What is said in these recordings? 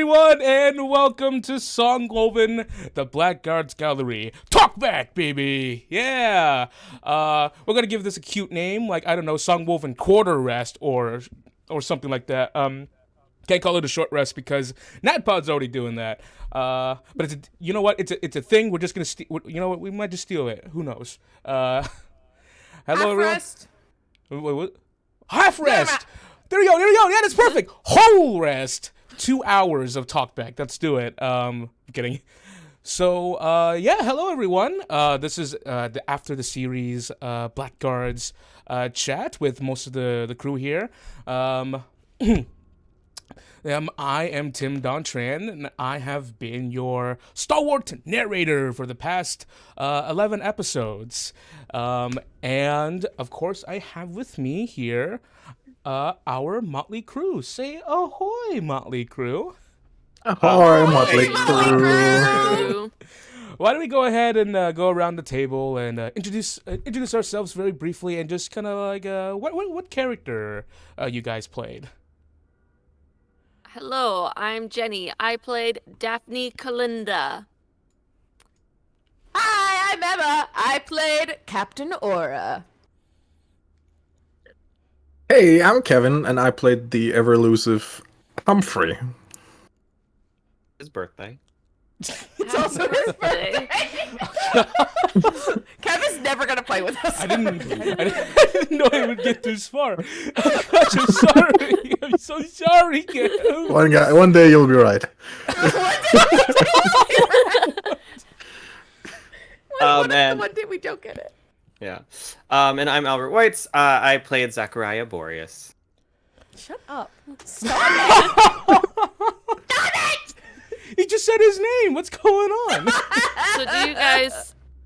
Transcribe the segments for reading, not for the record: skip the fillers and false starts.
everyone, and welcome to Songwoven, the Blackguard's Gallery. Talkback, baby! Yeah! We're gonna give this a cute name, like, I don't know, Songwoven Quarter Rest, or something like that. Can't call it a short rest because NatPod's already doing that. But you know what? It's a thing. We're just gonna you know what? We might just steal it. Who knows? Hello, everyone. Rest. Wait, what? Half rest. There you go. Yeah, that's perfect. Whole rest. 2 hours of talkback. Let's do it. I'm kidding. So, hello everyone. This is after the series Blackguards chat with most of the crew here. I am Tim Dontran, and I have been your stalwart narrator for the past 11 episodes. And, of course, I have with me here our motley crew. Say ahoy, motley crew. Ahoy, motley crew. Why don't we go ahead and go around the table and introduce ourselves very briefly and just kind of like what character you guys played? Hello, I'm Jenny. I played Daphne Kalinda. Hi, I'm Emma. I played Captain Aura. Hey, I'm Kevin, and I played the ever-elusive Humphrey. His birthday. It's also his birthday. Kevin's never gonna play with us. I didn't know I would get this far. Oh, gosh, I'm sorry. I'm so sorry, Kevin. One day you'll be right. And One day we don't get it. yeah, and I'm Albert Whites. I played Zachariah Boreas. Shut up. Stop it! He just said his name. What's going on? So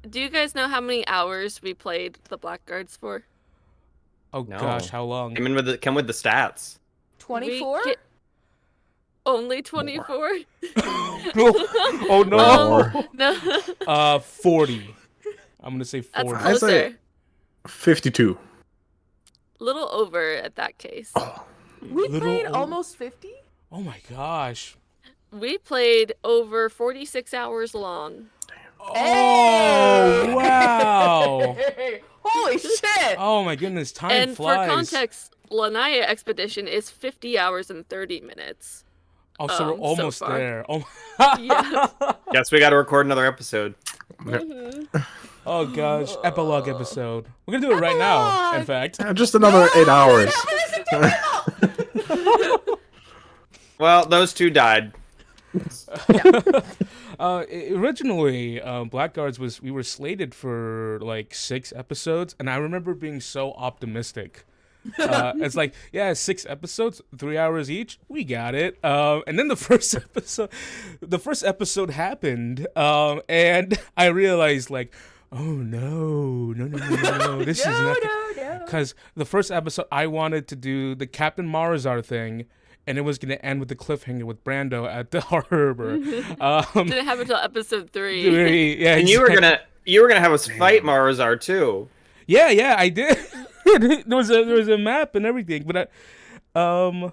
do you guys know how many hours we played the Blackguards for? Oh No. gosh, how long? Come with the stats. 24? Only 24? Oh no. No. 40. I'm gonna say That's 40. I say- closer. 52. Little over at that case. We Little played old- almost 50? Oh my gosh. We played over 46 hours long. Oh wow. Holy shit! Oh my goodness, time And flies. for context, Lanaya Expedition is 50 hours and 30 minutes. Oh, so we're so almost far. there. Oh. Yeah. Guess we got to record another episode. Oh gosh, epilogue episode. We're gonna do it right now. In fact. Just another 8 hours. Well, those two died. Originally, Blackguards we were slated for like 6 episodes, and I remember being so optimistic. It's like, yeah, 6 episodes, 3 hours each, we got it. And then the first episode happened, and I realized like, oh no, this is not, because the first episode I wanted to do the Captain Marzar thing. And it was going to end with the cliffhanger with Brando at the harbor. Didn't happen until episode 3. Yeah, And you were gonna have us fight Marazar too. Yeah, I did. there was a map and everything, but I'm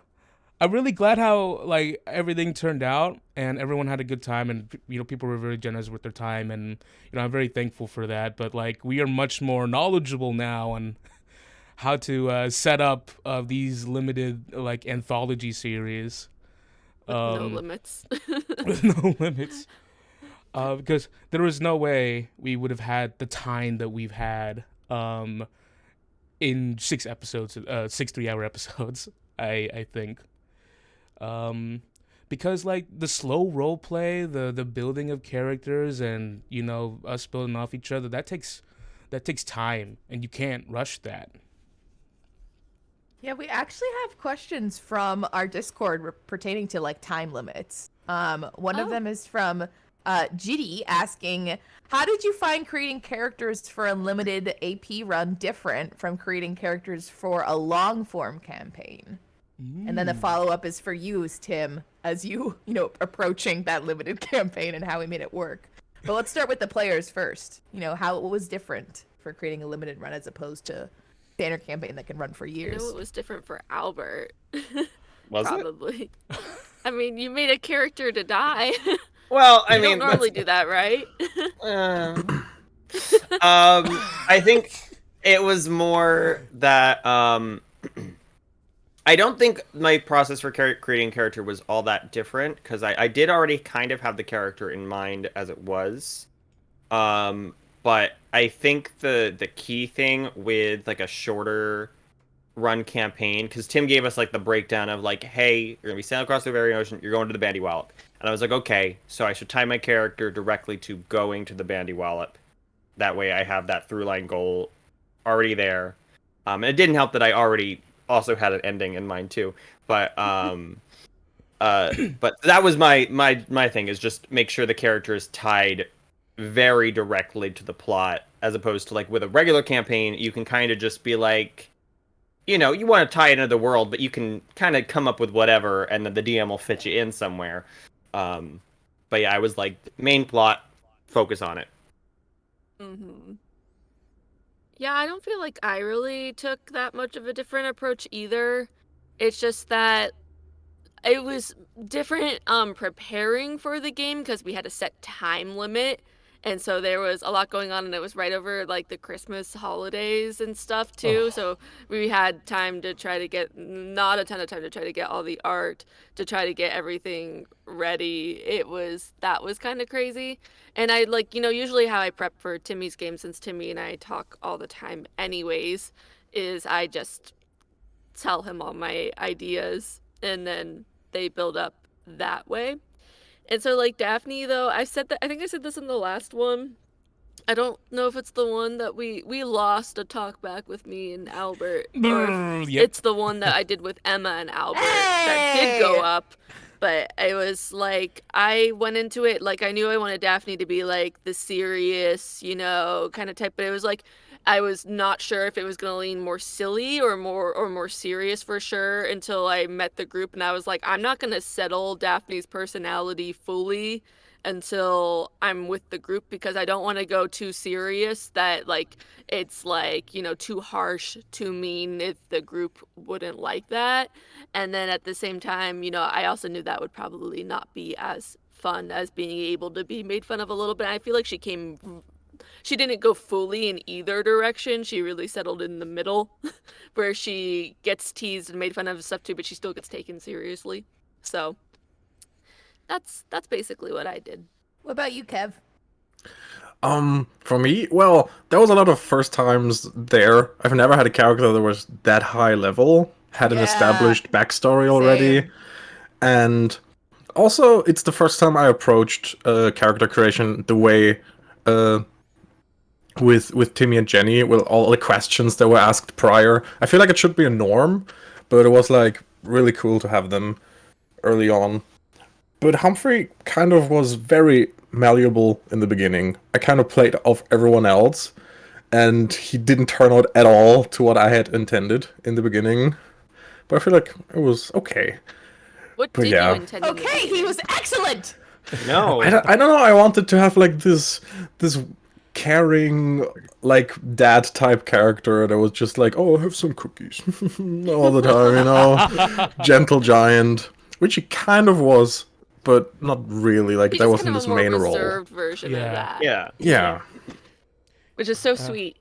really glad how like everything turned out and everyone had a good time, and people were very generous with their time, and I'm very thankful for that. But like we are much more knowledgeable now and how to set up these limited like anthology series. With no limits. With no limits. Because there was no way we would have had the time that we've had in 6 episodes, 6 3-hour episodes, I think. Because like the slow role play, the building of characters, and us building off each other, that takes time, and you can't rush that. Yeah, we actually have questions from our Discord pertaining to like time limits. One of them is from Giddy asking, how did you find creating characters for a limited AP run different from creating characters for a long form campaign? And then the follow-up is for you, Tim, as you approaching that limited campaign and how we made it work. But let's start with the players first. How it was different for creating a limited run as opposed to standard campaign that can run for years. It was different for Albert. Was it? Probably. I mean, you made a character to die. Well, I You mean, don't normally do that, right? I think it was more that I don't think my process for creating character was all that different because I did already kind of have the character in mind as it was. But I think the key thing with like a shorter run campaign, because Tim gave us like the breakdown of like, hey, you're gonna be sailing across the Bavarian Ocean, you're going to the Bandy Wallop. And I was like, okay, so I should tie my character directly to going to the Bandy Wallop. That way I have that through line goal already there. And it didn't help that I already also had an ending in mind too. But but that was my thing, is just make sure the character is tied very directly to the plot, as opposed to like with a regular campaign, you can kind of just be like, you know, you want to tie it into the world, but you can kind of come up with whatever, and then the DM will fit you in somewhere. But yeah, I was like, main plot, focus on it. Mm-hmm. Yeah, I don't feel like I really took that much of a different approach either. It's just that it was different preparing for the game because we had a set time limit, and so there was a lot going on, and it was right over like the Christmas holidays and stuff too. So we had time to try to get, not a ton of time to try to get all the art, to try to get everything ready. That was kind of crazy. And I, like, usually how I prep for Timmy's game, since Timmy and I talk all the time anyways, is I just tell him all my ideas, and then they build up that way. And so, like, Daphne, though, I think I said this in the last one. I don't know if it's the one that we lost a talk back with me and Albert, or if Yep. it's the one that I did with Emma and Albert that did go up. But it was like, I went into it like I knew I wanted Daphne to be like the serious, kind of type. But it was like, I was not sure if it was going to lean more silly or more serious for sure, until I met the group, and I was like, I'm not going to settle Daphne's personality fully until I'm with the group, because I don't want to go too serious that like it's like, too harsh, too mean, if the group wouldn't like that. And then at the same time, I also knew that would probably not be as fun as being able to be made fun of a little bit. I feel like she didn't go fully in either direction. She really settled in the middle where she gets teased and made fun of and stuff too, but she still gets taken seriously. So that's basically what I did. What about you, Kev? For me, well, there was a lot of first times there. I've never had a character that was that high level, had an established backstory already, Same. and also it's the first time I approached character creation the way with Timmy and Jenny, with all the questions that were asked prior. I feel like it should be a norm, but it was like really cool to have them early on. But Humphrey kind of was very malleable in the beginning. I kind of played off everyone else, and he didn't turn out at all to what I had intended in the beginning. But I feel like it was okay. What But did yeah. you intend? Okay, he was excellent. No. I don't know. I wanted to have like this caring, like dad type character that was just like, oh, have some cookies all the time, gentle giant, which he kind of was, but not really. Like He's that just wasn't kind of his a more main role. reserved version of that. Yeah. Yeah. Which is so sweet.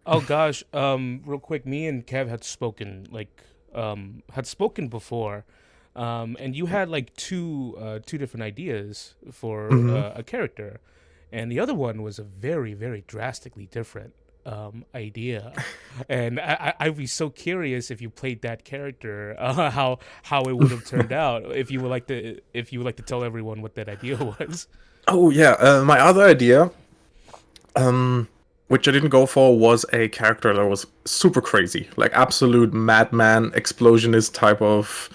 Oh gosh, real quick, me and Kev had spoken before, and you had like two different ideas for a character, and the other one was a very, very drastically different idea, and I'd be so curious if you played that character, how it would have turned out, if you would like to tell everyone what that idea was. Oh yeah. My other idea, which I didn't go for, was a character that was super crazy, like absolute madman, explosionist type of.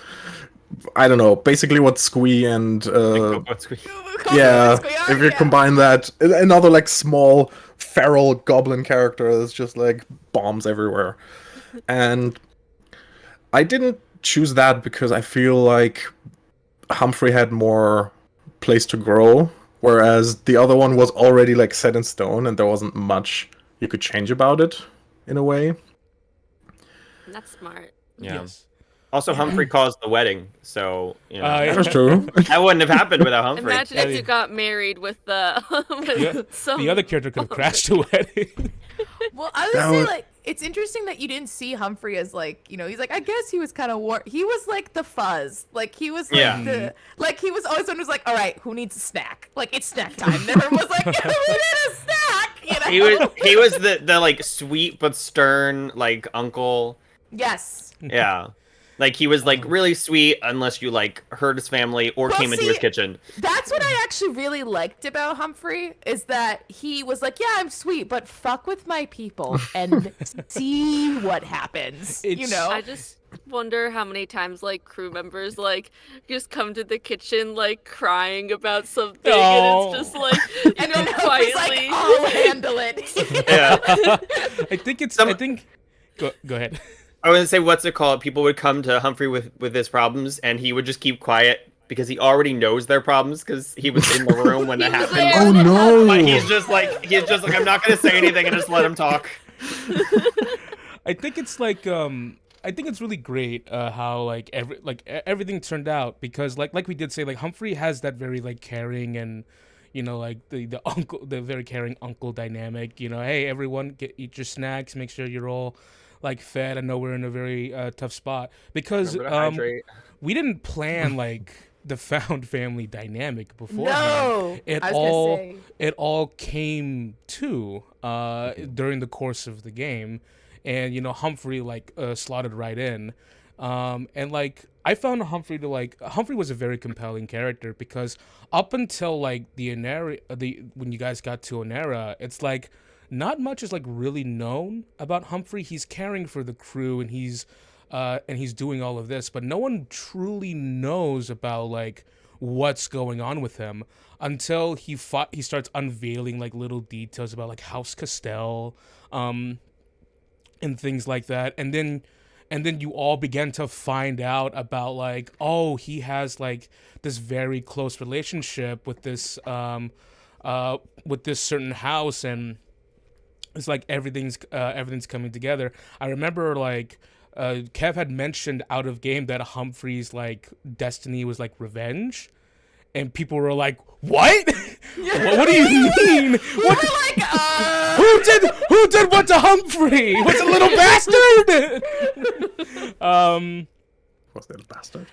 I don't know, basically what Squee and yeah, if you combine that, another like small feral goblin character that's just like bombs everywhere. And I didn't choose that because I feel like Humphrey had more place to grow, whereas the other one was already like set in stone and there wasn't much you could change about it in a way. That's smart. Yeah. Yes. Also, Humphrey caused the wedding, so you know Yeah. That's true. that wouldn't have happened without Humphrey. Imagine if you got married with The other character could have crashed the wedding. Well, I would That say would- like it's interesting that you didn't see Humphrey as like, he's like, I guess he was kind of he was like the fuzz. Like he was like Yeah. he was always one who's like, all right, who needs a snack? Like it's snack time. And everyone was like, who need a snack? He was the like sweet but stern like uncle. Yes. Yeah. Like he was like really sweet unless you like hurt his family or Well, came into see, his kitchen. That's what I actually really liked about Humphrey is that he was like, yeah, I'm sweet, but fuck with my people and see what happens. I just wonder how many times like crew members like just come to the kitchen like crying about something and it's just like And then Humphrey's quietly like, I'll handle it. Yeah. I think go ahead. I was gonna say, what's it called? People would come to Humphrey with his problems, and he would just keep quiet because he already knows their problems because he was in the room when that He was happened. there. Oh no! But he's just like, I'm not gonna say anything and just let him talk. I think it's like I think it's really great how like everything turned out because like we did say, like Humphrey has that very like caring and like the uncle, the very caring uncle dynamic. Hey everyone, eat your snacks, make sure you're all like fed. I know we're in a very tough spot because Remember to hydrate. we didn't plan like the found family dynamic before. No, I was gonna say. It all came to during the course of the game, and Humphrey like slotted right in, and like I found Humphrey was a very compelling character because up until like when you guys got to Onera, it's like not much is like really known about Humphrey. He's caring for the crew and he's doing all of this, but no one truly knows about like what's going on with him until he starts unveiling like little details about like House Castell, and things like that, and then you all begin to find out about like, oh, he has like this very close relationship with this certain house, and it's like everything's coming together. I remember like Kev had mentioned out of game that Humphrey's like destiny was like revenge, and people were like, "What? What do you mean? What? Who did what to Humphrey? What's a little bastard?" Was that a bastard?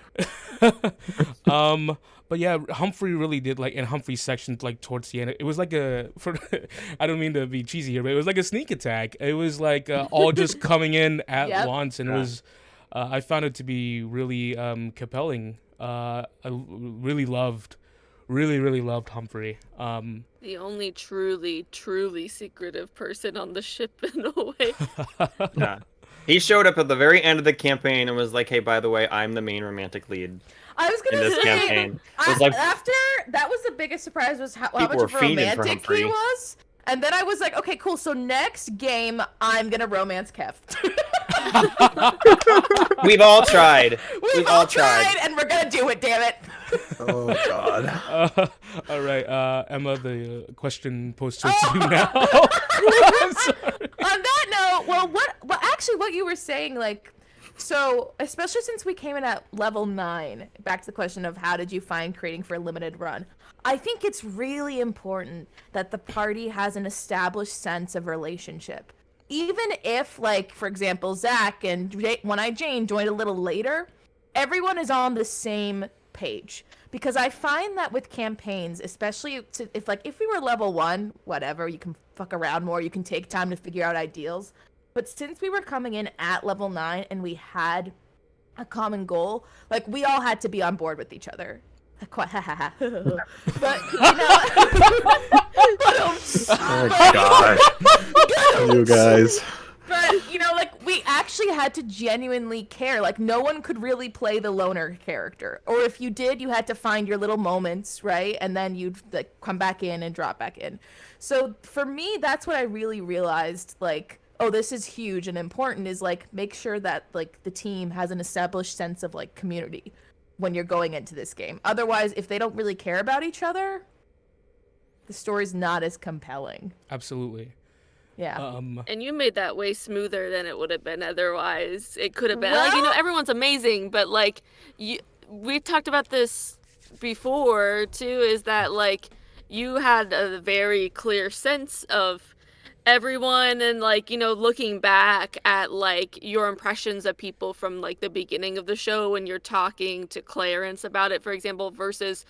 But yeah, Humphrey really did like in Humphrey's section like towards the end. It was like I don't mean to be cheesy here, but it was like a sneak attack. It was like all just coming in at once, and it was. I found it to be really compelling. I really loved Humphrey. the only truly secretive person on the ship in a way. Yeah. He showed up at the very end of the campaign and was like, "Hey, by the way, I'm the main romantic lead I was in gonna this say, campaign." It was like, after that was the biggest surprise was how much People were of a fiending for romantic Humphrey. he was. And then I was like, okay, cool. So next game, I'm gonna romance Kev. we've all tried. We've all tried, and we're gonna do it. Damn it. Oh god. All right, Emma, the question posed towards you now. I'm sorry. On that note, well, actually, what you were saying, like, so especially since we came in at level 9, back to the question of how did you find creating for a limited run, I think it's really important that the party has an established sense of relationship. Even if, like, for example, Zach and One-Eyed Jane joined a little later, everyone is on the same page. Because I find that with campaigns, especially if we were level 1, whatever, you can fuck around more, you can take time to figure out ideals. But since we were coming in at level 9 and we had a common goal, like, we all had to be on board with each other. But, you know... Oh god. You guys. But, you know, like, we actually had to genuinely care. Like, no one could really play the loner character. Or if you did, you had to find your little moments, right? And then you'd, like, come back in and drop back in. So, for me, that's what I really realized, like, oh, this is huge and important, is, like, make sure that, like, the team has an established sense of, like, community when you're going into this game. Otherwise, if they don't really care about each other, the story's not as compelling. Absolutely. Yeah. And you made that way smoother than it would have been otherwise. It could have been like, everyone's amazing, but like we talked about this before too, is that like you had a very clear sense of everyone, and like, looking back at like your impressions of people from like the beginning of the show when you're talking to Clarence about it, for example, versus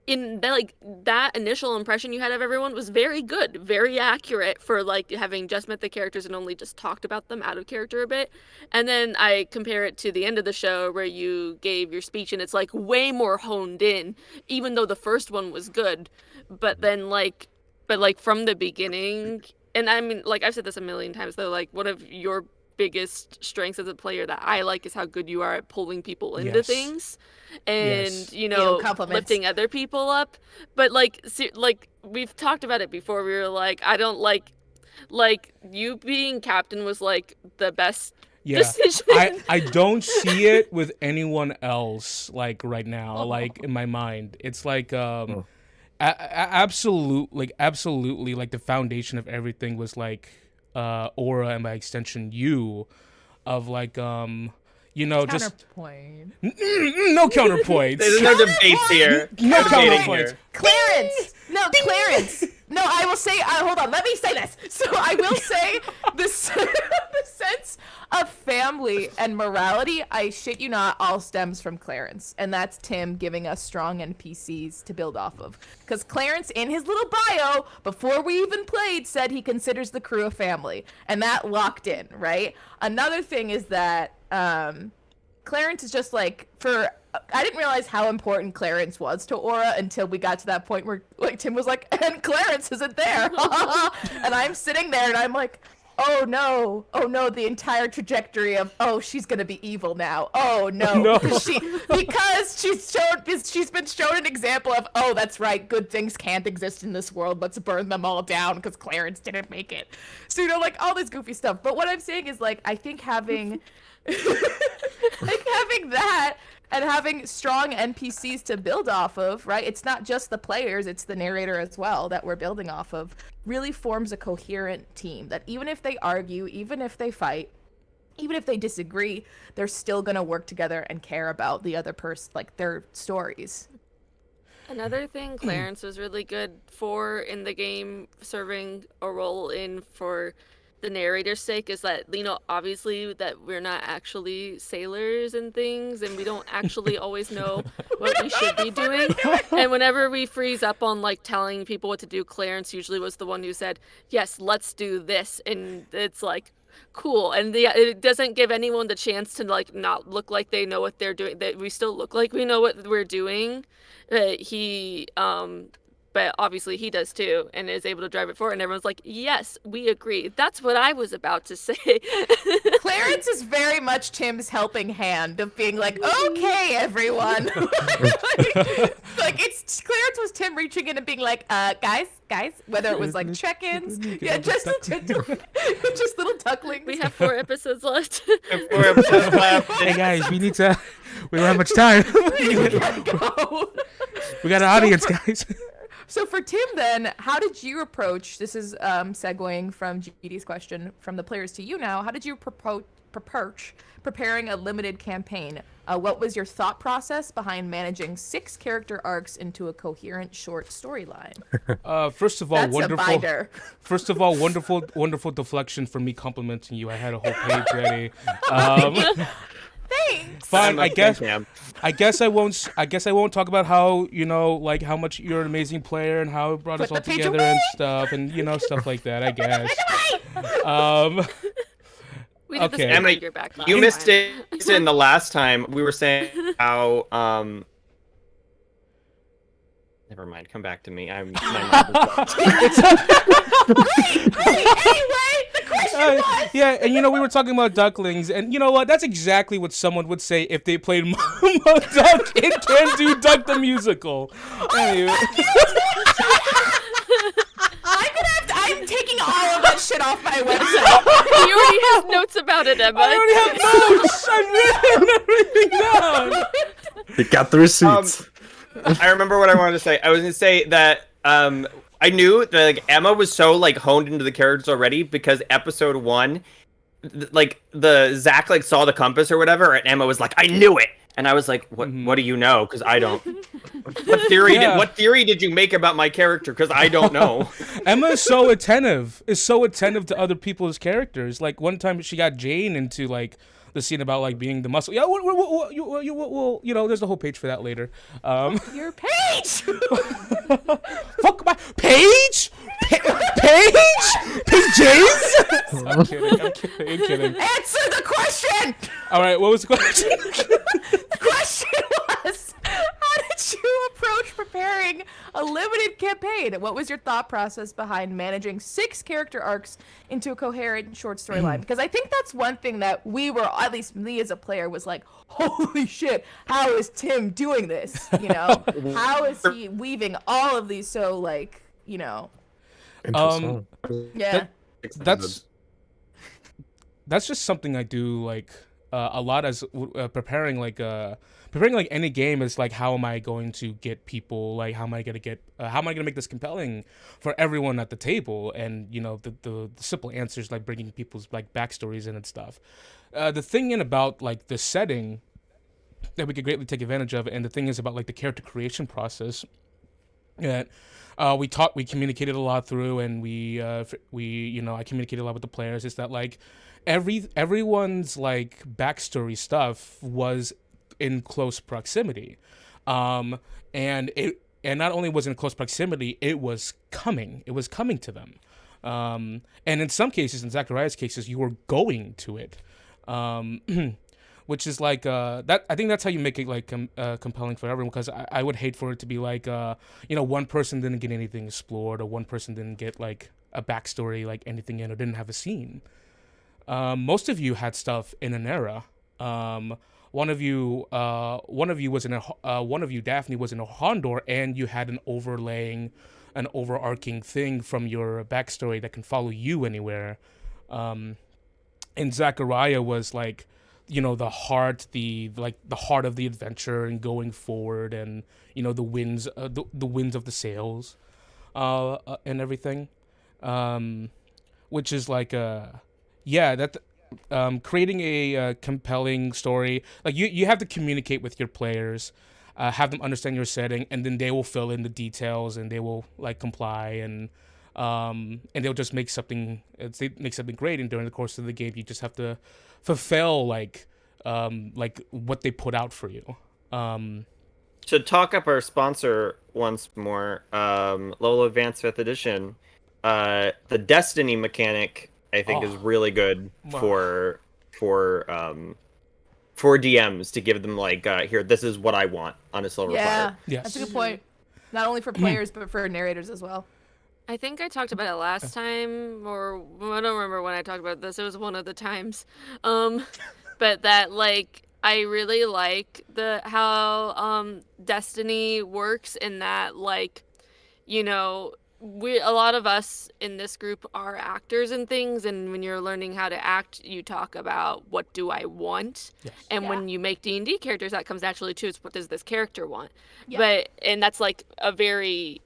in that, like, that initial impression you had of everyone was very good, very accurate for like having just met the characters and only just talked about them out of character a bit. And then I compare it to the end of the show where you gave your speech and it's like way more honed in, even though the first one was good. But then like from the beginning, and I mean, like I've said this a million times though, like one of your biggest strengths as a player that I like is how good you are at pulling people into things and lifting other people up. But like we've talked about it before, we were like, I don't like you being captain was like the best decision. I don't see it with anyone else like right now. Like in my mind it's like absolutely like the foundation of everything was like Aura, and by extension you, of like counterpoint. just no counterpoints. There's no debates here. No counterpoints. Clarence. No, I will say. Hold on. Let me say this. So I will say this: the sense of family and morality, I shit you not, all stems from Clarence, and that's Tim giving us strong NPCs to build off of. Because Clarence, in his little bio, before we even played, said he considers the crew a family, and that locked in, right? Another thing is that Clarence is just like I didn't realize how important Clarence was to Aura until we got to that point where like Tim was like, and Clarence isn't there. And I'm sitting there and I'm like, oh no, the entire trajectory of, she's gonna be evil now. Oh no. Because she's been shown an example of, that's right, good things can't exist in this world, let's burn them all down because Clarence didn't make it. So like all this goofy stuff. But what I'm saying is like, I think having having that and having strong NPCs to build off of, right? It's not just the players, it's the narrator as well that we're building off of, really forms a coherent team that even if they argue, even if they fight, even if they disagree, they're still going to work together and care about the other person, like their stories. Another thing Clarence was really good for in the game, serving a role in for the narrator's sake, is that, obviously that we're not actually sailors and things, and we don't actually always know what we should be doing. And whenever we freeze up on like telling people what to do, Clarence usually was the one who said, yes, let's do this. And it's like, cool. And it doesn't give anyone the chance to like not look like they know what they're doing. That we still look like we know what we're doing. But obviously he does too, and is able to drive it forward, and everyone's like, yes, we agree. That's what I was about to say. Clarence is very much Tim's helping hand of being like, okay, everyone. like it's Clarence was Tim reaching in and being like, guys, whether it was like check-ins, just little ducklings. We have 4 episodes left. Hey guys, we don't have much time. We got an audience, guys. So for Tim then, how did you approach, this is segueing from GD's question from the players to you now, how did you approach preparing a limited campaign? What was your thought process behind managing 6 character arcs into a coherent short storyline? First of all, wonderful deflection for me complimenting you. I had a whole page ready. Thanks. Fine, I guess I won't talk about how, like how much you're an amazing player and how it brought us all together and stuff, and stuff like that, I guess. Okay. Emily, you missed it in the last time. We were saying how never mind, come back to me. Anyway, the question was... Yeah, and we were talking about ducklings, and you know what? That's exactly what someone would say if they played Momo Duck in Can Do Duck the Musical. Anyway. I'm taking all of that shit off my website. You already have notes about it, Emma. I already have notes. I'm written everything down. You got the receipts. I remember what I wanted to say. I was going to say that I I knew that like Emma was so like honed into the characters already because episode 1, like the Zach like saw the compass or whatever, and Emma was like, "I knew it," and I was like, "What? What do you know? Because I don't." What theory did you make about my character? Because I don't know. Emma is so attentive. To other people's characters. Like one time she got Jane into like the scene about like being the muscle. Yeah, you know, there's a whole page for that later. Your page. Fuck my page. Pages. I'm kidding. Answer the question. All right, what was the question? The question was, how did you approach preparing a limited campaign? What was your thought process behind managing 6 character arcs into a coherent short storyline? Because I think that's one thing that we were, at least me as a player, was like, holy shit, how is Tim doing this? You know, how is he weaving all of these so, like, you know. Interesting. Yeah. That's just something I do like a lot as preparing like any game is like, how am I going to get people, like how am I going to make this compelling for everyone at the table? And you know, the simple answers like bringing people's like backstories in and stuff. The thing about like the setting that we could greatly take advantage of, and the thing is about like the character creation process that we communicated a lot through, and we you know, I communicated a lot with the players, is that like everyone's like backstory stuff was in close proximity, and not only was it in close proximity, it was coming to them, and in some cases, in Zachariah's cases, you were going to it, which is like that. I think that's how you make it like compelling for everyone, because I would hate for it to be like you know, one person didn't get anything explored, or one person didn't get like a backstory, like anything in, or didn't have a scene. Most of you had stuff in an era. One of you, Daphne, was in a Hondor, and you had an overarching thing from your backstory that can follow you anywhere. And Zachariah was like, you know, the heart of the adventure and going forward, and you know, the winds of the sails, and everything, which is like creating a compelling story. Like you have to communicate with your players, have them understand your setting, and then they will fill in the details, and they will like comply, and they'll just make something great. And during the course of the game, you just have to fulfill like what they put out for you. To talk up our sponsor once more, Lolo Advanced 5th Edition, the Destiny mechanic I think is really good for DMs, to give them like here, this is what I want on a silver platter. Yes. That's a good point. Not only for players but for narrators as well. I think I talked about it last time, or I don't remember when I talked about this. It was one of the times. But that like I really like how Destiny works, in that like, you know, a lot of us in this group are actors and things, and when you're learning how to act, you talk about what do I want. Yes. And when you make D&D characters, that comes naturally too. It's what does this character want? Yeah. And that's like a very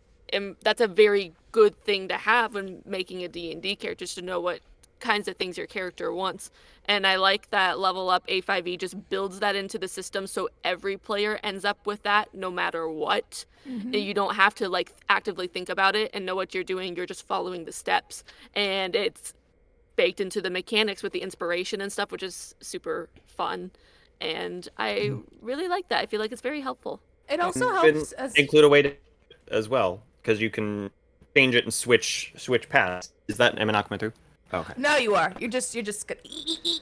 good thing to have when making a D&D character, just to know what kinds of things your character wants. And I like that Level Up A5E just builds that into the system, so every player ends up with that no matter what. Mm-hmm. You don't have to like actively think about it and know what you're doing. You're just following the steps, and it's baked into the mechanics with the inspiration and stuff, which is super fun. And I really like that. I feel like it's very helpful. It also helps include a way to as well, because you can change it and switch paths. Is that, am I not coming through? Oh, okay. No, you are. You're just gonna.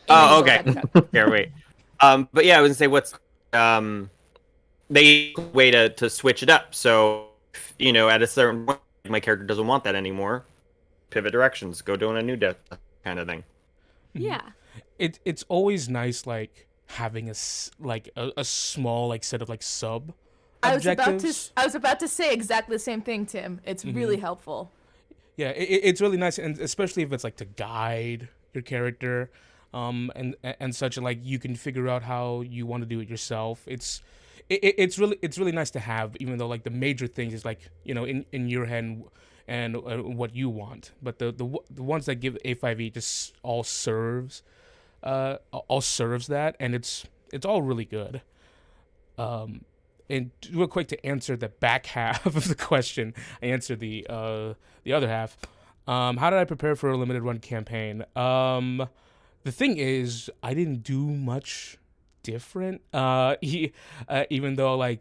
Oh, okay. Here, wait. But yeah, I was gonna say what's they way to switch it up. So, you know, at a certain point, my character doesn't want that anymore. Pivot directions, go doing a new death kind of thing. Yeah. It's always nice like having a small like set of like sub objectives. I was about to say exactly the same thing, Tim. It's really helpful. Yeah, it's really nice, and especially if it's like to guide your character, and such, and like you can figure out how you want to do it yourself. It's really nice to have, even though like the major things is like, you know, in your head, and what you want. But the ones that give A5E just all serves that, and it's all really good. And real quick to answer the back half of the question, I answered the other half. How did I prepare for a limited run campaign? The thing is, I didn't do much different. Even though I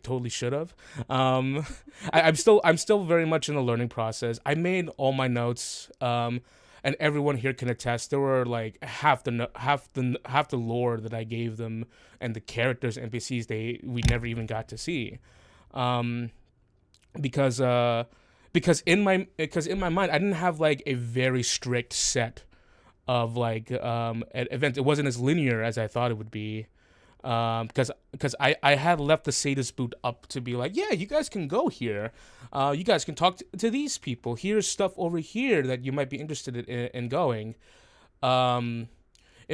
totally should have. I'm still very much in the learning process. I made all my notes. And everyone here can attest. There were like half the lore that I gave them, and the characters, NPCs we never even got to see, because in my mind I didn't have like a very strict set of like events. It wasn't as linear as I thought it would be. Because I had left the sadist boot up to be like, yeah, you guys can go here, you guys can talk to these people. Here's stuff over here that you might be interested in going. In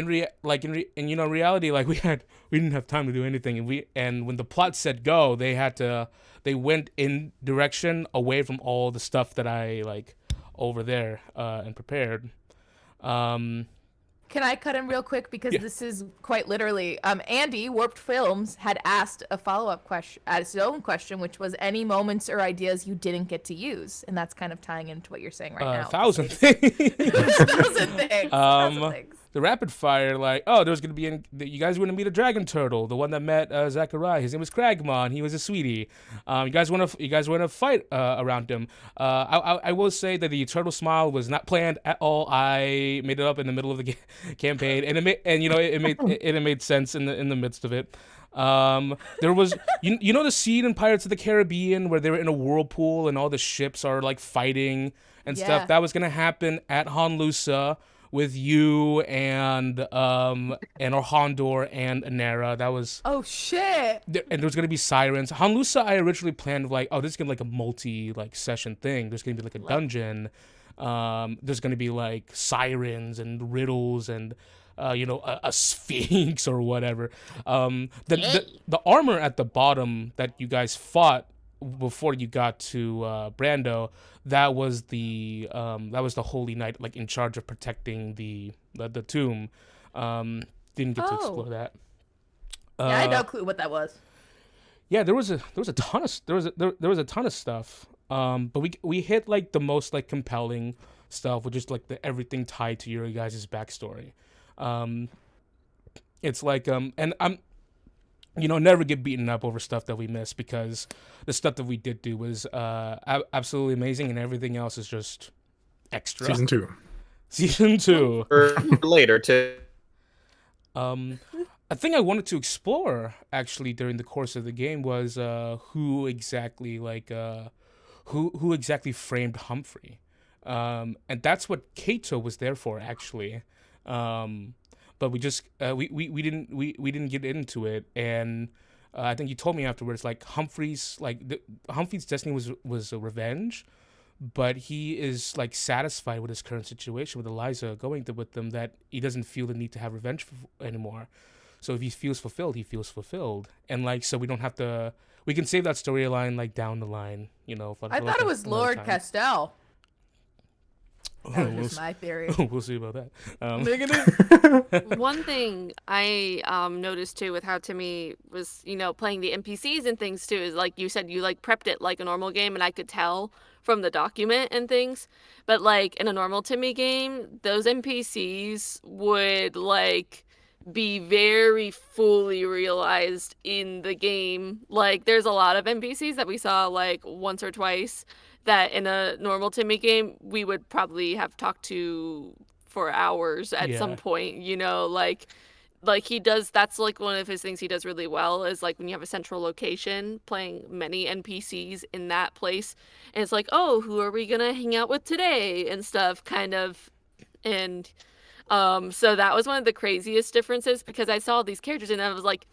reality, like we didn't have time to do anything, and when the plot said go, they went in direction away from all the stuff that I like over there and prepared. Can I cut in real quick because this is quite literally Andy Warped Films had asked a follow-up question at his own question, which was any moments or ideas you didn't get to use, and that's kind of tying into what you're saying right now. 1,000 things. 1,000 things. 1,000 things. The rapid fire, like, oh, there's gonna be you guys were gonna meet a dragon turtle, the one that met Zachariah. His name was Cragmon. He was a sweetie. You guys wanna fight around him. I will say that the turtle smile was not planned at all. I made it up in the middle of the campaign, and it made sense in the midst of it. There was you know the scene in Pirates of the Caribbean where they were in a whirlpool and all the ships are like fighting and stuff. That was gonna happen at Honlusa with you and Orhondor and Anera. That was shit. And there was gonna be sirens. Honlusa I originally planned like, oh, this is gonna be like a multi like session thing. There's gonna be like a dungeon. There's gonna be like sirens and riddles and a sphinx or whatever. The armor at the bottom that you guys fought before you got to Brando, that was the Holy Knight, like in charge of protecting the tomb. Didn't get to explore that. I had no clue what that was. Yeah, there was a ton of stuff. But we hit like the most like compelling stuff, which is like everything tied to your guys' backstory. It's like and I'm never get beaten up over stuff that we missed, because the stuff that we did do was absolutely amazing, and everything else is just extra. Season 2 or later too. A thing I wanted to explore actually during the course of the game was who exactly framed Humphrey, and that's what Kato was there for actually. But we just we didn't get into it, and I think you told me afterwards like Humphrey's destiny was a revenge, but he is like satisfied with his current situation with Eliza going with them, that he doesn't feel the need to have revenge anymore. So if he feels fulfilled, he feels fulfilled, and like so we can save that storyline like down the line, I thought it was Lord Castell. That was just my theory. We'll see about that. One thing I noticed too with how Timmy was, playing the NPCs and things too, is like you said, you like prepped it like a normal game, and I could tell from the document and things. But like in a normal Timmy game, those NPCs would like be very fully realized in the game. Like there's a lot of NPCs that we saw like once or twice that in a normal Timmy game we would probably have talked to for hours at some point, like he does. That's like one of his things he does really well, is like when you have a central location playing many NPCs in that place, and it's like, oh, who are we gonna hang out with today and stuff kind of. And so that was one of the craziest differences, because I saw these characters and I was like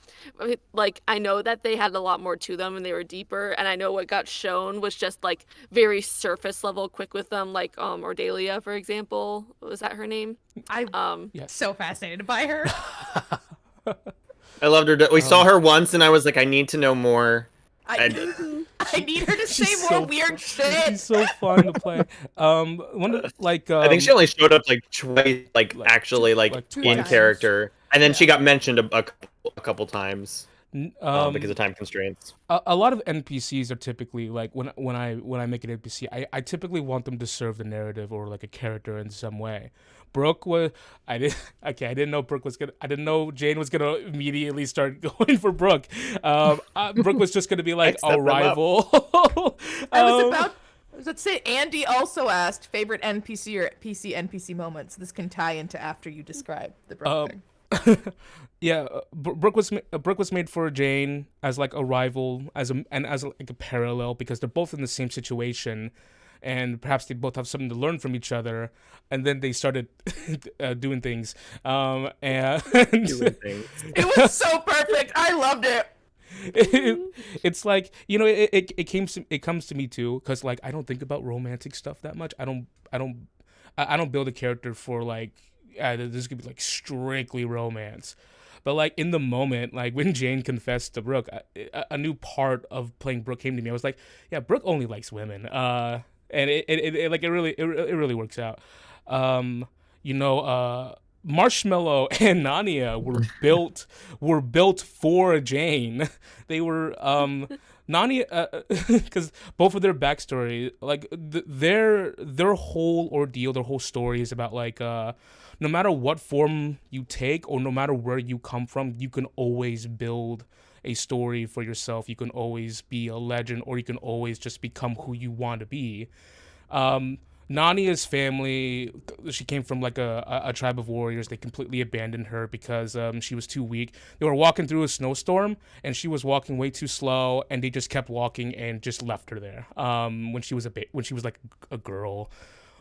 I know that they had a lot more to them and they were deeper, and I know what got shown was just like very surface level quick with them, like Ordelia, for example. Was that her name? I'm so fascinated by her. I loved her. We saw her once and I was like, I need to know more. I need her to say She's more so weird She's shit. so fun to play. One of, like I think she only showed up like twice, like Like, actually like like in twice. character, and then she Yeah. got mentioned a couple times because of time constraints. a lot of NPCs are typically like when I make an NPC, I typically want them to serve the narrative or like a character in some way. Brooke was I didn't know Brooke was gonna I didn't know Jane was gonna immediately start going for Brooke. Brooke was just gonna be like Set a them up. rival. I was to say, Andy also asked favorite NPC or PC NPC moments. This can tie into after you describe the Brooke thing. Yeah, Brooke was made for Jane as like a rival, as like a parallel because they're both in the same situation, and perhaps they both have something to learn from each other. And then they started doing things, and Doing things. It was so perfect. I loved it. it's like it comes to me too because like I don't think about romantic stuff that much. I don't build a character for like this could be like strictly romance. But like in the moment, like when Jane confessed to Brooke, a new part of playing Brooke came to me. I was like, yeah, Brooke only likes women. And it really works out. Marshmallow and Nania were built for Jane. They were Nania because both of their backstory, like their whole ordeal, their whole story is about like no matter what form you take or no matter where you come from, you can always build a story for yourself. You can always be a legend, or you can always just become who you want to be. Nania's family, she came from like a tribe of warriors. They completely abandoned her because she was too weak. They were walking through a snowstorm and she was walking way too slow, and they just kept walking and just left her there. When she was like a girl.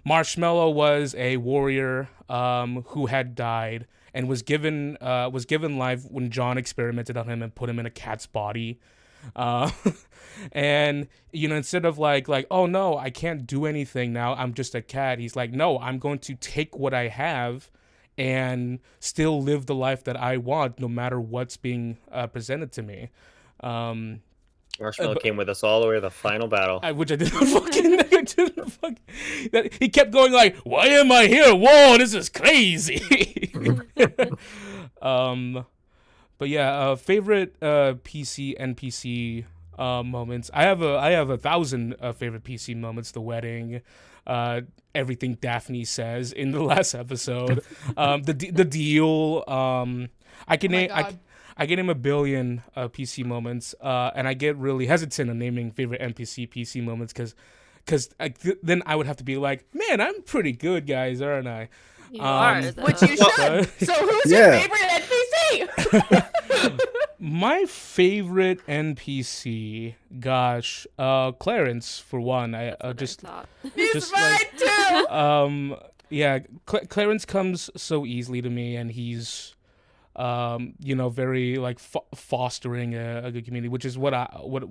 Marshmallow was a warrior who had died and was given life when John experimented on him and put him in a cat's body. And instead of like oh no, I can't do anything now, I'm just a cat, he's like, no, I'm going to take what I have and still live the life that I want no matter what's being presented to me. Marshmallow came with us all the way to the final battle. Which I didn't he kept going like, why am I here? Whoa, this is crazy. But yeah, favorite PC NPC moments. I have 1,000 favorite PC moments. The wedding, everything Daphne says in the last episode, the deal. I can name a billion PC moments, and I get really hesitant on naming favorite NPC PC moments because then I would have to be like, man, I'm pretty good, guys, aren't I? You are, though. Which you should. So who's your favorite NPC? My favorite NPC, gosh, Clarence for one. He's mine too. Yeah, Clarence comes so easily to me, and he's very like fostering a good community, which is what I would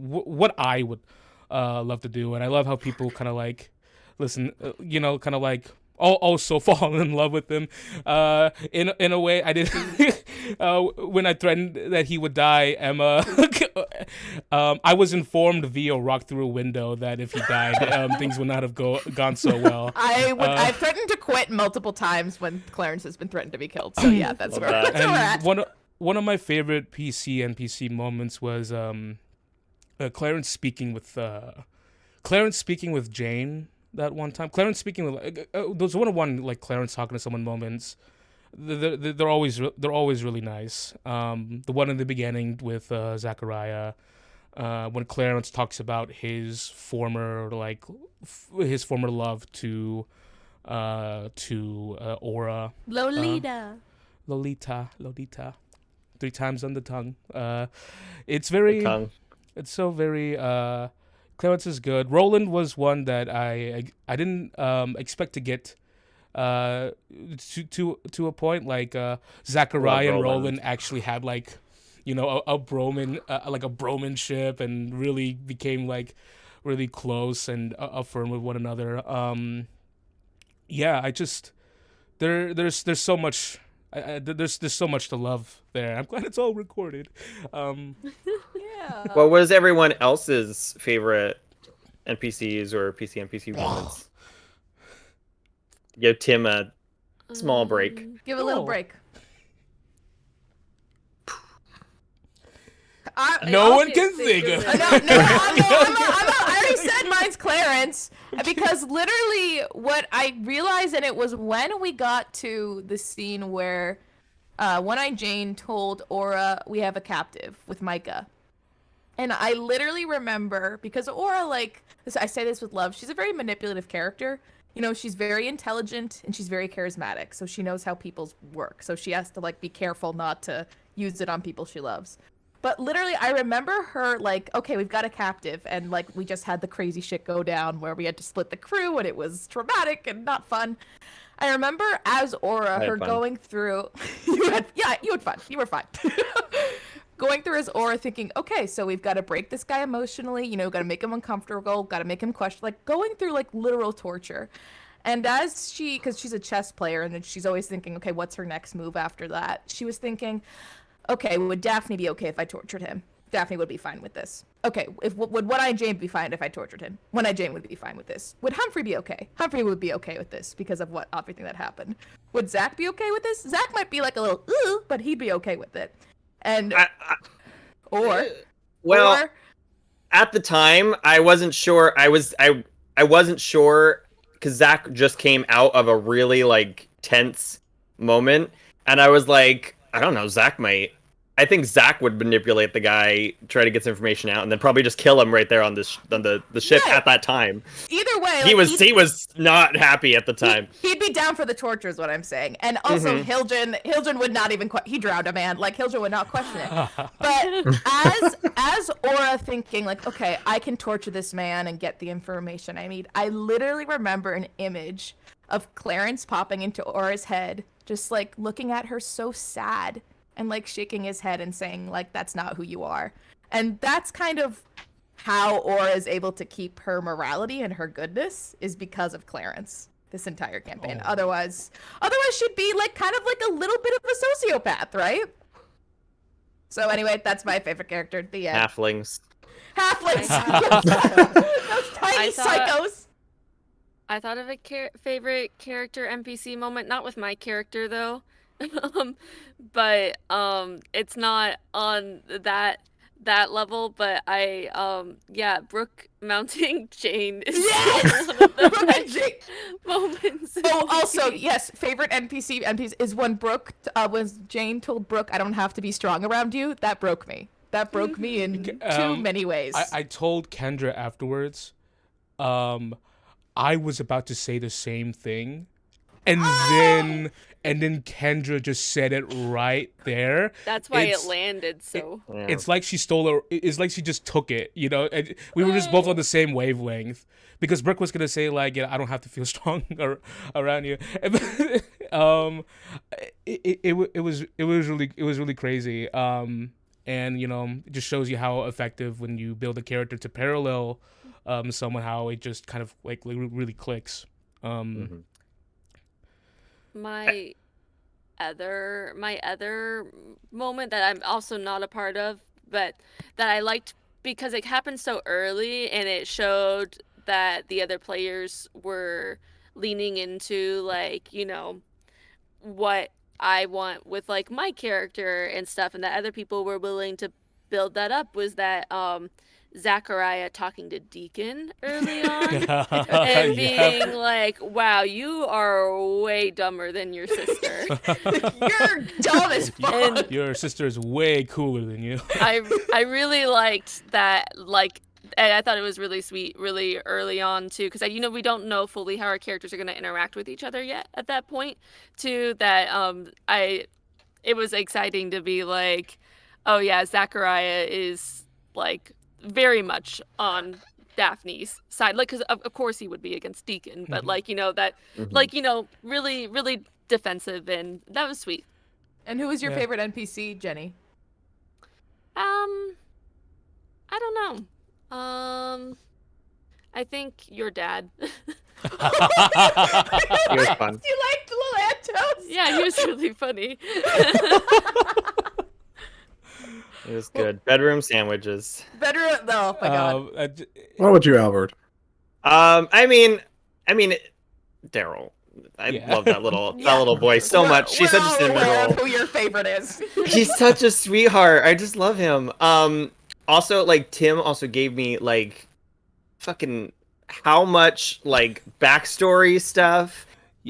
love to do. And I love how people kind of like listen, kind of like also fall in love with him. In a way, I did when I threatened that he would die. Emma, I was informed via rock through a window that if he died, things would not have gone so well. I've threatened to quit multiple times when Clarence has been threatened to be killed. So yeah, that's where we're at. One of my favorite NPC moments was Clarence speaking with Jane. That one time, Clarence speaking with those one like Clarence talking to someone moments. They're always really nice. The one in the beginning with Zachariah, when Clarence talks about his former love to Aura. Lolita. Lolita. 3 times on the tongue. It's very. It's so very. Clarence is good. Roland was one that I didn't expect to get to a point. Like Zachariah and Roland actually had like a bromanship and really became like really close and affirm with one another. Yeah, I just there's so much. There's so much to love there. I'm glad it's all recorded. Yeah, Yeah. What was everyone else's favorite NPCs or NPC moments? Give Tim a small break. Give a little break. No one can think of it. I already said mine's Clarence, because literally what I realized, and it was when we got to the scene where One-Eyed Jane told Aura we have a captive with Micah. And I literally remember, because Aura, like, I say this with love, she's a very manipulative character. You know, she's very intelligent and she's very charismatic, so she knows how people work. So she has to, like, be careful not to use it on people she loves. But literally, I remember her, like, okay, we've got a captive, and, like, we just had the crazy shit go down where we had to split the crew, and it was traumatic and not fun. I remember as Aura, her going through... you had fun. You were fine. Going through as Aura thinking, okay, so we've got to break this guy emotionally, you know, got to make him uncomfortable, got to make him question, like, going through, like, literal torture. And as because she's a chess player, and then she's always thinking, okay, what's her next move after that? She was thinking... okay, would Daphne be okay if I tortured him? Daphne would be fine with this. Okay, would One-Eyed Jane be fine if I tortured him? One-Eyed Jane would be fine with this. Would Humphrey be okay? Humphrey would be okay with this because of everything that happened. Would Zach be okay with this? Zach might be like a little, but he'd be okay with it. And, at the time, I wasn't sure. I wasn't sure because Zach just came out of a really, like, tense moment. And I was like, I don't know, I think Zach would manipulate the guy, try to get some information out, and then probably just kill him right there on the ship at that time. Either way, he was not happy at the time. He'd be down for the torture, is what I'm saying. And also, Hiljan would not even he drowned a man. Like, Hiljan would not question it. But as Aura thinking, like, okay, I can torture this man and get the information I need. I literally remember an image of Clarence popping into Aura's head, just like looking at her so sad. And, like, shaking his head and saying, like, that's not who you are. And that's kind of how Aura is able to keep her morality and her goodness, is because of Clarence this entire campaign. Otherwise she'd be, like, kind of like a little bit of a sociopath, right? So anyway, that's my favorite character at the end. Halflings. Those tiny psychos. I thought of a favorite character NPC moment, not with my character, though. But it's not on that level, but Brooke mounting Jane is one of the best moments. Oh, also, yes, favorite NPC is when Brooke when Jane told Brooke, I don't have to be strong around you. That broke me. That broke me in too many ways. I told Kendra afterwards, I was about to say the same thing, and then Kendra just said it right there. That's why it landed so. It's like she stole her. It's like she just took it, you know. And we were just both on the same wavelength, because Brooke was gonna say, like, I don't have to feel strong around you. It was really crazy. And, you know, it just shows you how effective when you build a character to parallel someone, how it just kind of like really clicks. My other moment that I'm also not a part of, but that I liked because it happened so early and it showed that the other players were leaning into, like, you know, what I want with, like, my character and stuff, and that other people were willing to build that up, was that Zachariah talking to Deacon early on and being like, wow, you are way dumber than your sister. You're dumb as fuck. And your sister is way cooler than you. I really liked that, like, and I thought it was really sweet, really early on too, because you know, we don't know fully how our characters are going to interact with each other yet at that point too, that it was exciting to be like, oh yeah, Zachariah is, like, very much on Daphne's side, like, because of course he would be against Deacon, but like, you know, that like, you know, really defensive, and that was sweet. And who was your favorite NPC, Jenny? I don't know. I think your dad. He was fun. You liked Little Antos? Yeah, he was really funny. It was good. Bedroom sandwiches. Better. Oh my god. What about you, Albert? I mean, Daryl. I love that little boy so much. She's such a cinnamon roll. Who your favorite is? He's such a sweetheart. I just love him. Also, like Tim also gave me like fucking how much like backstory stuff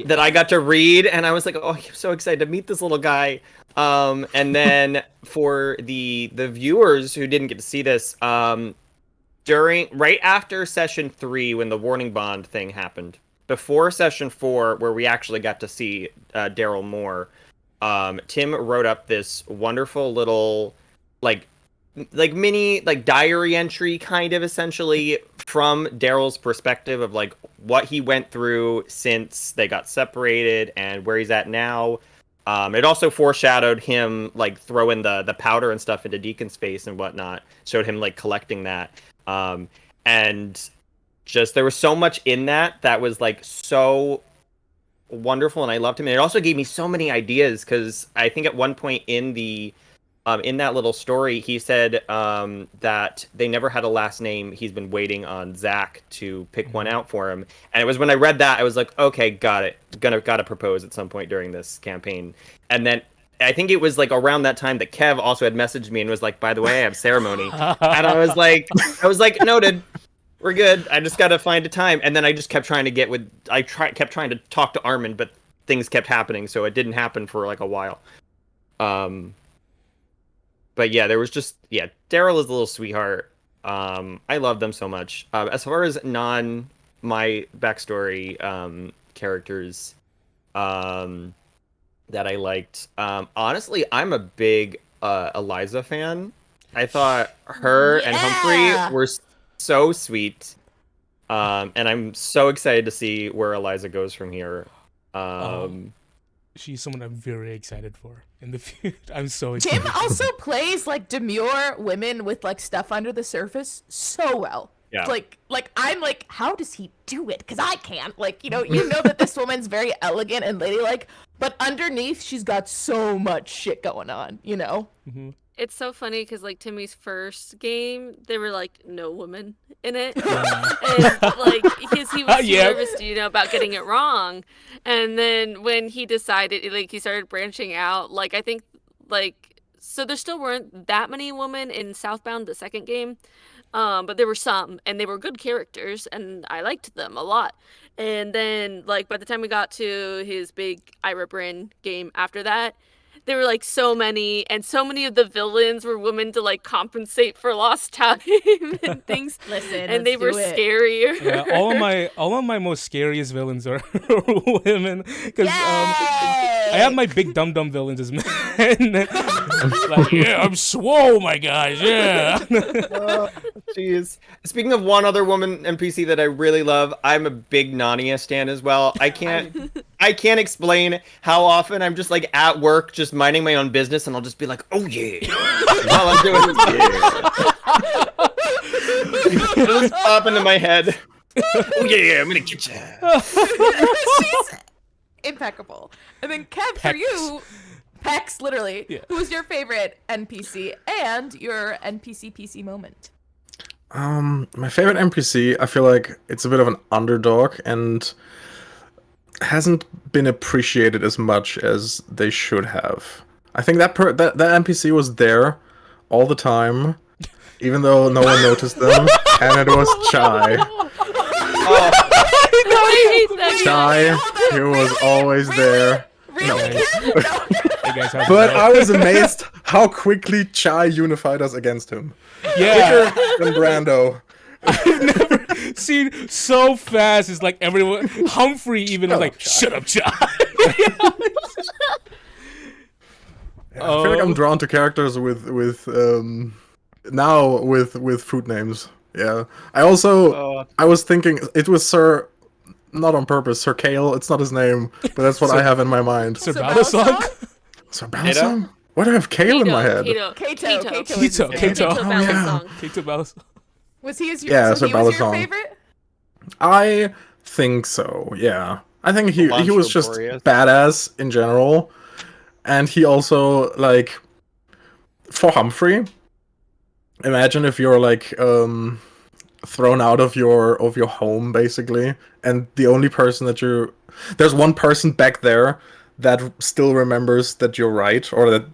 that I got to read, and I was like, oh, I'm so excited to meet this little guy. And then for the viewers who didn't get to see this, right after session 3 when the warning bond thing happened, before session 4 where we actually got to see Daryl more, Tim wrote up this wonderful little like mini like diary entry kind of essentially from Daryl's perspective of like what he went through since they got separated and where he's at now. It also foreshadowed him like throwing the powder and stuff into Deacon's face and whatnot. Showed him like collecting that. And just there was so much in that was like so wonderful, and I loved him. And it also gave me so many ideas because I think at one point in the in that little story, he said that they never had a last name. He's been waiting on Zach to pick one out for him. And it was when I read that, I was like, okay, got it. Gotta propose at some point during this campaign. And then I think it was like around that time that Kev also had messaged me and was like, by the way, I have ceremony. And I was like, noted. We're good. I just gotta find a time. And then I just kept trying to kept trying to talk to Armin, but things kept happening, so it didn't happen for like a while. But yeah, there was just Daryl is a little sweetheart. I love them so much. As far as my backstory characters that I liked, honestly, I'm a big Eliza fan. I thought her and Humphrey were so sweet, and I'm so excited to see where Eliza goes from here. She's someone I'm very excited for in the future. I'm so excited. Tim also plays like demure women with like stuff under the surface so well. Yeah. Like I'm like, how does he do it? Because I can't. Like, you know that this woman's very elegant and ladylike, but underneath she's got so much shit going on. You know. Mm-hmm. It's so funny because like Timmy's first game, there were like no women in it, and like because he was too nervous, about getting it wrong. And then when he decided, like he started branching out, like I think like so there still weren't that many women in Southbound, the second game, but there were some, and they were good characters, and I liked them a lot. And then like by the time we got to his big Ira Bryn game after that, there were like so many, and so many of the villains were women to like compensate for lost time and things. Listen, and they were scarier. Yeah, all of my most scariest villains are women because I have my big dum villains as men. Like, yeah, I'm swole, my guys. Yeah. Jeez. Speaking of one other woman NPC that I really love, I'm a big Nania stan as well. I can't explain how often I'm just like at work, just minding my own business, and I'll just be like, "Oh yeah," while I'm doing it. It'll just pop into my head. Oh yeah, I'm gonna get you. She's impeccable. And then Kev, for you, Pex, literally. Yeah. Who's your favorite NPC and your NPC PC moment? My favorite NPC, I feel like it's a bit of an underdog and hasn't been appreciated as much as they should have. I think that NPC was there all the time, even though no one noticed them, and it was Chai. Chai, he was always there. Really? But I was amazed how quickly Chai unified us against him. Yeah. Quicker than Brando. I've never seen so fast. It's like everyone. Humphrey even was like, "Shut up, Chai." I feel like I'm drawn to characters with fruit names. Yeah. I was thinking it was Sir, not on purpose, Sir Kale. It's not his name, but that's what I have in my mind. Sir Balasong? Sir Balasong? Why do I have Kale in my head? Kato. Kato Balasong. Was he Sir your Balasong. favorite? I think so, yeah. I think he was just Boreas. badass in general. And he also, like, for Humphrey, imagine if you're like thrown out of your home basically, and the only person that there's one person back there that still remembers that you're right, or that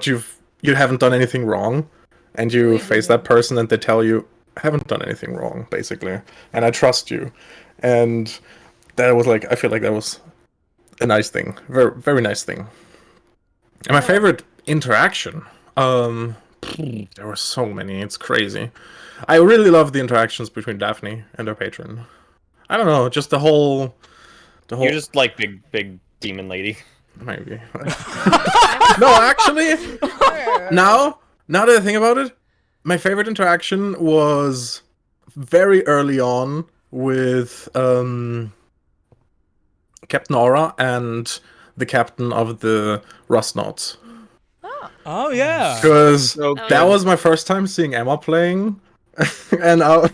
you haven't done anything wrong, and you face that person and they tell you I haven't done anything wrong basically, and I trust you. And that was like, I feel like that was a nice thing, very very nice thing. And my favorite interaction, there were so many, it's crazy. I really love the interactions between Daphne and her patron. I don't know, just the whole. You're just like big demon lady. Maybe. No, actually, now that I think about it, my favorite interaction was very early on with Captain Aura and the captain of the Rustnauts. Oh yeah. Because So that was my first time seeing Emma playing, and I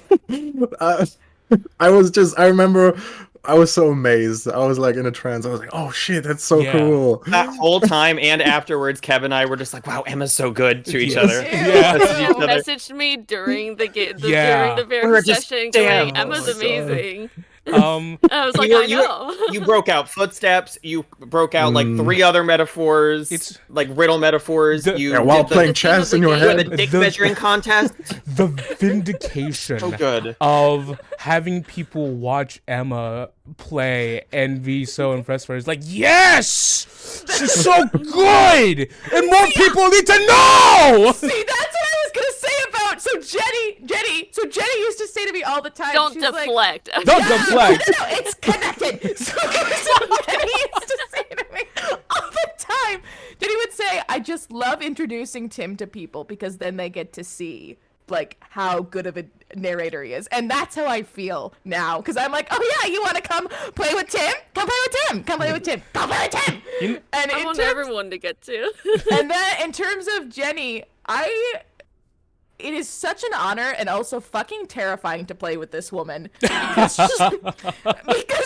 remember I was so amazed. I was like in a trance. I was like, oh shit, that's so Yeah. cool. that whole time and afterwards, Kevin and I were just like, wow, Emma's so good to each Yes. other. Yeah. Messaged each You other. messaged me during the Yeah. during the We very were just, session damn, going, Emma's oh my God. amazing. Um, I was like, You were- I know. You broke out footsteps. You broke out like Mm. 3 other metaphors, It's- like riddle metaphors. You Yeah, while did the, playing the theme chess of the in your game. the head. dick The- measuring contest. the vindication So good. of having people watch Emma play and be so impressed with her. It's like, yes, she's so good, and more people need to know. See, that's what I was gonna say about. So Jenny used to say to me all the time. Don't she's like, deflect. Don't deflect. No, it's connected. So Jenny used to say to me all the time. Jenny would say, "I just love introducing Tim to people because then they get to see like how good of a narrator he is," and that's how I feel now. Because I'm like, "Oh yeah, you want to come play with Tim? Come play with Tim. Come play with Tim. Come play with Tim." And I in want terms, everyone to get to. and then in terms of Jenny, it is such an honor and also fucking terrifying to play with this woman because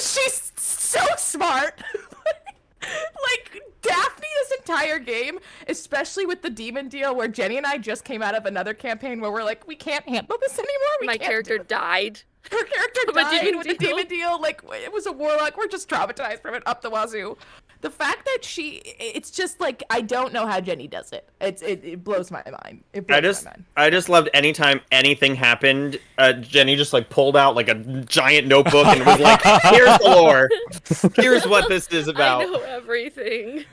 she's so smart. Like Daphne this entire game, especially with the demon deal where Jenny and I just came out of another campaign where we're like, we can't handle this anymore. My character died. Her character From a died demon with the deal. demon deal. Like, it was a warlock. We're just traumatized from it up the wazoo. The fact that it's just like, I don't know how Jenny does it. It blows my mind. It blows my mind. I just loved anytime anything happened. Jenny just like pulled out like a giant notebook and was like, "Here's the lore. Here's what this is about." I know everything.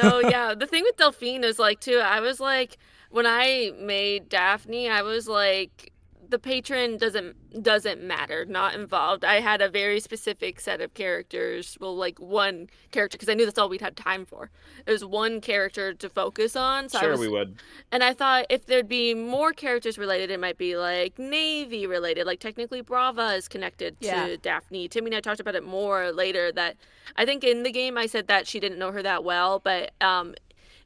No, yeah. The thing with Delphine is like too. I was like, when I made Daphne, I was like, the patron doesn't matter, not involved. I had a very specific set of characters. Well, like one character, because I knew that's all we'd had time for. There was one character to focus on. So Sure, we would. And I thought if there'd be more characters related, it might be like Navy related. Like technically Brava is connected to Daphne. Timmy and I talked about it more later, that I think in the game I said that she didn't know her that well, but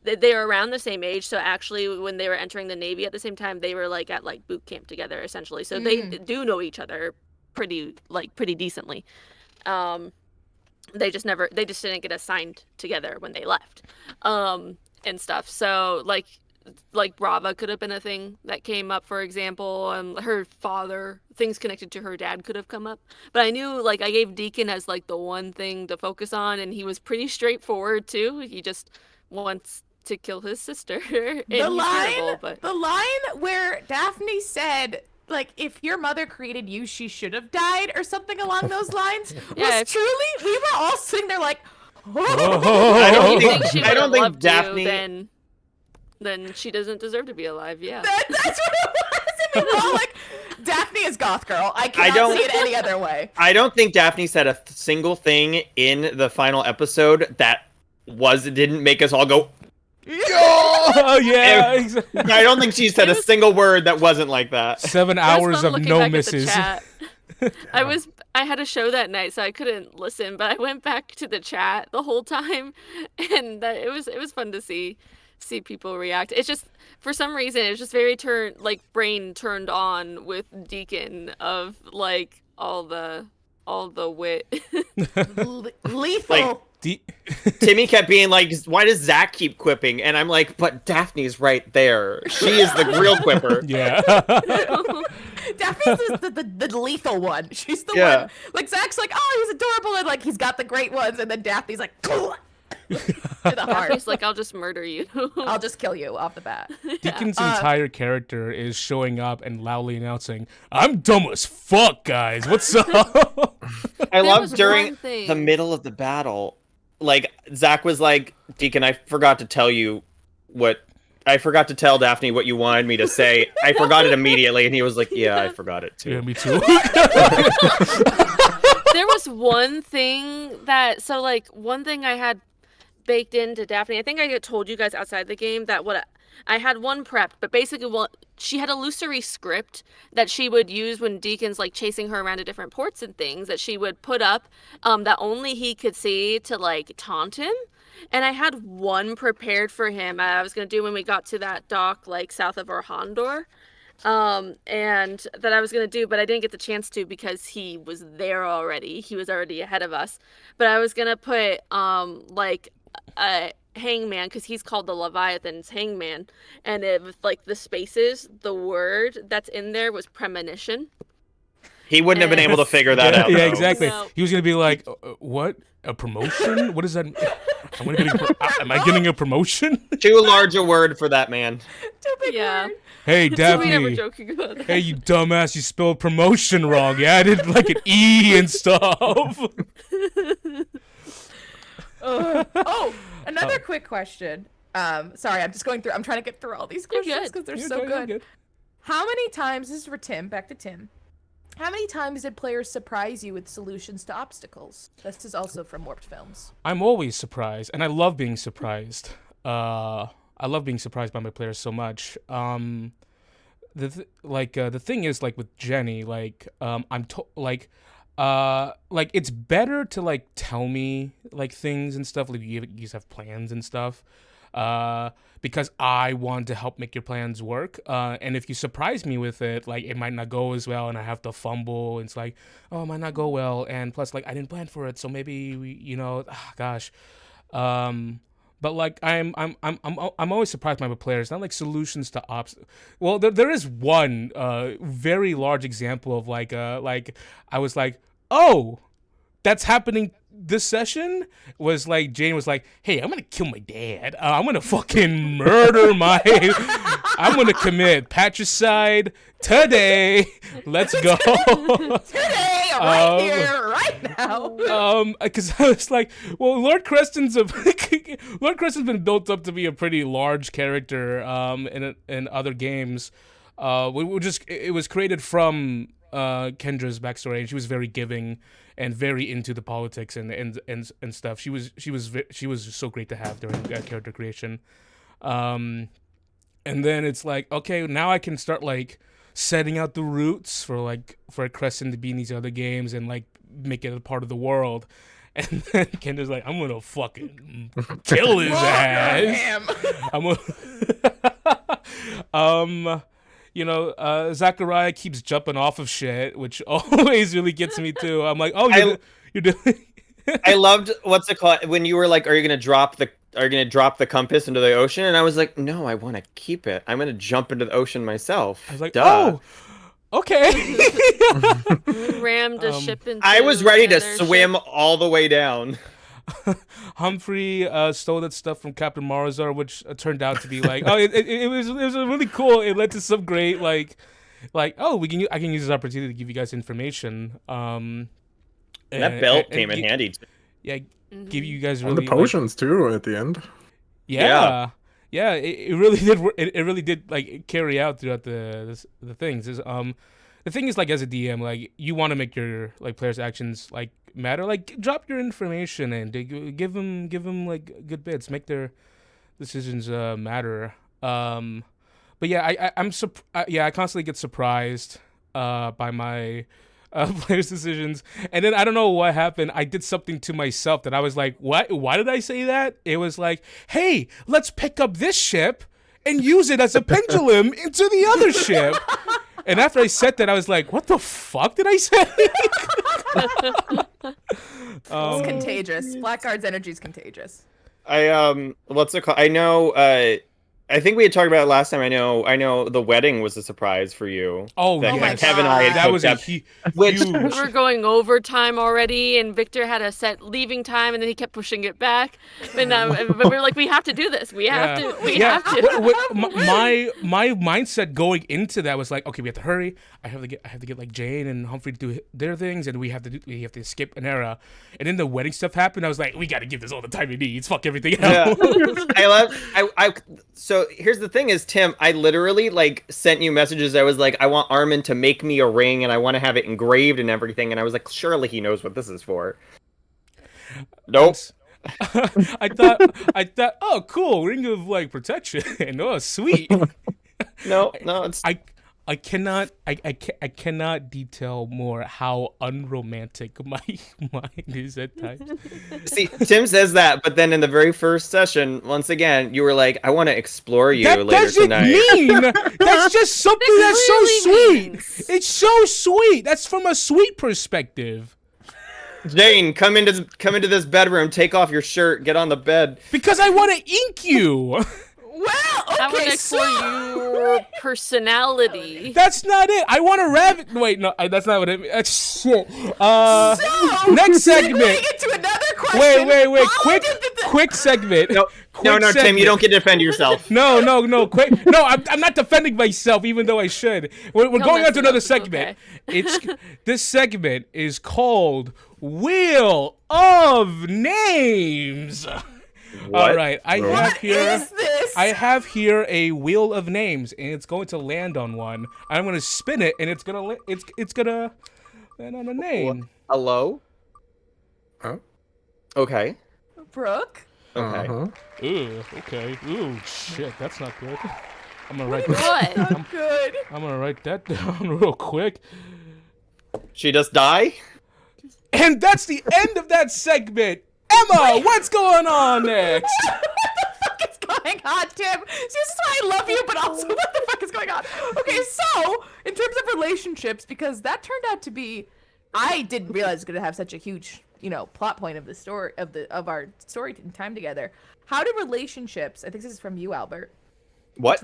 they were around the same age. So actually when they were entering the Navy at the same time, they were like at like boot camp together essentially. So they do know each other pretty decently. They just didn't get assigned together when they left. And stuff. So like Brava could have been a thing that came up, for example, and her father, things connected to her dad could have come up. But I knew, like, I gave Deacon as like the one thing to focus on, and he was pretty straightforward too. He just wants to kill his sister. And The he's terrible, but the line where Daphne said, like, if your mother created you, she should have died, or something along those lines, Yeah, was truly, we were all sitting there like, I don't you think she I don't would've think loved Daphne. you, then she doesn't deserve to be alive. Yeah. that's what it was. And we were all like, Daphne is goth girl. I cannot don't- see it any other way. I don't think Daphne said a single thing in the final episode that didn't make us all go. Oh yeah, exactly. I don't think she said a single word that wasn't like that. 7 It was hours fun of looking no back at the misses. chat. I had a show that night, so I couldn't listen, but I went back to the chat the whole time, and it was fun to see people react. It's just, for some reason, it's just very brain turned on with Deacon of like all the wit. Lethal. Timmy kept being like, "Why does Zach keep quipping?" And I'm like, "But Daphne's right there. She is the real quipper." Yeah. Daphne's the lethal one. She's the one. Like Zach's like, oh, he's adorable, and like he's got the great ones, and then Daphne's like, to the heart. Daphne's like, I'll just murder you. I'll just kill you off the bat. Deacon's entire character is showing up and loudly announcing, "I'm dumb as fuck, guys. What's up?" I love during the middle of the battle, like Zach was like, "Deacon, I forgot to tell Daphne what you wanted me to say. I forgot it immediately," and he was like, "Yeah, I forgot it too." Yeah, me too. There was one thing one thing I had baked into Daphne. I think I told you guys outside the game that I had one prepped, but basically, she had a illusory script that she would use when Deacon's like chasing her around to different ports and things that she would put up that only he could see to like taunt him. And I had one prepared for him. I was going to do when we got to that dock like south of Orhandor. And that I was going to do, but I didn't get the chance to because he was there already. He was already ahead of us. But I was going to put like a hangman, because he's called the Leviathan's hangman, and it was like the spaces, the word that's in there was premonition. He wouldn't have been able to figure that out. Yeah, though. exactly. No. He was gonna be like, "What? A promotion? What does that? Am I getting a promotion?" Too large a word for that man. Too big Yeah. word. Hey, So we were Daphne. joking about that. Hey, you dumbass! You spelled promotion wrong. Yeah, I did like an E and stuff. Another quick question. Sorry, I'm just going through. I'm trying to get through all these You're questions good. because they're You're so good. good. How many times, this is for Tim, back to Tim. How many times did players surprise you with solutions to obstacles? This is also from Warped Films. I'm always surprised, and I love being surprised. I love being surprised by my players so much. The thing is, like with Jenny, like it's better to like tell me like things and stuff. Like you guys have plans and stuff. Because I want to help make your plans work. And if you surprise me with it, like it might not go as well, and I have to fumble. And it's like, oh, it might not go well, and plus, like I didn't plan for it, so maybe gosh. But like I'm always surprised by my players. Not like solutions to Well, there is one very large example of like I was like, oh, that's happening this session. Was like Jane was like, hey, I'm gonna kill my dad. I'm gonna fucking murder I'm gonna commit patricide today. Let's go. Today, right here, right now. Because I was like, well, Lord Creston's been built up to be a pretty large character in other games. It was created from Kendra's backstory, and she was very giving and very into the politics and stuff. She was so great to have during character creation. And then it's like, okay, now I can start like setting out the roots for Crescent to be in these other games and like make it a part of the world. And then Kendra's like, I'm gonna fucking kill his ass. I'm gonna Zachariah keeps jumping off of shit, which always really gets me too. I'm like, oh, you're doing. I loved what's it called when you were like, are you gonna drop the compass into the ocean? And I was like, no, I want to keep it. I'm gonna jump into the ocean myself. I was like, duh. oh, okay. Rammed a ship into I was ready to another swim ship. all the way down. Humphrey stole that stuff from Captain Marzar, which turned out to be like, oh, it was really cool. It led to some great I can use this opportunity to give you guys information. And that belt came in handy too. Yeah, give you guys And really the potions too at the end. Yeah. It really did. It really did like carry out throughout the things. The thing is, like, as a DM, like, you want to make your like players' actions like matter. Like, drop your information and give them like good bits. Make their decisions matter. But yeah, I constantly get surprised by my players' decisions, and then I don't know what happened. I did something to myself that I was like, what? Why did I say that? It was like, hey, let's pick up this ship and use it as a pendulum into the other ship. And after I said that, I was like, "What the fuck did I say?" It's contagious. Blackguard's energy is contagious. What's it called? I know. I think we had talked about it last time. I know. The wedding was a surprise for you. Oh, that yes. Kevin and I had That was a cooked up, which We were going overtime already, and Victor had a set leaving time, and then he kept pushing it back. And but we were like, we have to do this. We have to. We have to. My mindset going into that was like, okay, we have to hurry. I have to get like Jane and Humphrey to do their things, and we have to skip an era. And then the wedding stuff happened. I was like, we got to give this all the time it needs. Fuck everything else. Yeah. So here's the thing is, Tim, I literally like sent you messages. I was like, I want Armin to make me a ring and I want to have it engraved and everything. And I was like, surely he knows what this is for. Nope. I thought, oh, cool, ring of like protection. Oh, sweet. No, it's I cannot detail more how unromantic my mind is at times. See, Tim says that, but then in the very first session, once again, you were like, I want to explore you That later doesn't tonight. mean that's just something that's so sweet. It's so sweet. That's from a sweet perspective. Jane, come into this bedroom, take off your shirt, get on the bed. Because I want to ink you. Well, okay, I want to explore your personality. That's not it. I want to rabbit. Wait, no, that's not what it means. Shit. Next segment. Into another question. Wait. Quick segment. No, Tim, you don't get to defend yourself. No. Quick. No, I'm not defending myself, even though I should. We're going on to another segment. Okay. This segment is called Wheel of Names. What? All right, I is this? have here a wheel of names, and it's going to land on one. I'm going to spin it, and it's gonna land on a name. Hello? Huh? Okay. Brooke? Okay. Ooh, okay. Ooh, shit, that's not good. I'm gonna write that. What? Not good. I'm gonna write that down real quick. She just die? And that's the end of that segment. Emma, what's going on next? What the fuck is going on, Tim? See, this is why I love you, but also what the fuck is going on? Okay, so in terms of relationships, because that turned out to be, I didn't realize it was gonna have such a huge, plot point of the story of our story time together. How do relationships? I think this is from you, Albert. What?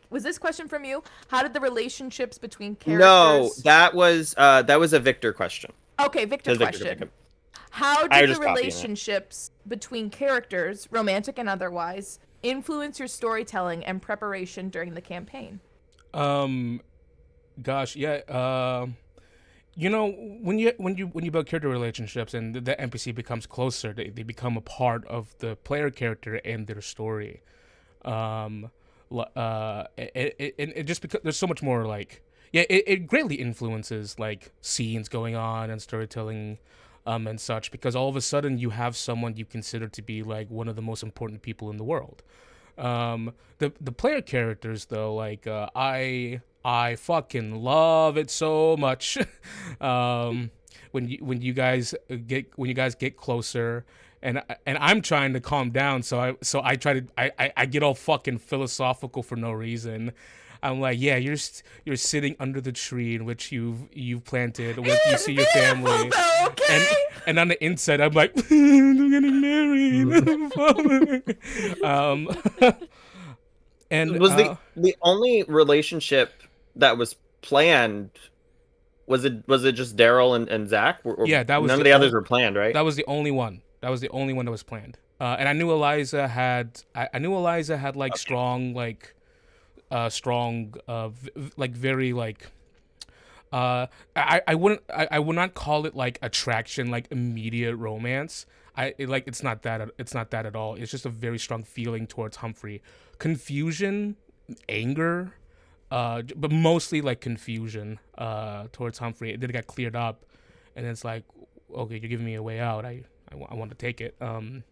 Was this question from you? How did the relationships between characters? No, that was a Victor question. Okay, Victor question. How did the relationships between characters, romantic and otherwise, influence your storytelling and preparation during the campaign? Gosh, yeah. When you build character relationships and the NPC becomes closer, they become a part of the player character and their story. It just because there's so much more it greatly influences like scenes going on and storytelling. And such, because all of a sudden you have someone you consider to be like one of the most important people in the world. The player characters though, like I fucking love it so much. When you guys get closer, and I'm trying to calm down, so I try to I get all fucking philosophical for no reason. I'm like, yeah, you're sitting under the tree in which you've planted, where you see your family, and on the inside, I'm like, I'm getting married. And was the only relationship that was planned? Was it just Daryl and Zach? Yeah, that was none of the others were planned, right? That was the only one. That was the only one that was planned. And I knew Eliza had like strong very like I would not call it like attraction, like immediate romance. It's not that at all. It's just a very strong feeling towards Humphrey. Confusion, anger, but mostly like confusion towards Humphrey. Then it got cleared up, and it's like, okay, you're giving me a way out. I want to take it. Can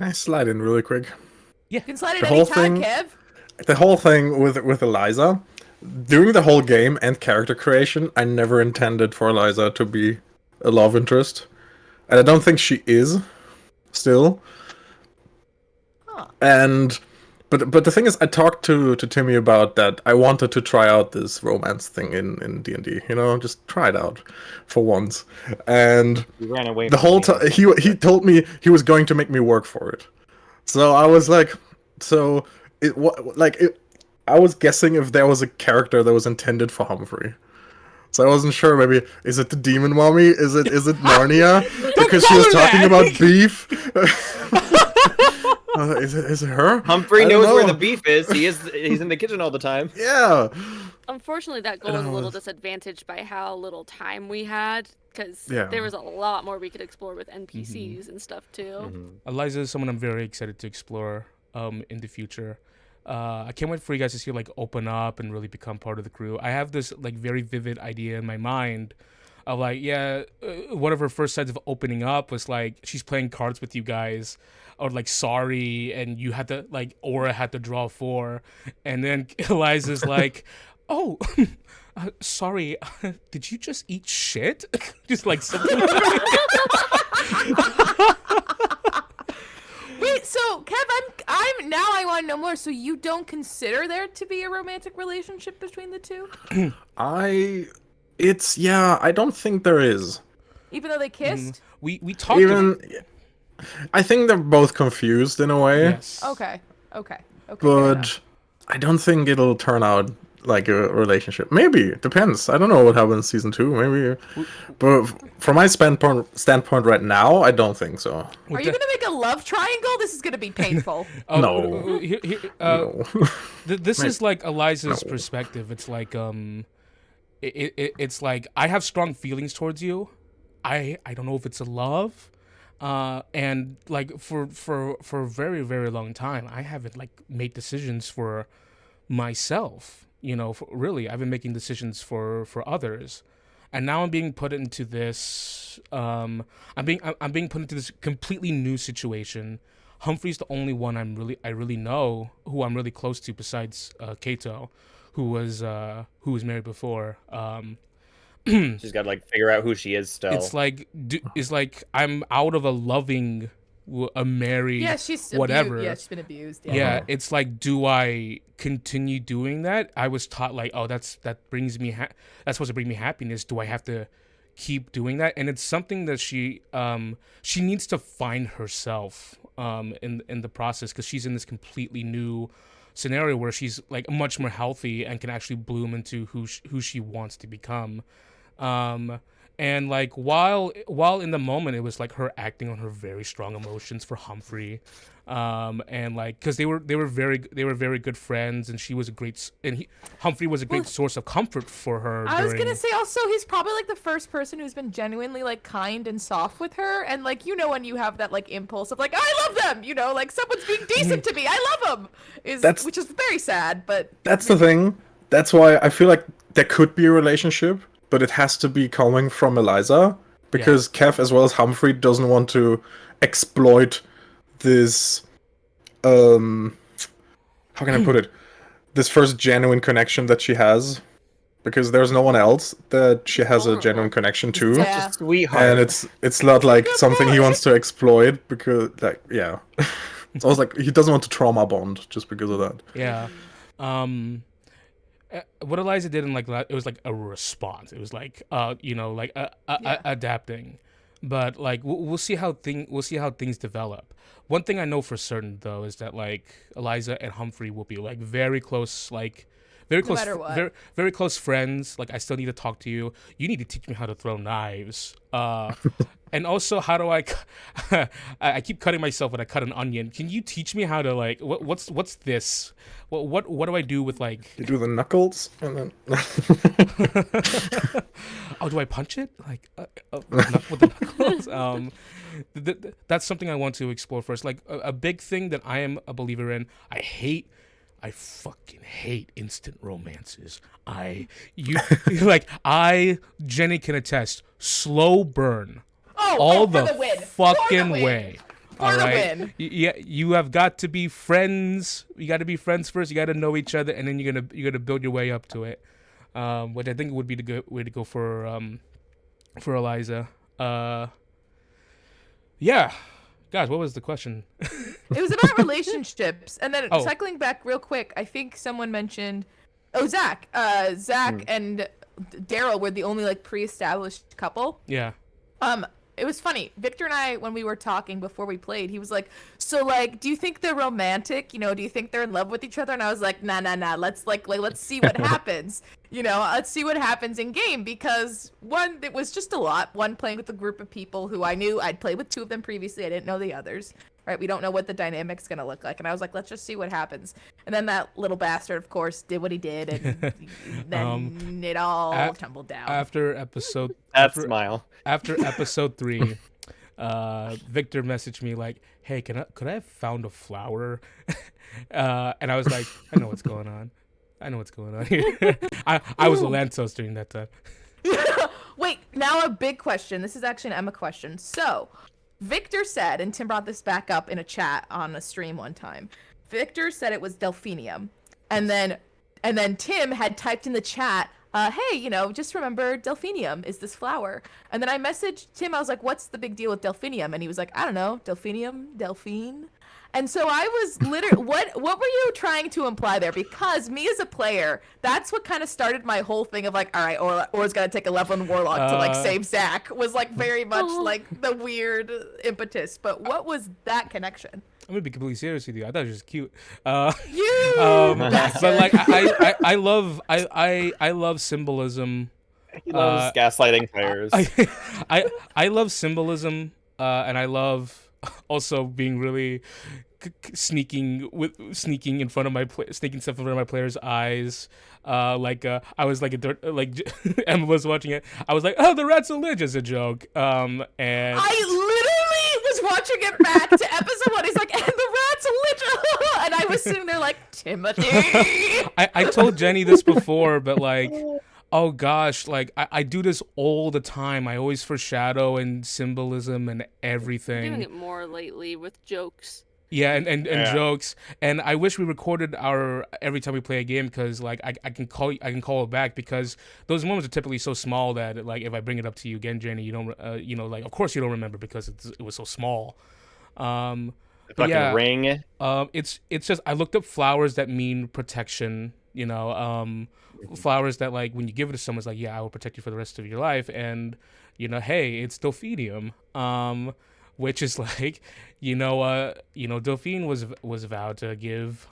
I slide in really quick? Yeah, you can slide in The whole anytime, thing- Kev. The whole thing with Eliza, during the whole game and character creation, I never intended for Eliza to be a love interest. And I don't think she is, still. Huh. And But the thing is, I talked to Timmy about that. I wanted to try out this romance thing in D&D. You know, just try it out for once. And You ran away the from whole me. time he told me he was going to make me work for it. So I was like, so it what like it. I was guessing if there was a character that was intended for Humphrey. So I wasn't sure. Maybe is it the demon mommy? Is it Narnia? Because she was talking about beef. Is it her? Humphrey I don't knows where know. the beef is. He's in the kitchen all the time. Yeah. Unfortunately, that goal was a little disadvantaged by how little time we had, because Yeah. there was a lot more we could explore with NPCs and stuff too. Mm-hmm. Eliza is someone I'm very excited to explore in the future. I can't wait for you guys to see her, like, open up and really become part of the crew. I have this, like, very vivid idea in my mind of, like, one of her first signs of opening up was, like, she's playing cards with you guys, or, like, sorry, and you had to, like, Aura had to draw 4, and then Eliza's like, oh, sorry, did you just eat shit? Just, like, something like Wait, so Kev, I'm now I want to know more. So you don't consider there to be a romantic relationship between the two, I don't think there is. even though they kissed? we talked I think they're both confused in a way. yes. Okay, okay, fair enough. But I don't think it'll turn out like a relationship. Maybe it depends. I don't know what happens in season 2. Maybe, but from my standpoint right now, I don't think so. Are you gonna make a love triangle? This is gonna be painful. No. No. No. This is like Eliza's perspective. It's like it's like I have strong feelings towards you. I don't know if it's a love, and like for a very very long time I haven't like made decisions for myself. You know, really, I've been making decisions for others, and now I'm being put into this. I'm being put into this completely new situation. Humphrey's the only one I really know, who I'm really close to, besides Kato, who was married before. She's got to like figure out who she is still. It's like I'm out of a loving, a married, Yeah, she's whatever. Yeah, she's been abused. Yeah, it's like, do I continue doing that? I was taught like, oh, that's supposed to bring me happiness. Do I have to keep doing that? And it's something that she needs to find herself in the process, because she's in this completely new scenario where she's like much more healthy and can actually bloom into who she wants to become. And like while in the moment it was like her acting on her very strong emotions for Humphrey, and like because they were very good friends, and Humphrey was a great source of comfort for her. I was gonna say also he's probably like the first person who's been genuinely like kind and soft with her, and like when you have that like impulse of like I love them, like someone's being decent to me, I love them, which is very sad, but That's the thing. That's why I feel like there could be a relationship, but it has to be coming from Eliza, because Kev as well as Humphrey doesn't want to exploit this how can I put it? This first genuine connection that she has, because there's no one else that she has a genuine connection to. Yeah. Sweetheart. And it's not like something he wants to exploit, because like it's always like he doesn't want to trauma bond just because of that. Yeah. What Eliza did in like that, it was like a response. It was like adapting, but like we'll see how things develop. One thing I know for certain though is that like Eliza and Humphrey will be like very close, very close, matter what. very very close friends. Like I still need to talk to you. You need to teach me how to throw knives. And also, how do I keep cutting myself when I cut an onion. Can you teach me how to like what's this? What do I do with like? You do the knuckles and then. Oh, do I punch it like with the knuckles? That's something I want to explore first. Like a big thing that I am a believer in. I fucking hate instant romances. Jenny can attest. Slow burn. All for the the win. fucking For the win. way. For All the right. win. Yeah, you have got to be friends. You got to be friends first. You got to know each other, and then you're gonna build your way up to it. Which I think would be the good way to go for Eliza. Yeah, guys, what was the question? It was about relationships, and then Oh. cycling back real quick. I think someone mentioned, Zach. Zach and Daryl were the only like pre-established couple. Yeah. It was funny. Victor and I, when we were talking before we played, he was like, "So like, do you think they're romantic? You know, do you think they're in love with each other?" And I was like, "Nah. Let's let's see what happens. You know, let's see what happens in game because one, it was just a lot. One, playing with a group of people who I knew I'd played with 2 of them previously. I didn't know the others. Right? We don't know what the dynamic's gonna look like. And I was like, let's just see what happens. And then that little bastard, of course, did what he did, and then it all tumbled down. After episode. Smile. After episode 3, Victor messaged me like, "Hey, could I have found a flower?" And I was like, "I know what's going on. I know what's going on here." I was a Lantos during that time. Wait, now a big question. This is actually an Emma question. So, Victor said, and Tim brought this back up in a chat on a stream one time. Victor said it was delphinium, and then Tim had typed in the chat, "Hey, you know, just remember delphinium is this flower." And then I messaged Tim. I was like, "What's the big deal with delphinium?" And he was like, "I don't know, delphinium, delphine." And so I was literally, what were you trying to imply there? Because me as a player, that's what kind of started my whole thing of like, all right, Or's got to take a level 1 warlock to like save Zach, was like very much like the weird impetus. But what was that connection? I'm gonna be completely serious with you. I thought it was just cute. Bastard. But like I love symbolism. He loves gaslighting players. I love symbolism, and I love also being really sneaking in front of sneaking stuff in front of my players' eyes. I was like Emma was watching it. I was like, "Oh, the rat's a lich" as a joke. And I literally was watching it back to episode 1. He's like, "And the rat's a lich," and I was sitting there like, Timothy. I told Jenny this before, but like, oh gosh, like I do this all the time. I always foreshadow and symbolism and everything. I'm doing it more lately with jokes. Yeah, and jokes. And I wish we recorded our every time we play a game, because like I can call it back, because those moments are typically so small that like if I bring it up to you again, Jenny, you don't like of course you don't remember because it was so small. Fucking yeah, ring. It's just I looked up flowers that mean protection. Flowers that like when you give it to someone, it's like, yeah, I will protect you for the rest of your life. And hey, it's delphinium, which is like, Delphine was vowed to give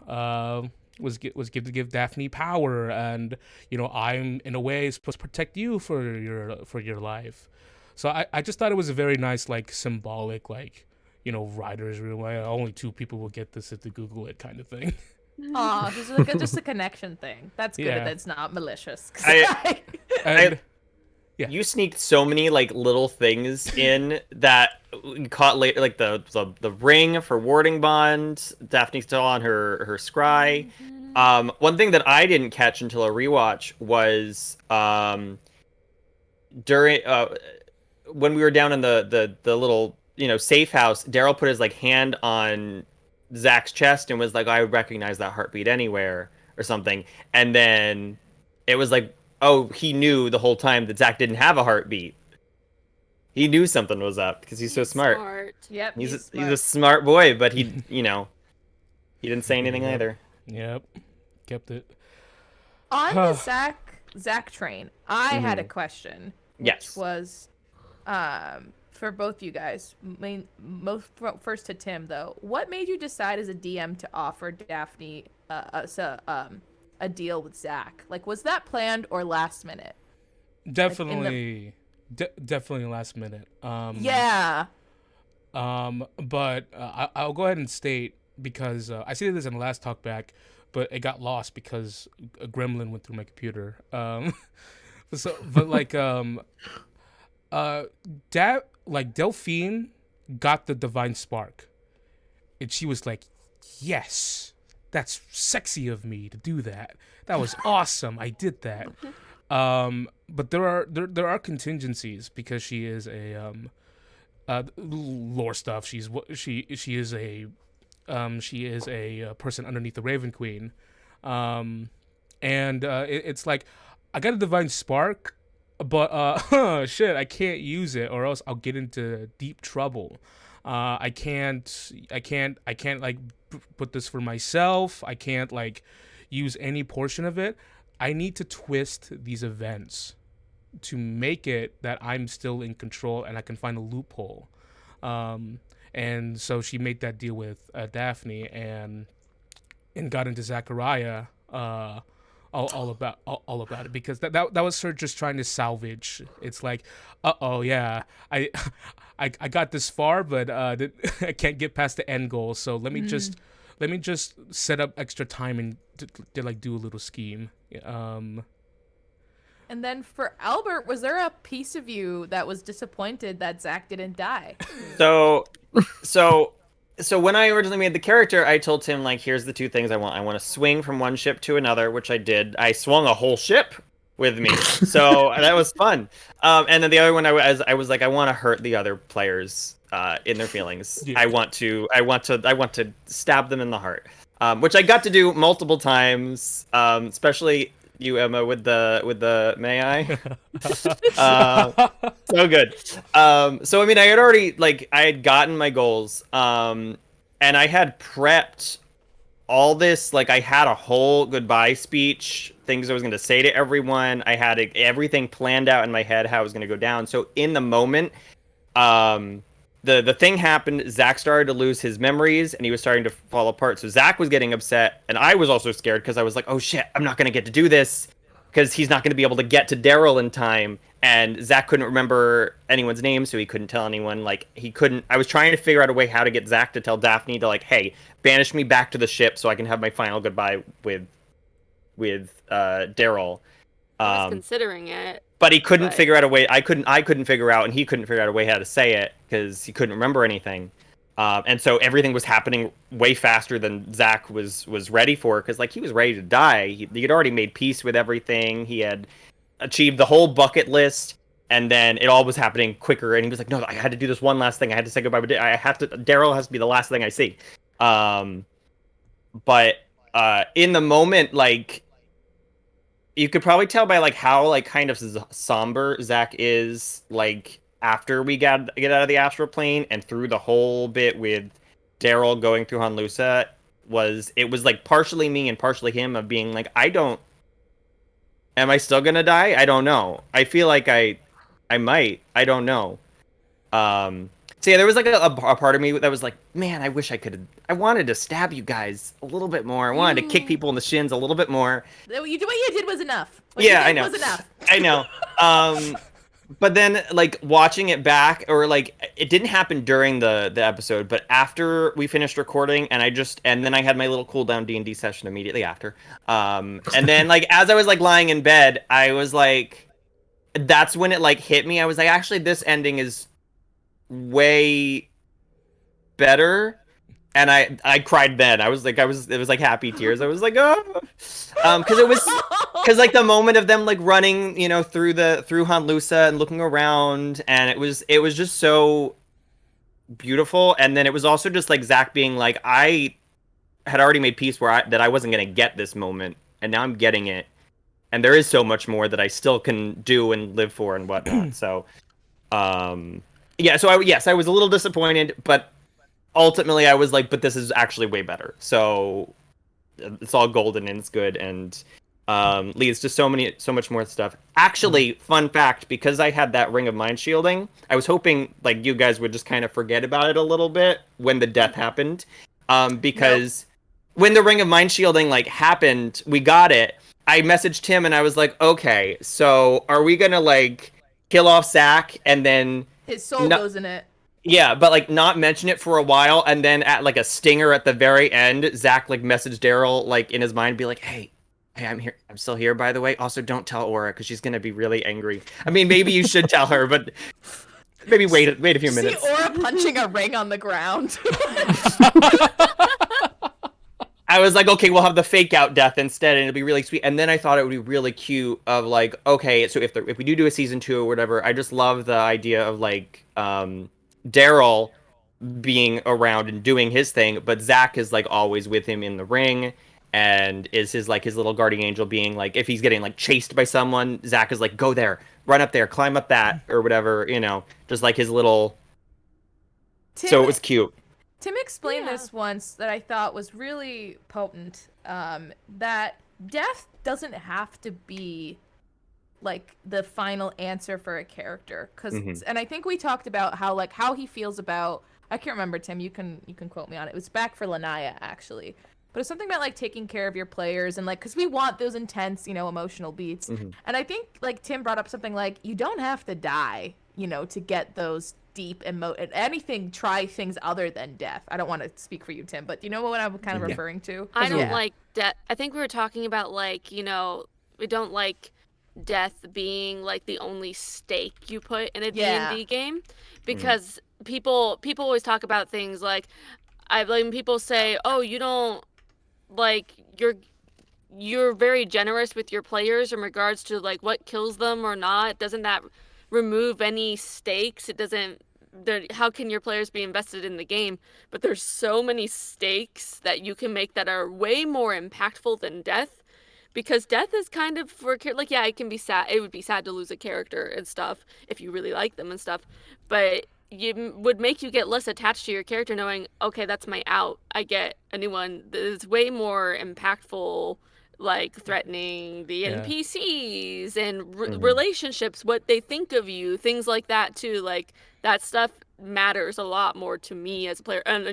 give Daphne power, and I'm in a way supposed to protect you for your life. So I just thought it was a very nice like symbolic like writer's room. Like, only 2 people will get this if they Google it kind of thing. Aw, this is like just a connection thing. That's good. Yeah. That's not malicious. Yeah. You sneaked so many like little things in that we caught later, like the ring for warding bond. Daphne's still on her scry. One thing that I didn't catch until a rewatch was during when we were down in the little safe house. Daryl put his like hand on Zach's chest and was like, "I would recognize that heartbeat anywhere," or something. And then it was like, oh, he knew the whole time that Zach didn't have a heartbeat. He knew something was up because he's so smart. Yep. He's a smart boy, but he he didn't say anything either. Yep. Kept it. On the Zach train, I had a question. Which Yes. was for both you guys. First to Tim though. What made you decide as a DM to offer Daphne a deal with Zach? Like, was that planned or last minute? Definitely, definitely last minute. Yeah. But I'll go ahead and state, because I stated this in the last Talkback, but it got lost because a gremlin went through my computer. Delphine got the divine spark, and she was like, "Yes, that's sexy of me to do that. That was awesome. I did that." But there are contingencies, because she is a lore stuff. She is a person underneath the Raven Queen, and it's like, I got a divine spark, but shit, I can't use it or else I'll get into deep trouble. I can't like put this for myself. I can't like use any portion of it. I need to twist these events to make it that I'm still in control and I can find a loophole. And so she made that deal with Daphne and got into Zachariah. All about it, because that was her just trying to salvage. It's like, yeah, I I got this far, but I can't get past the end goal. So let me just set up extra time and to like do a little scheme. And then for Albert, was there a piece of you that was disappointed that Zach didn't die? So when I originally made the character, I told Tim, like, here's the two things I want. I want to swing from one ship to another, which I did. I swung a whole ship with me, so that was fun. And then the other one, I was like, I want to hurt the other players in their feelings. Yeah. I want to stab them in the heart, which I got to do multiple times, especially you, Emma, with the may I? So good. So I mean, I had gotten my goals, and I had prepped all this. Like, I had a whole goodbye speech, things I was going to say to everyone. I had everything planned out in my head how it was going to go down. So in the moment, the thing happened. Zach started to lose his memories, and he was starting to fall apart. So Zach was getting upset, and I was also scared because I was like, "Oh shit, I'm not going to get to do this because he's not going to be able to get to Daryl in time." And Zach couldn't remember anyone's name, so he couldn't tell anyone. Like, he couldn't. I was trying to figure out a way how to get Zach to tell Daphne to, like, "Hey, banish me back to the ship so I can have my final goodbye with Daryl." I was considering it. But he couldn't figure out a way. I couldn't figure out, and he couldn't figure out a way how to say it because he couldn't remember anything. And so everything was happening way faster than Zach was ready for, because, like, he was ready to die. He had already made peace with everything. He had achieved the whole bucket list, and then it all was happening quicker. And he was like, "No, I had to do this one last thing. I had to say goodbye. But Daryl has to be the last thing I see." But in the moment, like, you could probably tell by, like, how, like, kind of somber Zach is, like, after we get out of the astral plane, and through the whole bit with Daryl going through Honlusa, it was like partially me and partially him, of being like, am I still gonna die? I don't know. I feel like I might. I don't know. So yeah, there was like a part of me that was like, man, I wish I wanted to stab you guys a little bit more. I wanted to kick people in the shins a little bit more. What you did was enough. I know. Was enough. I know. But then, like, watching it back, or, like, it didn't happen during the episode, but after we finished recording, and then I had my little cooldown D&D session immediately after. And then, like, as I was, like, lying in bed, I was like, that's when it, like, hit me. I was like, actually, this ending is way better. And I cried then. It was like happy tears. I was like, oh, because like the moment of them, like, running, you know, through Honlusa and looking around, and it was just so beautiful. And then it was also just like Zach being like, I had already made peace that I wasn't gonna get this moment, and now I'm getting it, and there is so much more that I still can do and live for and whatnot. So, yeah. So I was a little disappointed, but ultimately I was like, but this is actually way better. So it's all golden and it's good, and leads to so much more stuff. Actually, fun fact, because I had that ring of mind shielding, I was hoping, like, you guys would just kind of forget about it a little bit when the death happened, because when the ring of mind shielding, like, happened, we got it. I messaged him and I was like, okay, so are we gonna, like, kill off Zach and then his soul goes in it? Yeah, but, like, not mention it for a while, and then at, like, a stinger at the very end, Zach, like, messaged Daryl, like, in his mind, be like, hey, I'm here. I'm still here, by the way. Also, don't tell Aura, because she's gonna be really angry. I mean, maybe you should tell her, but maybe wait a few minutes. See Aura punching a ring on the ground. I was like, okay, we'll have the fake out death instead, and it'll be really sweet. And then I thought it would be really cute of, like, okay, so if we do a season 2 or whatever, I just love the idea of, like, Daryl being around and doing his thing, but Zach is, like, always with him in the ring, and is his little guardian angel, being like, if he's getting, like, chased by someone, Zach is like, go there, run up there, climb up that, or whatever, you know, just like his little So it was cute. Tim explained this once that I thought was really potent. That death doesn't have to be like the final answer for a character, and I think we talked about how he feels about, I can't remember, Tim, you can quote me on it. It was back for Lanaya actually. But it's something about like taking care of your players and like, because we want those intense, emotional beats. And I think like Tim brought up something like, you don't have to die, to get those deep try things other than death. I don't want to speak for you, Tim, but you know what I'm kind of referring to? I don't like death. I think we were talking about like, we don't like death being like the only stake you put in a D&D game, because people always talk about things like, when people say, oh, you don't like, you're very generous with your players in regards to like what kills them or not, doesn't that remove any stakes? It doesn't. How can your players be invested in the game? But there's so many stakes that you can make that are way more impactful than death, because death is kind of for like, yeah, it can be sad. It would be sad to lose a character and stuff if you really like them and stuff, but it would make you get less attached to your character knowing, okay, that's my out. I get a new one. It's way more impactful, like threatening the NPCs and relationships, what they think of you, things like that too. Like that stuff matters a lot more to me as a player. And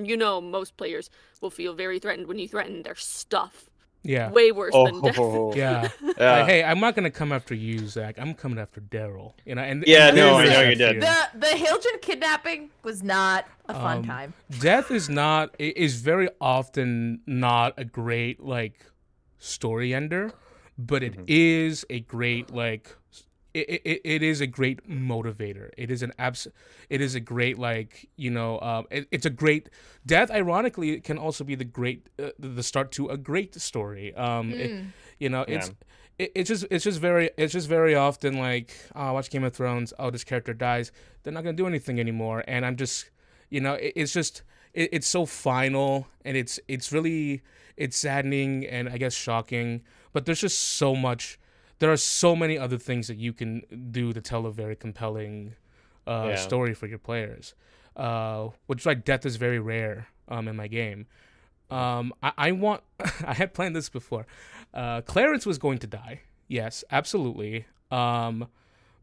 most players will feel very threatened when you threaten their stuff. Yeah. Way worse than death. Yeah. Like, hey, I'm not gonna come after you, Zach. I'm coming after Daryl. And I know you did. The Hiljan kidnapping was not a fun time. Death is very often not a great like story ender, but it is a great like it is a great motivator. It is a great like it's a great death. Ironically, it can also be the start to a great story. It's just very often like, oh, I watch Game of Thrones. Oh, this character dies. They're not gonna do anything anymore, and I'm just it's so final, and it's saddening and I guess shocking. But there's just so much. There are so many other things that you can do to tell a very compelling story for your players, which like death is very rare in my game. I had planned this before. Clarence was going to die. Yes, absolutely. But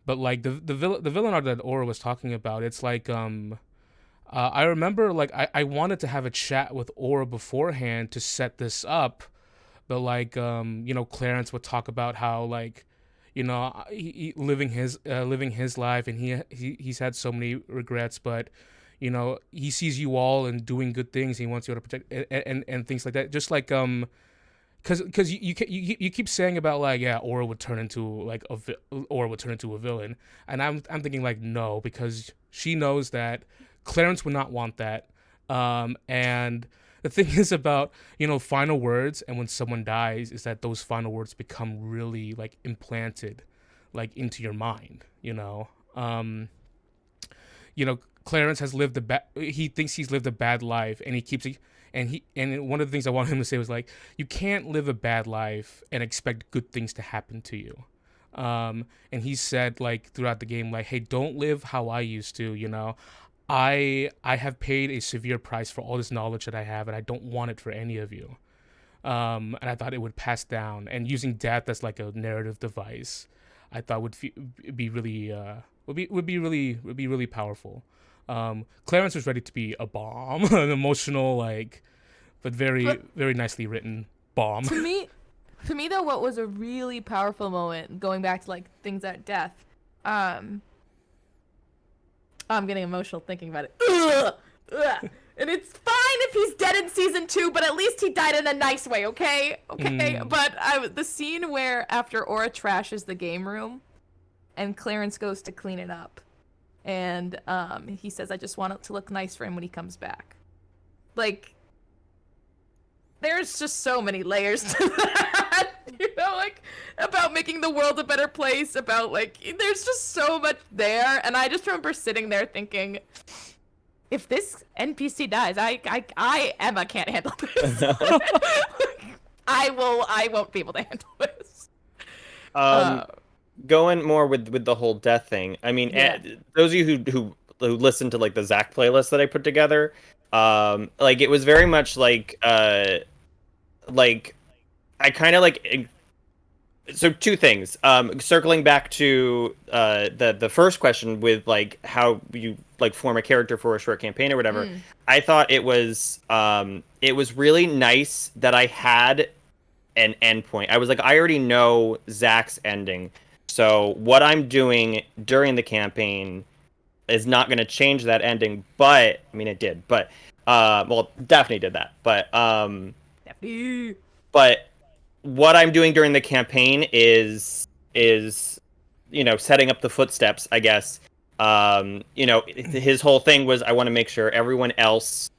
like the villain art that Aura was talking about, it's like I remember like I wanted to have a chat with Aura beforehand to set this up. But like Clarence would talk about how like he living his life, and he's had so many regrets, but he sees you all and doing good things, and he wants you to protect and things like that. Just like because you keep saying about like, yeah, Aura would turn into a villain, and I'm thinking like, no, because she knows that Clarence would not want that, and the thing is about final words, and when someone dies, is that those final words become really like implanted like into your mind. Clarence has lived he thinks he's lived a bad life, and he keeps it. And one of the things I want him to say was like, you can't live a bad life and expect good things to happen to you. And he said like throughout the game, like, hey, don't live how I used to. I have paid a severe price for all this knowledge that I have, and I don't want it for any of you. And I thought it would pass down, and using death as like a narrative device, I thought would be really powerful. Clarence was ready to be a bomb, an emotional but very nicely written bomb. To me though, what was a really powerful moment, going back to like things at death, I'm getting emotional thinking about it. Ugh. And it's fine if he's dead in season 2, but at least he died in a nice way, okay? But the scene where after Aura trashes the game room and Clarence goes to clean it up, and he says, I just want it to look nice for him when he comes back. Like, there's just so many layers to that. Like, about making the world a better place, about, like, there's just so much there. And I just remember sitting there thinking, if this NPC dies, I Emma, can't handle this. I won't be able to handle this. Going more with the whole death thing, I mean, those of you who listened to like the Zach playlist that I put together, like it was very much like I kind of like. So two things. Circling back to the first question with like how you like form a character for a short campaign or whatever. I thought it was really nice that I had an endpoint. I was like, I already know Zach's ending, so what I'm doing during the campaign is not going to change that ending. But I mean, it did. But well, Daphne did that. But Daphne. but what I'm doing during the campaign is setting up the footsteps, I guess. His whole thing was I want to make sure everyone else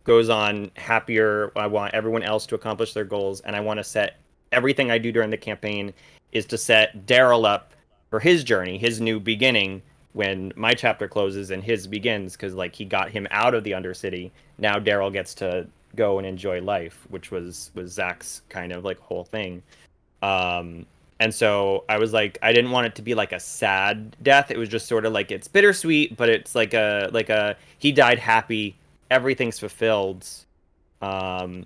goes on happier. I want everyone else to accomplish their goals, and I want to set everything I do during the campaign is to set Daryl up for his journey, his new beginning when my chapter closes and his begins, because like he got him out of the Undercity. Now Daryl gets to go and enjoy life, which was Zach's kind of like whole thing. And so I was like, I didn't want it to be like a sad death. It was just sort of like it's bittersweet, but it's like a he died happy, everything's fulfilled. And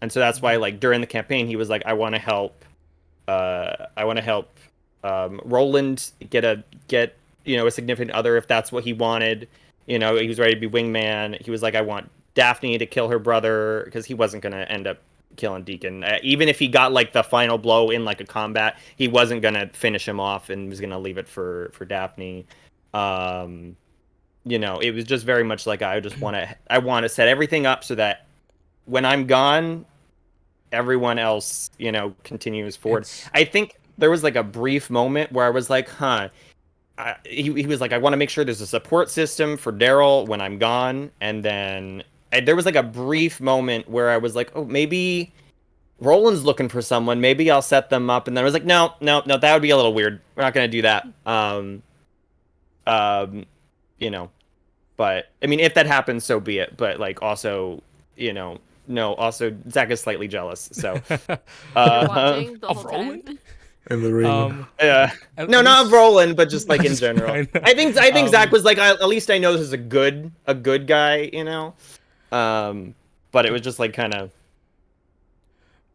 so that's why like during the campaign he was like, I want to help Roland get a significant other if that's what he wanted. He was ready to be wingman. He was like, I want Daphne to kill her brother because he wasn't going to end up killing Deacon. Even if he got like the final blow in like a combat, he wasn't going to finish him off and was going to leave it for Daphne. It was just very much like I want to set everything up so that when I'm gone, everyone else, continues forward. I think there was like a brief moment where I was like, he was like, I want to make sure there's a support system for Daryl when I'm gone. And then there was like a brief moment where I was like, oh, maybe Roland's looking for someone. Maybe I'll set them up. And then I was like, no, that would be a little weird. We're not going to do that. But I mean, if that happens, so be it. But like also, no, also Zach is slightly jealous. So Watching the whole Roland? time. In the ring. Yeah. No, not of Roland, but just like in general. I think Zach was like, at least I know this is a good guy, But it was just like kind of,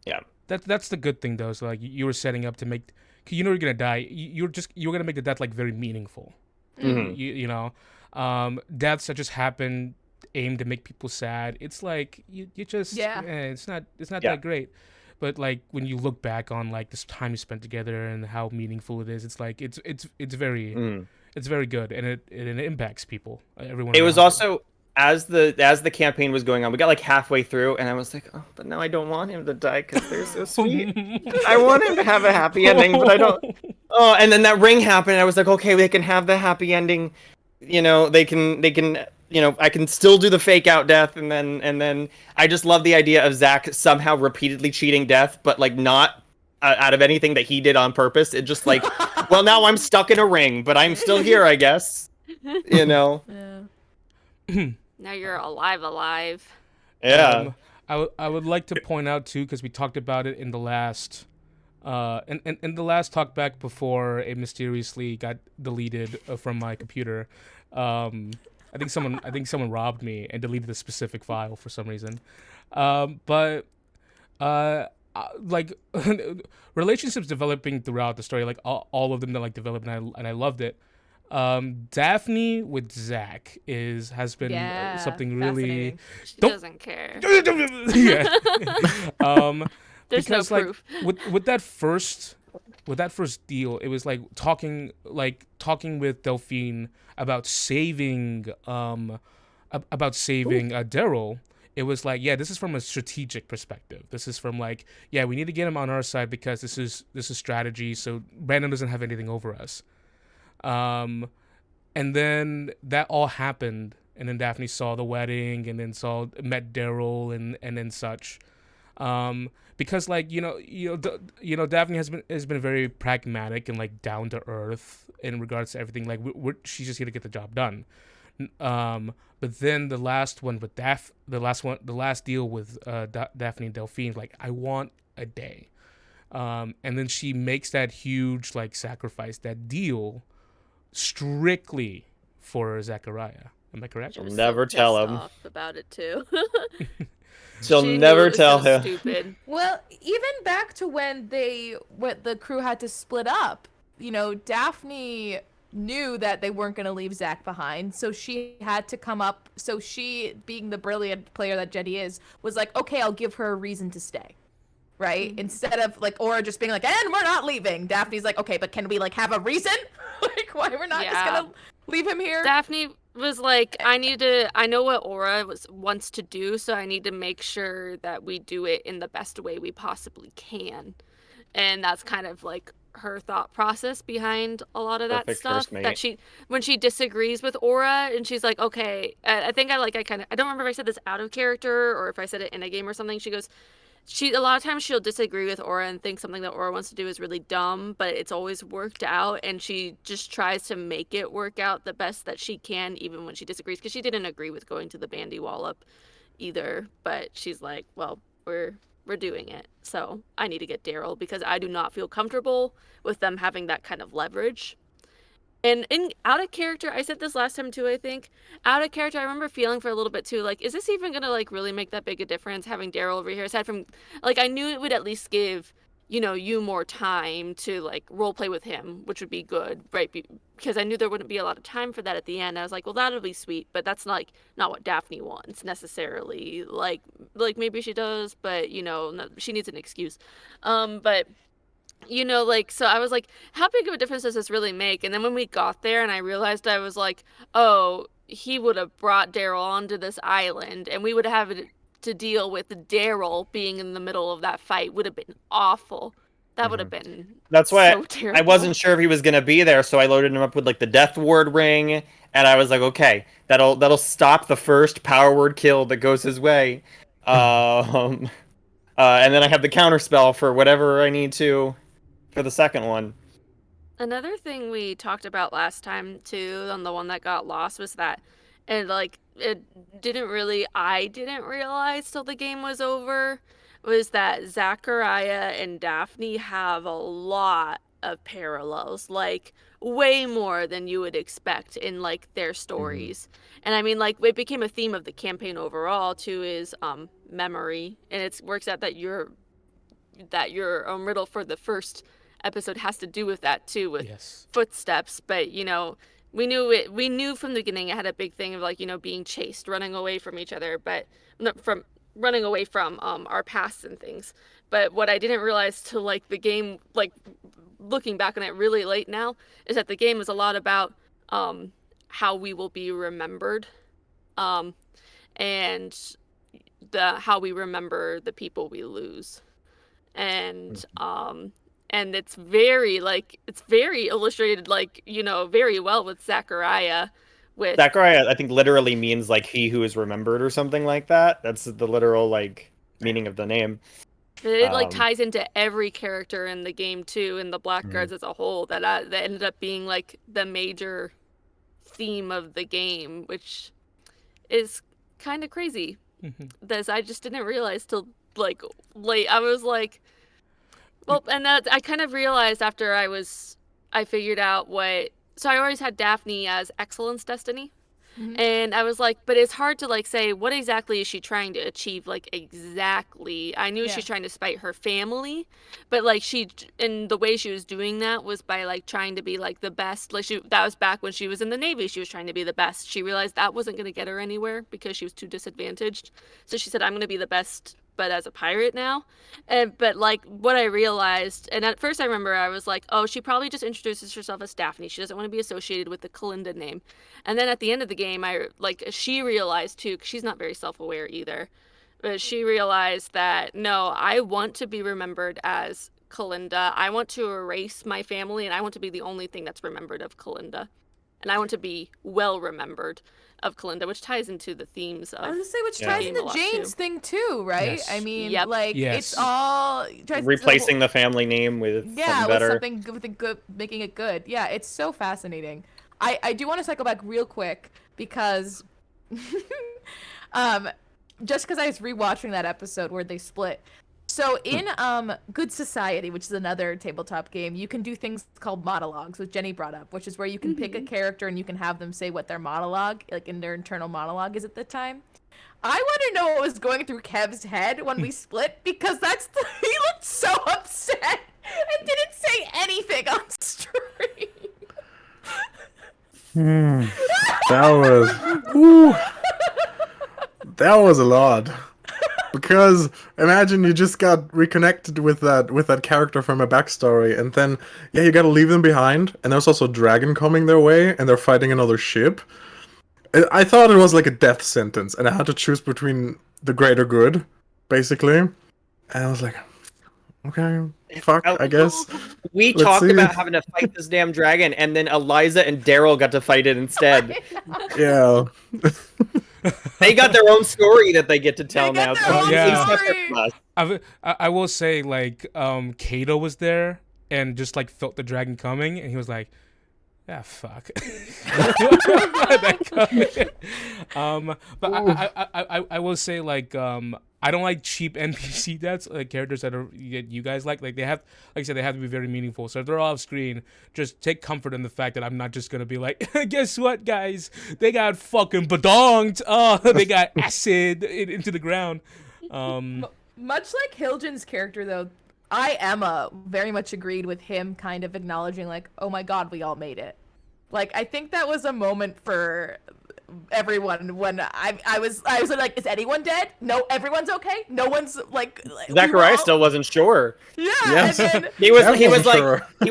yeah. That's the good thing though. So like you were setting up to make, cause you're gonna die. You're gonna make the death like very meaningful. Mm-hmm. Deaths that just happen aimed to make people sad. It's like you just it's not that great. But like when you look back on like this time you spent together and how meaningful it is, it's like it's very good and it impacts people. Everyone. It was also as the campaign was going on, we got like halfway through, and I was like, oh, but now I don't want him to die because they're so sweet. I want him to have a happy ending, but I don't. Oh, and then that ring happened, and I was like, okay, they can have the happy ending. They can. I can still do the fake out death, and then I just love the idea of Zach somehow repeatedly cheating death, but like not out of anything that he did on purpose. It just like, well, now I'm stuck in a ring, but I'm still here, I guess. Yeah. Now you're alive. Yeah. I would like to point out too, because we talked about it in the last in the last talkback before it mysteriously got deleted from my computer. I think someone robbed me and deleted a specific file for some reason. But like relationships developing throughout the story, like all of them that like developed, and I loved it. Daphne with Zach has been something really. She doesn't care. Yeah. There's because no proof. like with that first deal, it was like talking with Delphine about saving Daryl. It was like, yeah, this is from a strategic perspective. This is from like, yeah, we need to get him on our side because this is strategy, so Brandon doesn't have anything over us. And then that all happened, and then Daphne saw the wedding, and then met Daryl, and then such. Because like Daphne has been very pragmatic and like down to earth in regards to everything. Like she's just here to get the job done. But then the last one with the last deal with Daphne and Delphine, like I want a day, and then she makes that huge like sacrifice, that deal, strictly for Zachariah. Am I correct? She'll was never so tell pissed him. off about it too. She'll She knew never it was tell so him. Stupid. Well, even back to when the crew had to split up, you know, Daphne knew that they weren't going to leave Zach behind, so she had to come up. So she, being the brilliant player that Jetty is, was like, okay, I'll give her a reason to stay. Right? Mm-hmm. Instead of like Aura just being like, and we're not leaving. Daphne's like, okay, but can we like have a reason? Like, why we're not just gonna leave him here? Daphne was like, I know what Aura wants to do, so I need to make sure that we do it in the best way we possibly can. And that's kind of like her thought process behind a lot of that Perfect stuff. first mate. That when she disagrees with Aura and she's like, okay, I think I don't remember if I said this out of character or if I said it in a game or something. She goes, a lot of times she'll disagree with Aura and think something that Aura wants to do is really dumb, but it's always worked out, and she just tries to make it work out the best that she can, even when she disagrees, because she didn't agree with going to the Bandy Wallop either, but she's like, well, we're doing it, so I need to get Daryl, because I do not feel comfortable with them having that kind of leverage. And out of character, I said this last time too, I think. Out of character, I remember feeling for a little bit too, like, is this even gonna, like, really make that big a difference, having Daryl over here? Aside from, like, I knew it would at least give, you know, you more time to, like, roleplay with him, which would be good, right? Because I knew there wouldn't be a lot of time for that at the end. I was like, well, that'll be sweet, but that's, like, not what Daphne wants, necessarily. Like maybe she does, but, you know, no, she needs an excuse. But... You know, like, so I was like, how big of a difference does this really make? And then when we got there and I realized, I was like, oh, he would have brought Daryl onto this island and we would have to deal with Daryl being in the middle of that fight would have been awful. That would have been That's why so terrible. I wasn't sure if he was gonna be there, so I loaded him up with like the death ward ring, and I was like, okay, that'll stop the first power word kill that goes his way. And then I have the counter spell for whatever I need to for the second one. Another thing we talked about last time too, on the one that got lost, was that, and like I didn't realize till the game was over, was that Zachariah and Daphne have a lot of parallels, like way more than you would expect in like their stories. And I mean, like, it became a theme of the campaign overall too, is memory, and it works out that your riddle for the first episode has to do with that too, with footsteps. But you know, we knew from the beginning it had a big thing of, like, you know, being chased, running away from each other, but from running away from our pasts and things. But what I didn't realize till like the game, like looking back on it really late now, is that the game is a lot about how we will be remembered, and how we remember the people we lose. And and it's very illustrated, like, you know, very well with Zachariah. Zachariah, I think, literally means like he who is remembered or something like that. That's the literal like meaning of the name. It like ties into every character in the game too, and the Blackguards as a whole. That ended up being like the major theme of the game, which is kind of crazy. That I just didn't realize till like late. I was like, well, and that I kind of realized after I figured out what. So I always had Daphne as Excellence Destiny. And I was like, but it's hard to like say what exactly is she trying to achieve, like exactly. I knew she's trying to spite her family, but like and the way she was doing that was by like trying to be like the best. Like that was back when she was in the Navy, she was trying to be the best. She realized that wasn't going to get her anywhere because she was too disadvantaged. So she said, I'm going to be the best, but as a pirate now. But like what I realized, and at first I remember I was like, oh, she probably just introduces herself as Daphne. She doesn't want to be associated with the Kalinda name. And then at the end of the game, she realized too, because she's not very self-aware either, but she realized that, no, I want to be remembered as Kalinda. I want to erase my family, and I want to be the only thing that's remembered of Kalinda. And I want to be well remembered of Kalinda, which ties into the themes of. I was gonna say, which ties into Jane's thing too, right? Yes. I mean, it's all replacing the family name with something better. with something with a good, making it good. Yeah, it's so fascinating. I do want to cycle back real quick because, just because I was rewatching that episode where they split. So in Good Society, which is another tabletop game, you can do things called monologues, which Jenny brought up, which is where you can pick a character and you can have them say what their monologue, like in their internal monologue, is at the time. I want to know what was going through Kev's head when we split, because he looked so upset and didn't say anything on stream. That was a lot. Because imagine you just got reconnected with that character from a backstory, and then you gotta leave them behind, and there's also a dragon coming their way, and they're fighting another ship. I thought it was like a death sentence, and I had to choose between the greater good, basically. And I was like, okay, fuck, I guess. We talked about having to fight this damn dragon, and then Eliza and Daryl got to fight it instead. Yeah. They got their own story that they get to tell now. I will say, like, Kato was there and just like felt the dragon coming, and he was like, "Yeah, fuck." But I will say, like, I don't like cheap NPC deaths, like characters that you guys like. Like, they have, like I said, they have to be very meaningful. So if they're off screen, just take comfort in the fact that I'm not just gonna be like, guess what, guys? They got fucking badonged. Oh, they got acid into the ground. Much like Hiljan's character, though, Emma very much agreed with him, kind of acknowledging, like, oh my god, we all made it. Like, I think that was a moment for everyone when I was like, is anyone dead? No, everyone's okay. No one's like Zachariah still wasn't sure. Yeah, yes. And then, he was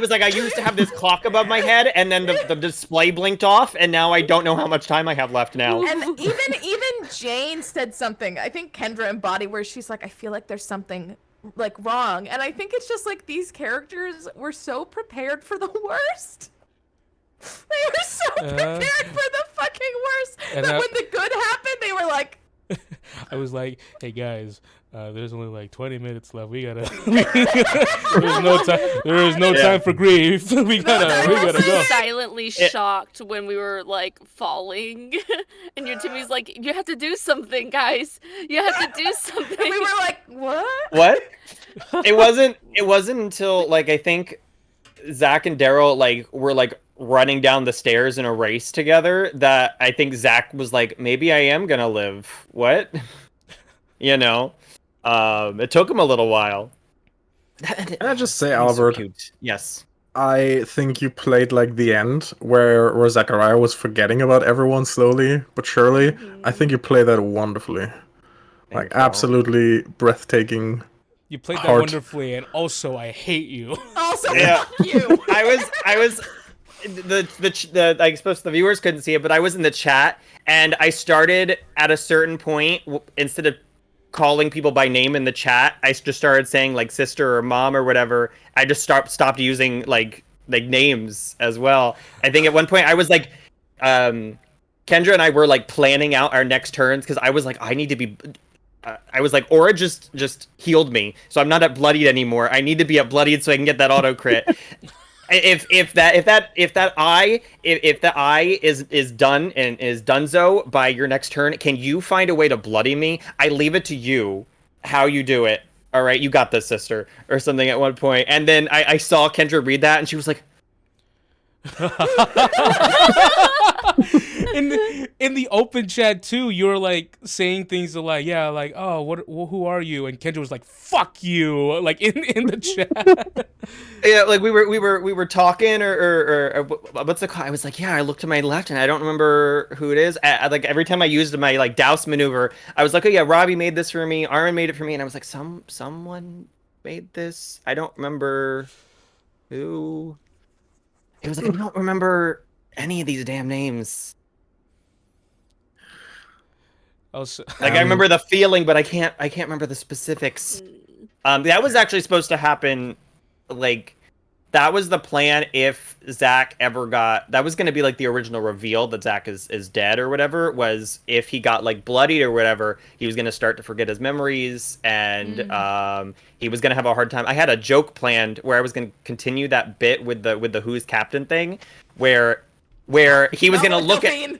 like, I used to have this clock above my head, and then the display blinked off, and now I don't know how much time I have left now. And even Jane said something, I think Kendra embodied, where she's like, I feel like there's something like wrong, and I think it's just like these characters were so prepared for the worst. They were so prepared for the fucking worst that when the good happened, they were like... I was hey guys, there's only like 20 minutes left. We gotta... there is no time for grief. We gotta go. Silently shocked when we were like falling, and your Timmy's like, you have to do something, guys. You have to do something. And we were like, what? What? It wasn't until, like, I think Zach and Daryl were running down the stairs in a race together that I think Zach was like, maybe I am gonna live. What? You know? It took him a little while. Can I just say, Albert? So yes. I think you played like the end where Zachariah was forgetting about everyone slowly but surely. I think you played that wonderfully. Like, absolutely breathtaking. You played that wonderfully, and also I hate you. Also, fuck you. I was I suppose the viewers couldn't see it, but I was in the chat, and I started at a certain point, instead of calling people by name in the chat, I just started saying like sister or mom or whatever. I just stopped using like names as well. I think at one point I was like, Kendra and I were like planning out our next turns, because I was like, I need to be. I was like, Aura just healed me, so I'm not at bloodied anymore. I need to be at bloodied so I can get that auto crit. If the eye is done and is donezo by your next turn, can you find a way to bloody me? I leave it to you how you do it. All right, you got this, sister, or something at one point. And then I saw Kendra read that, and she was like, in the open chat too, you were like saying things like, yeah, like, oh, who are you? And Kendra was like, fuck you, like in the chat. Yeah, like we were talking or what's the call? I was like, yeah, I looked to my left and I don't remember who it is. Like every time I used my like douse maneuver, I was like, oh yeah, Robbie made this for me, Armin made it for me, and I was like, someone made this. I don't remember who. It was like, I don't remember any of these damn names. Also, I remember the feeling, but I can't remember the specifics. That was actually supposed to happen, like, that was the plan if Zach ever got... That was going to be, like, the original reveal that Zach is dead or whatever, was if he got, like, bloodied or whatever, he was going to start to forget his memories, and he was going to have a hard time. I had a joke planned where I was going to continue that bit with the Who's Captain thing, where he was going to look at...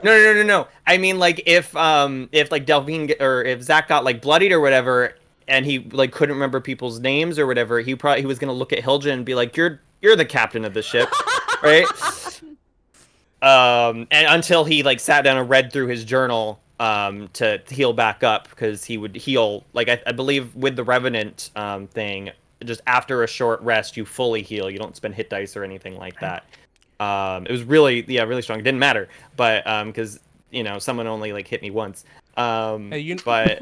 No. I mean, like, if like Delphine or if Zach got like bloodied or whatever, and he like couldn't remember people's names or whatever, he was gonna look at Hiljan and be like, you're the captain of the ship, right? And until he like sat down and read through his journal to heal back up, because he would heal like I believe with the Revenant thing, just after a short rest you fully heal. You don't spend hit dice or anything like that. It was really strong. It didn't matter, but because someone only like hit me once. But the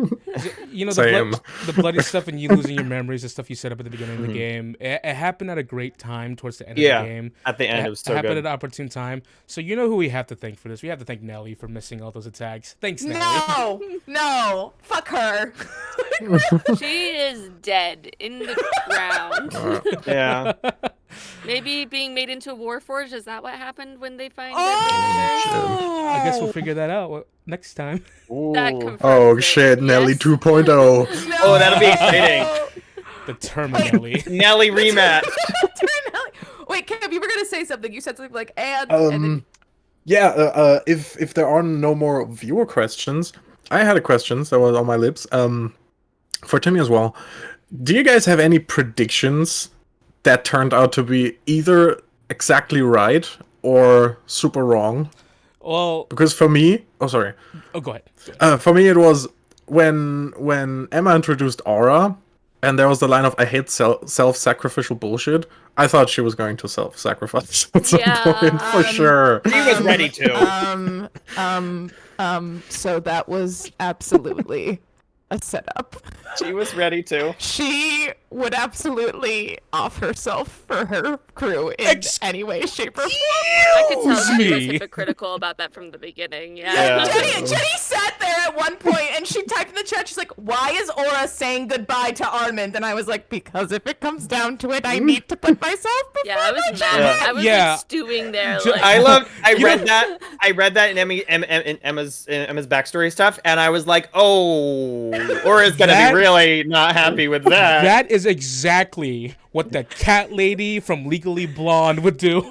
bloody stuff and you losing your memories, the stuff you set up at the beginning of the game, it happened at a great time towards the end of the game. At the end, it was so good. It happened at an opportune time. So you know who we have to thank for this? We have to thank Nelly for missing all those attacks. Thanks, Nelly. No, fuck her. She is dead in the ground. Yeah. Maybe being made into a Warforged, is that what happened when they find I guess we'll figure that out next time. Oh shit, Nelly 2.0. No. Oh, that'll be exciting. The Terminelli. Nelly rematch. Wait, Kev, you were gonna say something. You said something like and then... Yeah, if there are no more viewer questions, I had a question that was on my lips. For Timmy as well. Do you guys have any predictions that turned out to be either exactly right or super wrong? Well, because for me, oh sorry. Oh, go ahead. For me, it was when Emma introduced Aura, and there was the line of "I hate self-sacrificial bullshit." I thought she was going to self-sacrifice at some point for sure. She was ready to. So that was absolutely a setup. She was ready to. She would absolutely off herself for her crew in any way, shape, or form. I could tell she was hypocritical about that from the beginning. Yeah. Jenny sat there at one point and she typed in the chat, she's like, why is Aura saying goodbye to Armand? And I was like, because if it comes down to it, I need to put myself before I was mad. I was like stewing there. Like... I read that in Emma's backstory stuff, and I was like, oh, Aura's gonna be really not happy with that. That is exactly what the cat lady from Legally Blonde would do.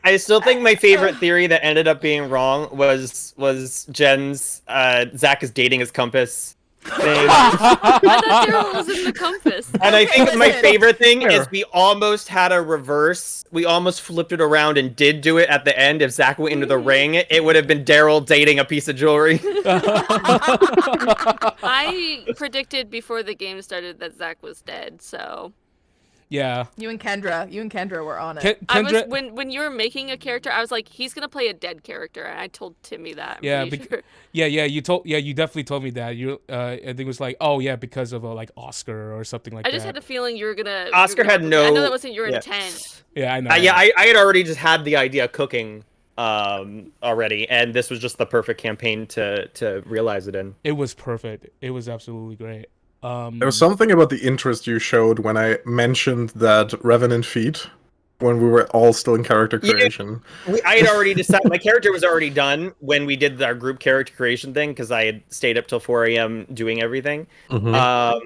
I still think my favorite theory that ended up being wrong was Jen's Zach is dating his compass thing. I thought Daryl was in the compass. And I think my favorite thing is we almost had a reverse. We almost flipped it around and did do it at the end. If Zach went into the ring, it would have been Daryl dating a piece of jewelry. I predicted before the game started that Zach was dead, so... Yeah. You and Kendra were on it. I was when you were making a character, I was like, he's gonna play a dead character, and I told Timmy that. You definitely told me that. I think it was like, oh yeah, because of like Oscar or something like that. I just had a feeling you were gonna. Oscar had no. I know that wasn't your intent. Yeah, I know. I had already just had the idea cooking already, and this was just the perfect campaign to realize it in. It was perfect. It was absolutely great. There was something about the interest you showed when I mentioned that Revenant feat when we were all still in character creation. Yeah, I had already decided, my character was already done when we did our group character creation thing, because I had stayed up till 4 a.m. doing everything on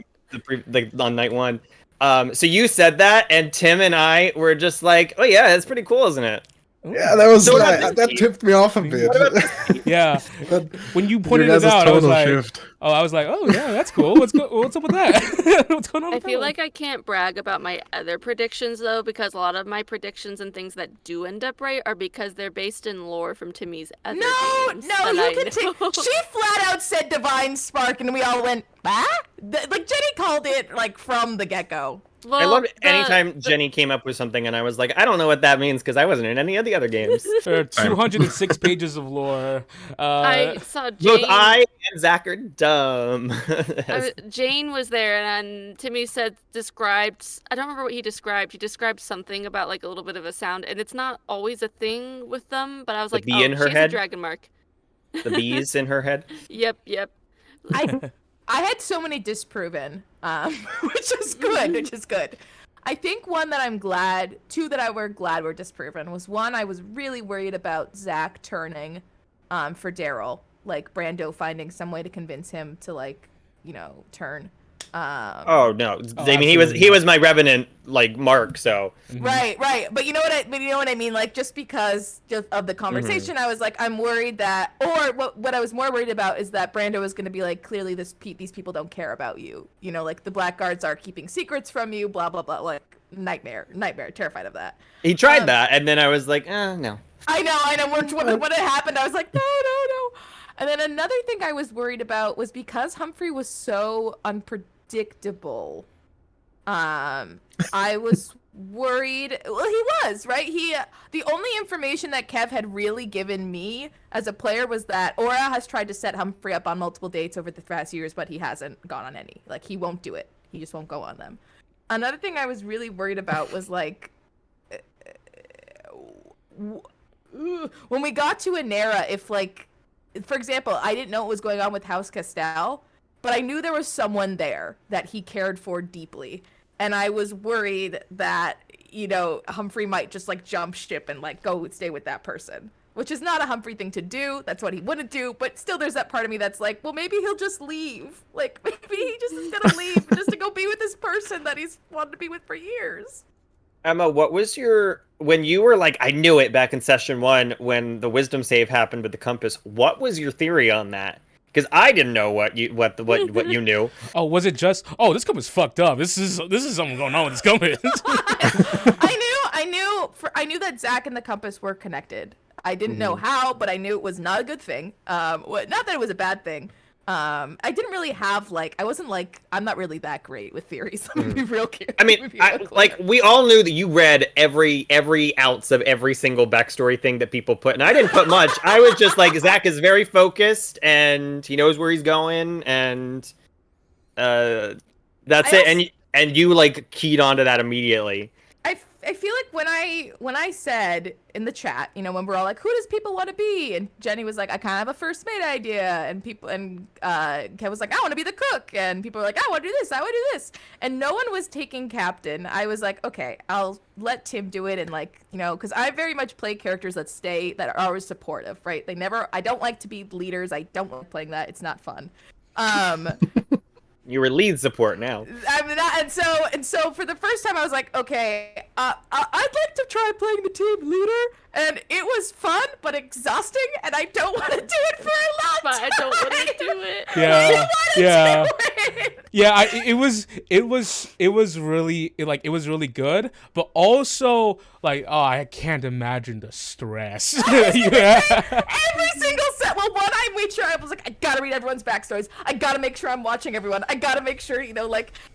night one. So you said that, and Tim and I were just like, oh yeah, it's pretty cool, isn't it? Yeah, that was that tipped me off a bit. Yeah, when you pointed it out, I was like, oh yeah, that's cool. What's up with that? What's going on? I feel like I can't brag about my other predictions though, because a lot of my predictions and things that do end up right are because they're based in lore from Timmy's other games. She flat out said Divine Spark, and we all went, like Jenny called it like from the get-go. Well, I loved anytime Jenny came up with something and I was like, I don't know what that means because I wasn't in any of the other games. There are 206 pages of lore. I saw Jane. Both I and Zach are dumb. Jane was there and Timmy described, I don't remember what he described. He described something about like a little bit of a sound, and it's not always a thing with them, but I was like, bee in her she's head? a dragon mark. The bees in her head? Yep. I had so many disproven, which is good. I think one that I'm glad, two that I were glad were disproven was one, I was really worried about Zach turning for Daryl, like Brando finding some way to convince him to turn. Oh no! I mean, he was my revenant like mark. So Right. But you know what I mean. Like just because of the conversation, I was like, I'm worried that, or what I was more worried about is that Brando was going to be like, clearly these people don't care about you. You know, like the Blackguards are keeping secrets from you. Blah blah blah. Like nightmare. Terrified of that. he tried that, and then I was like, no. I know. When it happened, I was like, no. And then another thing I was worried about was because Humphrey was so unpredictable. I was worried. Well, he was, right? The only information that Kev had really given me as a player was that Aura has tried to set Humphrey up on multiple dates over the past years, but he hasn't gone on any. Like, he won't do it. He just won't go on them. Another thing I was really worried about was, like, when we got to Anera, if, like, for example, I didn't know what was going on with House Castell, but I knew there was someone there that he cared for deeply. And I was worried that, you know, Humphrey might just, like, jump ship and, like, go stay with that person. Which is not a Humphrey thing to do. That's what he wouldn't do. But still there's that part of me that's like, well, maybe he'll just leave. Like, maybe he just is going to leave just to go be with this person that he's wanted to be with for years. Emma, what was when you were like, I knew it back in session 1 when the wisdom save happened with the compass, what was your theory on that? Because I didn't know what you knew. Oh, was it just? Oh, this compass fucked up. This is something going on with this compass. I knew that Zach and the compass were connected. I didn't know how, but I knew it was not a good thing. Not that it was a bad thing. I didn't really have I wasn't I'm not really that great with theories. Let me be real clear. I mean, we all knew that you read every ounce of every single backstory thing that people put, and I didn't put much. I was just like, Zach is very focused and he knows where he's going, and that's it. And you like keyed onto that immediately. I feel like when I said in the chat, you know, when we're all like, who does people want to be? And Jenny was like, I kind of have a first mate idea. And Kev was like, I want to be the cook. And people were like, I want to do this. I want to do this. And no one was taking captain. I was like, okay, I'll let Tim do it. And you know, because I very much play characters that are always supportive, right? I don't like to be leaders. I don't like playing that. It's not fun. You were lead support now. And so for the first time, I was like, okay, I'd like to try playing the team leader, and it was fun but exhausting, and I don't want to do it for a long time. But I don't want to do it. Yeah. It was really good, but also I can't imagine the stress. Every single set. Well, one, I made sure I was like, I gotta read everyone's backstories. I gotta make sure I'm watching everyone. I gotta make sure, you know,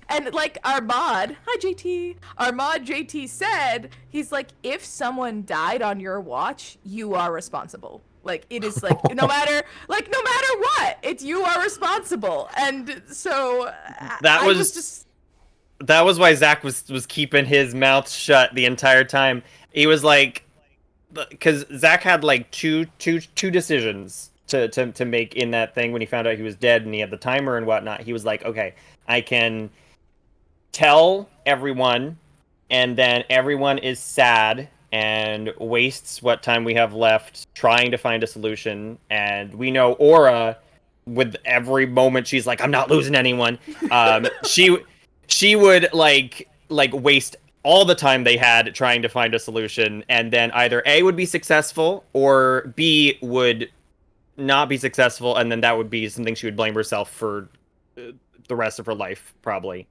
and our mod, hi JT. Our mod JT said, he's like, if someone died on your watch, you are responsible. Like, it is no matter what, it's you are responsible. And so that was why Zach was keeping his mouth shut the entire time. He was like, because Zach had like two decisions to make in that thing when he found out he was dead and he had the timer and whatnot. He was like, okay, I can tell everyone, and then everyone is sad and wastes what time we have left trying to find a solution. And we know Aura, with every moment she's like, I'm not losing anyone. She would like waste all the time they had trying to find a solution, and then either A would be successful or B would not be successful, and then that would be something she would blame herself for the rest of her life, probably.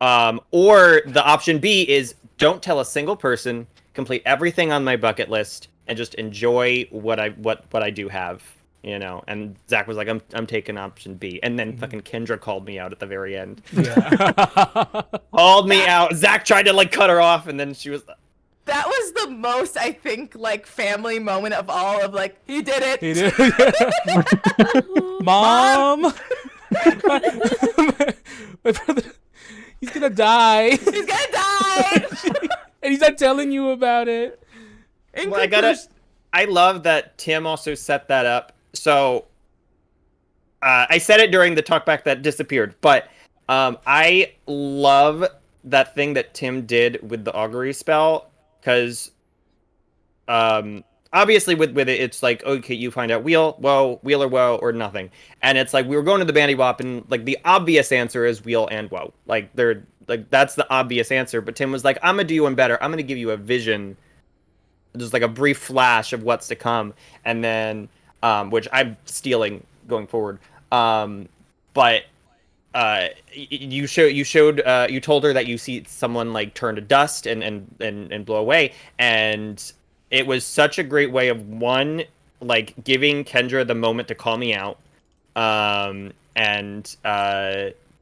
Or the option B is don't tell a single person, complete everything on my bucket list, and just enjoy what I do have, you know. And Zach was like, I'm taking option B, and then fucking Kendra called me out at the very end. Yeah. Called me out. Zach tried to cut her off, and then she was. That was the most, I think, family moment of all. Of he did it. He did. Mom. My brother. He's gonna die. He's gonna die. And he's not telling you about it. Well, I love that Tim also set that up. So, I said it during the talkback that disappeared, but I love that thing that Tim did with the augury spell, because obviously with it, it's like, okay, you find out wheel, woe, wheel or woe, or nothing. And it's like, we were going to the Bandy Bop, and like the obvious answer is wheel and woe. Like they're like, that's the obvious answer. But Tim was like, I'm gonna do you one better. I'm gonna give you a vision, just like a brief flash of what's to come, and then which I'm stealing going forward. But you told her that you see someone like turn to dust and blow away, and it was such a great way of, one, like giving Kendra the moment to call me out, and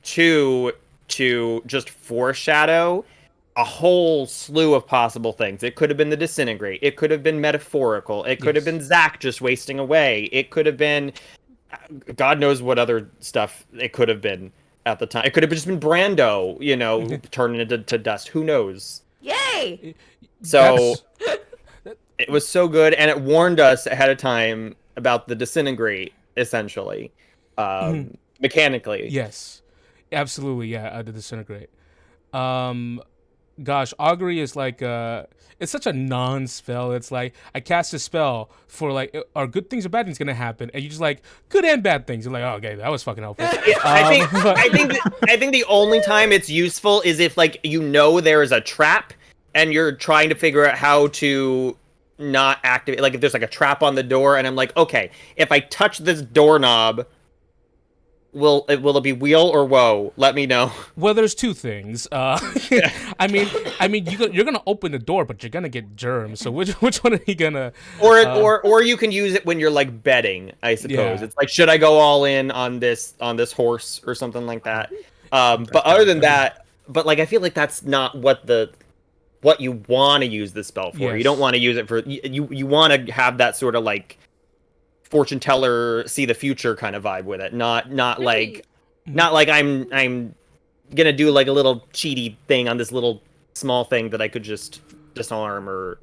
two, to just foreshadow a whole slew of possible things. It could have been the disintegrate. It could have been metaphorical. It could have been Zach just wasting away. It could have been God knows what other stuff it could have been at the time. It could have just been Brando, turning into dust. Who knows? Yay! So it was so good, and it warned us ahead of time about the disintegrate, essentially, mechanically. Yes, absolutely. Yeah, the disintegrate. Gosh, augury is like it's such a non-spell. It's like I cast a spell for like, are good things or bad things gonna happen, and you just like good and bad things. You're like, oh, okay, that was fucking helpful. Yeah, I think the only time it's useful is if like there is a trap and you're trying to figure out how to not activate. Like if there's like a trap on the door, and I'm like, okay, if I touch this doorknob, will it be wheel or woe? Let me know. Well, there's two things. I mean, you're gonna open the door, but you're gonna get germs. So which one are you gonna? Or you can use it when you're like betting. I suppose it's like, should I go all in on this horse or something like that? But other than that, but like I feel like that's not what you want to use the spell for. Yes. You don't want to use it for you want to have that sort of like fortune teller, see the future kind of vibe with it. Not like I'm gonna do like a little cheaty thing on this little small thing that I could just disarm or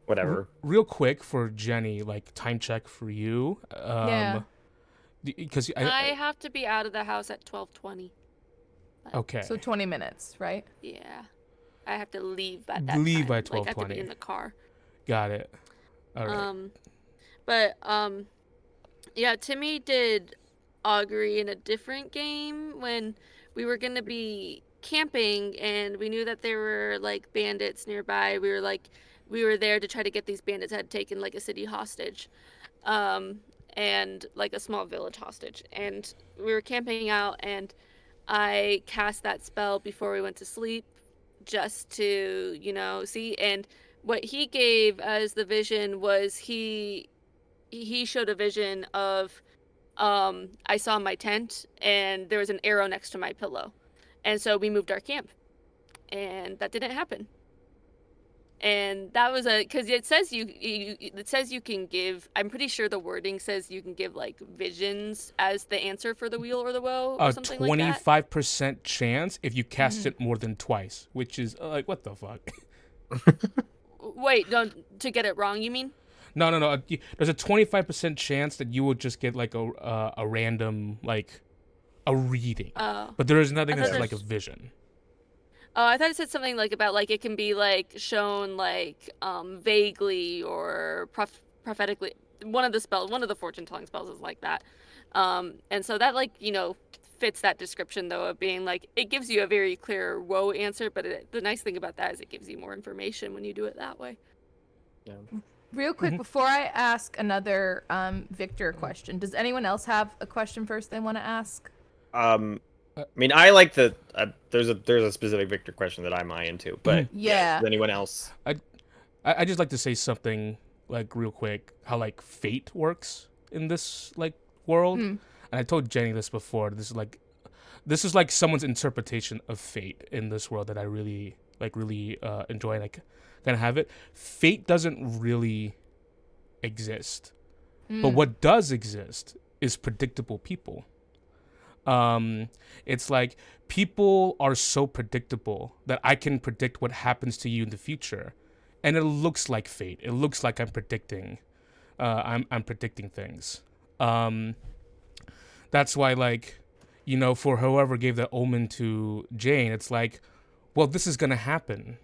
whatever. Real quick for Jenny, like time check for you. Yeah. Because I have to be out of the house at 12:20. Okay. So 20 minutes, right? Yeah. I have to leave at that Leave time. by Like, I have to 12:20. be in the car. Got it. All right. But yeah, Timmy did augury in a different game when we were gonna be camping and we knew that there were like bandits nearby. We were there to try to get these bandits that had taken like a city hostage, and like a small village hostage. And we were camping out, and I cast that spell before we went to sleep, just to see. And what he gave as the vision was he showed a vision of I saw my tent and there was an arrow next to my pillow, and so we moved our camp, and that didn't happen. And that was because it says you can give, I'm pretty sure the wording says you can give like visions as the answer for the wheel or the woe or something like that. 25% chance if you cast it more than twice, which is like, what the fuck? Wait, to get it wrong, you mean? No. There's a 25% chance that you will just get like a random like a reading, but there is nothing that's like a vision. Oh, I thought it said something like about like it can be like shown like vaguely or prophetically. One of the fortune telling spells is like that, and so that like fits that description though of being like it gives you a very clear woe answer, but the nice thing about that is it gives you more information when you do it that way. Yeah. Real quick, before I ask another Victor question, does anyone else have a question first they want to ask? I mean, I like the there's a specific Victor question that I'm into, but yeah. Does anyone else? I just like to say something like real quick how like fate works in this like world, and I told Jenny this before. This is like someone's interpretation of fate in this world that I really enjoy, and I kind of have it. Fate doesn't really exist, but what does exist is predictable people. It's like people are so predictable that I can predict what happens to you in the future, and it looks like fate. It looks like I'm predicting. I'm predicting things. That's why, like, for whoever gave the omen to Jane, it's like, well, this is gonna happen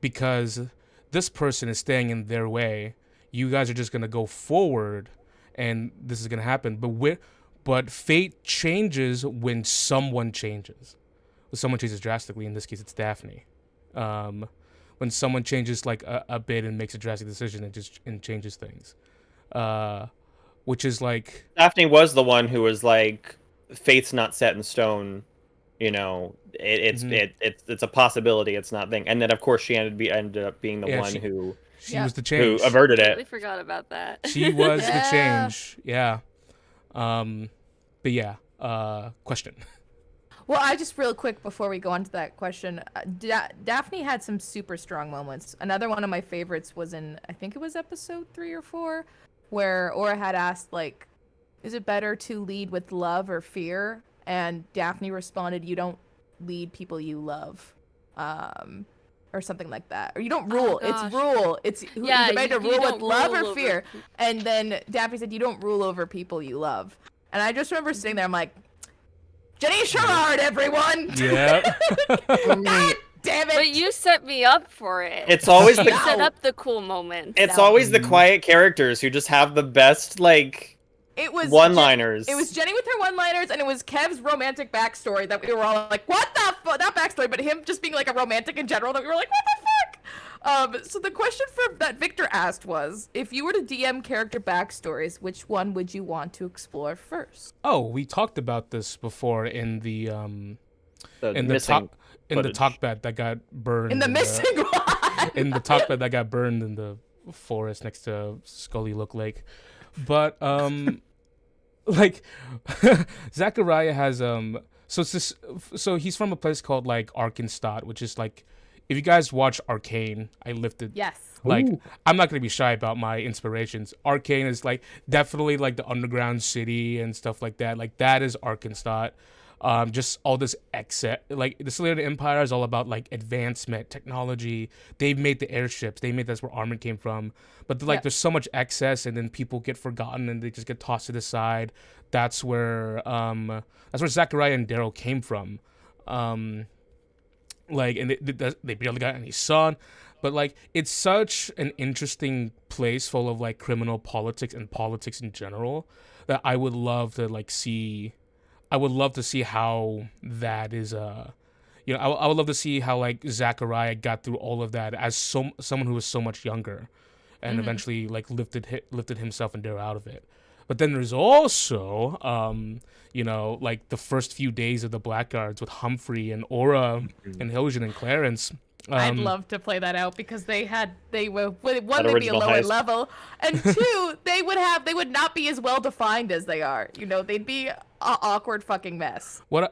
because this person is staying in their way. you guys are just gonna go forward, and this is gonna happen. But fate changes when someone changes. When someone changes drastically. In this case, it's Daphne. When someone changes like a bit and makes a drastic decision and changes things, which is like Daphne was the one who was like, fate's not set in stone. You know, it's a possibility. It's not thing. And then of course she ended up being the one who was the change. Who averted I it. totally forgot about that. She was the change. Yeah. But yeah. Question. Well, I just real quick before we go on to that question, Daphne had some super strong moments. Another one of my favorites was in, I think it was episode 3 or 4, where Aura had asked, like, is it better to lead with love or fear? And Daphne responded, you don't lead people you love. Or something like that. Or you don't rule. It's rule. It's is it better to rule with love or fear? And then Daphne said, you don't rule over people you love. And I just remember sitting there, I'm like, Jenny Sherrard, everyone! Yeah. God damn it! But you set me up for it. It's always You set up the cool moments. It's always the quiet characters who just have the best, like, it was one-liners. It was Jenny with her one-liners, and it was Kev's romantic backstory that we were all like, what the fuck? Not backstory, but him just being like a romantic in general that we were like, what the fuck? So the question that Victor asked was, if you were to DM character backstories, which one would you want to explore first? Oh, we talked about this before in the missing talkback that got burned. In the missing one. In the talkback that got burned in the forest next to Scully Look Lake, but like Zachariah has so he's from a place called like Arkansas, which is like, if you guys watch Arcane, I lifted. Yes. Like, I'm not gonna be shy about my inspirations. Arcane is like definitely like the underground city and stuff like that. Like that is Arkansas. Just all this excess, like the Slayer Empire is all about like advancement, technology. They've made the airships. That's where armor came from. But there's so much excess, and then people get forgotten and they just get tossed to the side. That's where Zachariah and Daryl came from. Like, and they barely got any sun, but like it's such an interesting place full of like criminal politics and politics in general that I would love to like see. I would love to see how that is. I would love to see how like Zachariah got through all of that as someone who was so much younger, and eventually like lifted himself and Daryl out of it. But then there's also, like the first few days of the Blackguards with Humphrey and Aura and Hiljan and Clarence. I'd love to play that out because they'd be a lower level, and two, they would not be as well defined as they are. They'd be an awkward fucking mess. I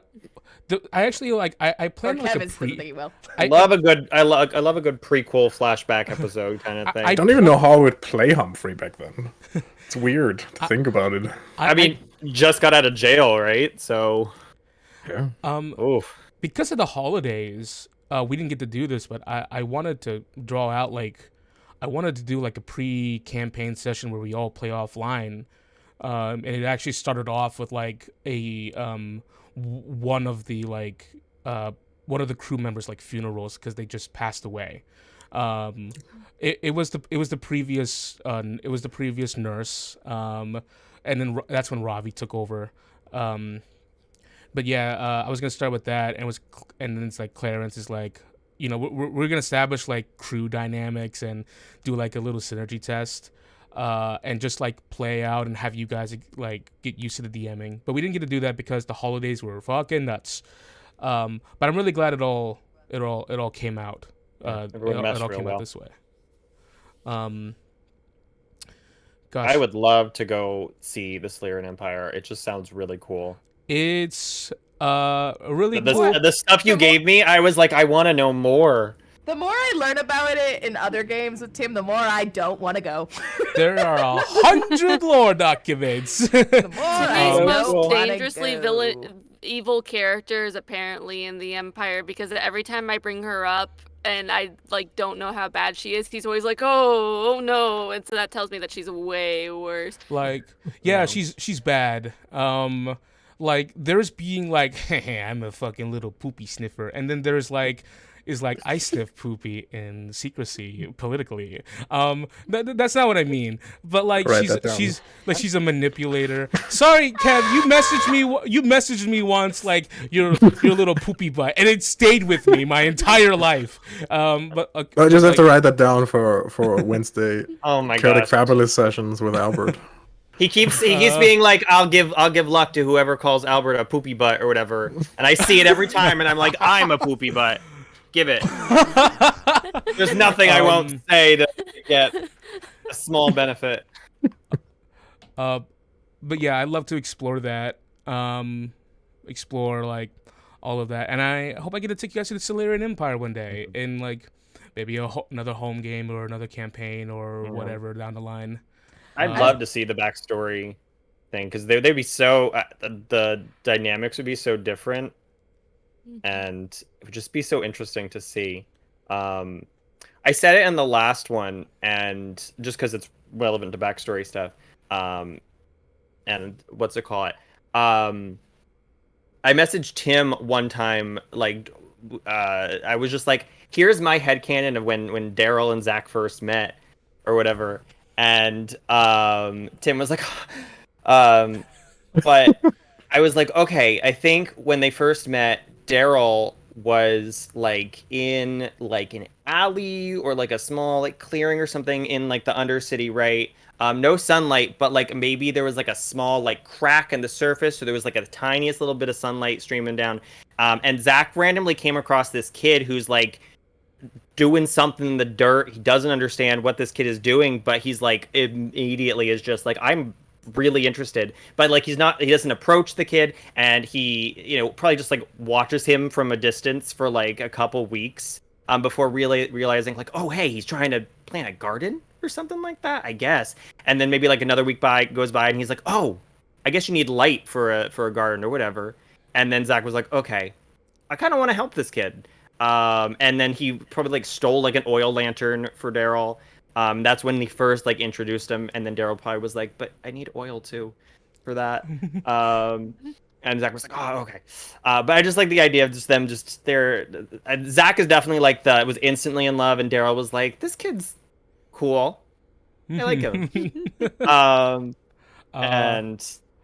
actually like. I plan like a pre. I love a good prequel flashback episode kind of thing. I don't even know how I would play Humphrey back then. It's weird to think about it. I mean, just got out of jail, right? So, yeah. Because of the holidays, we didn't get to do this, but I wanted to draw out I wanted to do like a pre-campaign session where we all play offline, and it actually started off with like a one of the crew members like funerals because they just passed away. It was the previous nurse, and then that's when Ravi took over. But yeah, I was gonna start with that, and then it's like Clarence is like, we're gonna establish like crew dynamics and do like a little synergy test, and just like play out and have you guys like get used to the DMing. But we didn't get to do that because the holidays were fucking nuts. But I'm really glad it all came out. It all came out this way. Gosh. I would love to go see the Slayer Empire. It just sounds really cool. It's really cool. The stuff you gave me, I was like, I want to know more. The more I learn about it in other games with Tim, the more I don't want to go. There are 100 lore documents. The more I most dangerously evil characters apparently in the Empire, because every time I bring her up and I like don't know how bad she is, he's always like, oh no, and so that tells me that she's way worse. Like, yeah, she's bad. like there's being like, hey, I'm a fucking little poopy sniffer, and then there's like is like I sniff poopy in secrecy politically. That's not what I mean. But like Write that down. she's a manipulator. Sorry, Kev, you messaged me once like your little poopy butt, and it stayed with me my entire life. But I just have to write that down for Wednesday. Oh my Chaotic gosh. Fabulous sessions with Albert. He keeps being like, I'll give luck to whoever calls Albert a poopy butt or whatever, and I see it every time, and I'm like, I'm a poopy butt. Give it. There's nothing I won't say to get a small benefit. But yeah, I'd love to explore that. Explore like all of that, and I hope I get to take you guys to the Solarian Empire one day, in like maybe another home game or another campaign or whatever down the line. I'd love to see the backstory thing, because they'd be so the dynamics would be so different, and it would just be so interesting to see. I said it in the last one, and just because it's relevant to backstory stuff, and what's it called? I messaged Tim one time, like, I was just like, here's my headcanon of when Daryl and Zach first met, or whatever. And Tim was like, but I was like, okay, I think when they first met, Daryl was like in like an alley or like a small like clearing or something in like the Undercity, right? No sunlight, but like maybe there was like a small like crack in the surface, so there was like a tiniest little bit of sunlight streaming down. And Zach randomly came across this kid who's like doing something in the dirt. He doesn't understand what this kid is doing, but he's like immediately is just like, I'm really interested. But like he doesn't approach the kid, and he probably just like watches him from a distance for like a couple weeks before realizing like, oh hey, he's trying to plant a garden or something like that, I guess. And then maybe like another week goes by and he's like, oh, I guess you need light for a garden or whatever. And then Zach was like, okay, I kind of want to help this kid. And then he probably like stole like an oil lantern for Daryl. That's when he first like introduced him, and then Daryl probably was like, but I need oil too for that. And Zach was like, oh, okay. But I just like the idea of just them just there. Zach is definitely like was instantly in love, and Daryl was like, this kid's cool. I like him. And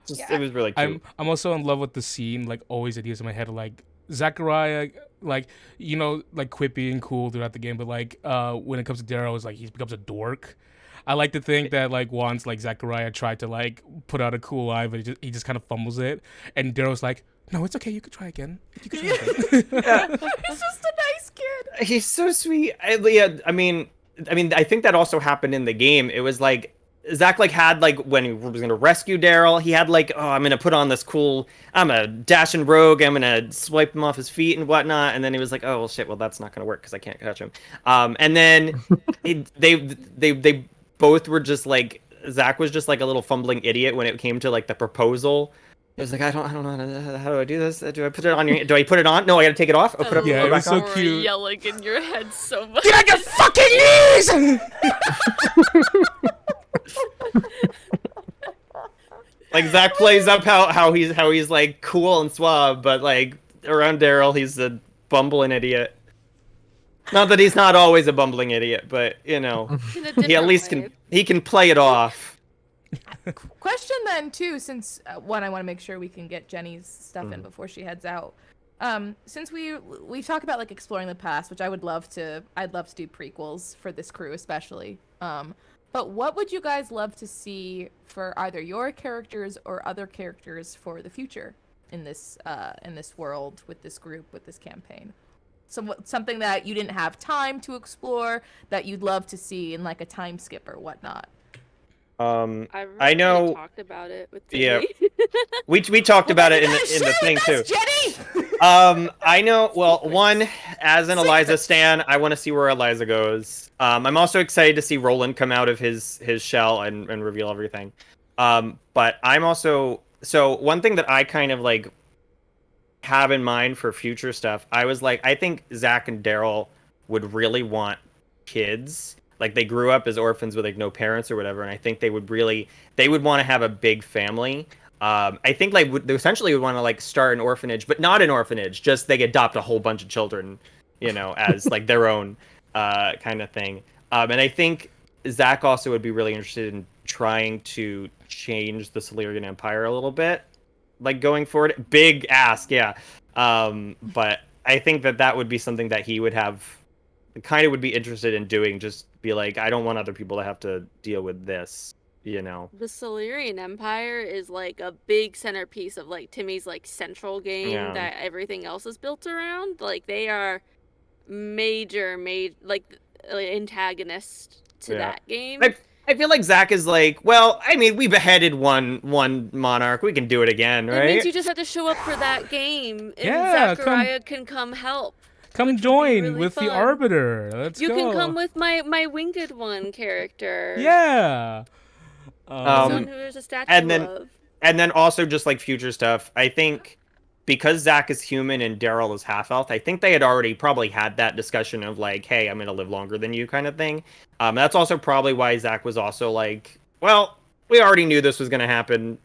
just it was really cute. I'm also in love with the scene, like always ideas in my head, like Zachariah, like like quippy and cool throughout the game, but like when it comes to Daryl, it's like he becomes a dork. I like to think that like once like Zachariah tried to like put out a cool line, but he just kind of fumbles it, and Daryl's like, no, it's okay, you could try again. You could try again. Yeah. He's just a nice kid. He's so sweet. I mean, I think that also happened in the game. It was like Zach like had like when he was gonna rescue Daryl, he had like, oh, I'm gonna put on this cool, I'm a dashing rogue, I'm gonna swipe him off his feet and whatnot, and then he was like, oh well, shit, well that's not gonna work because I can't catch him. And then they both were just like, Zach was just like a little fumbling idiot when it came to like the proposal. It was like, I don't know how do I do this? Do I put it on your? Do I put it on? No, I gotta take it off. I'll put it. Yeah, it was so We're cute. yelling in your head so much. Get on your fucking knees! Like Zach plays up how he's like cool and suave, but like around Daryl, he's a bumbling idiot. Not that he's not always a bumbling idiot, but he at least can play it off. Question then too, since one, I want to make sure we can get Jenny's stuff in before she heads out. Since we talk about like exploring the past, which I'd love to do prequels for this crew especially. But what would you guys love to see for either your characters or other characters for the future in this world, with this group, with this campaign? Something that you didn't have time to explore that you'd love to see in like a time skip or whatnot. I know. Talked about it with Yeah, Jenny. we talked about it in the thing too. Jenny. I know. Well, one, as an Eliza stan, I want to see where Eliza goes. I'm also excited to see Roland come out of his shell and reveal everything. But I'm also, so one thing that I kind of like have in mind for future stuff, I was like, I think Zach and Daryl would really want kids. Like they grew up as orphans with like no parents or whatever, and I think they would want to have a big family. I think like they essentially would want to like start an orphanage, but not an orphanage. Just they adopt a whole bunch of children, as like their own kind of thing. And I think Zach also would be really interested in trying to change the Silurian Empire a little bit, like going forward. Big ask, yeah. But I think that would be something that he would would be interested in doing. Just be like, I don't want other people to have to deal with this. The Silurian Empire is like a big centerpiece of like Timmy's like central game that everything else is built around. Like they are major like antagonist to that game. I feel like Zach is like, well, I mean, we beheaded one monarch. We can do it again, right? It means you just have to show up for that game, and Zachariah can come help. Come join really with fun. the Arbiter. Let's go. You can come with my winged one character. Yeah. Someone who there's a statue of. And then also just like future stuff. I think because Zach is human and Daryl is half elf, I think they had already probably had that discussion of like, hey, I'm gonna live longer than you kind of thing. That's also probably why Zach was also like, well, we already knew this was gonna happen,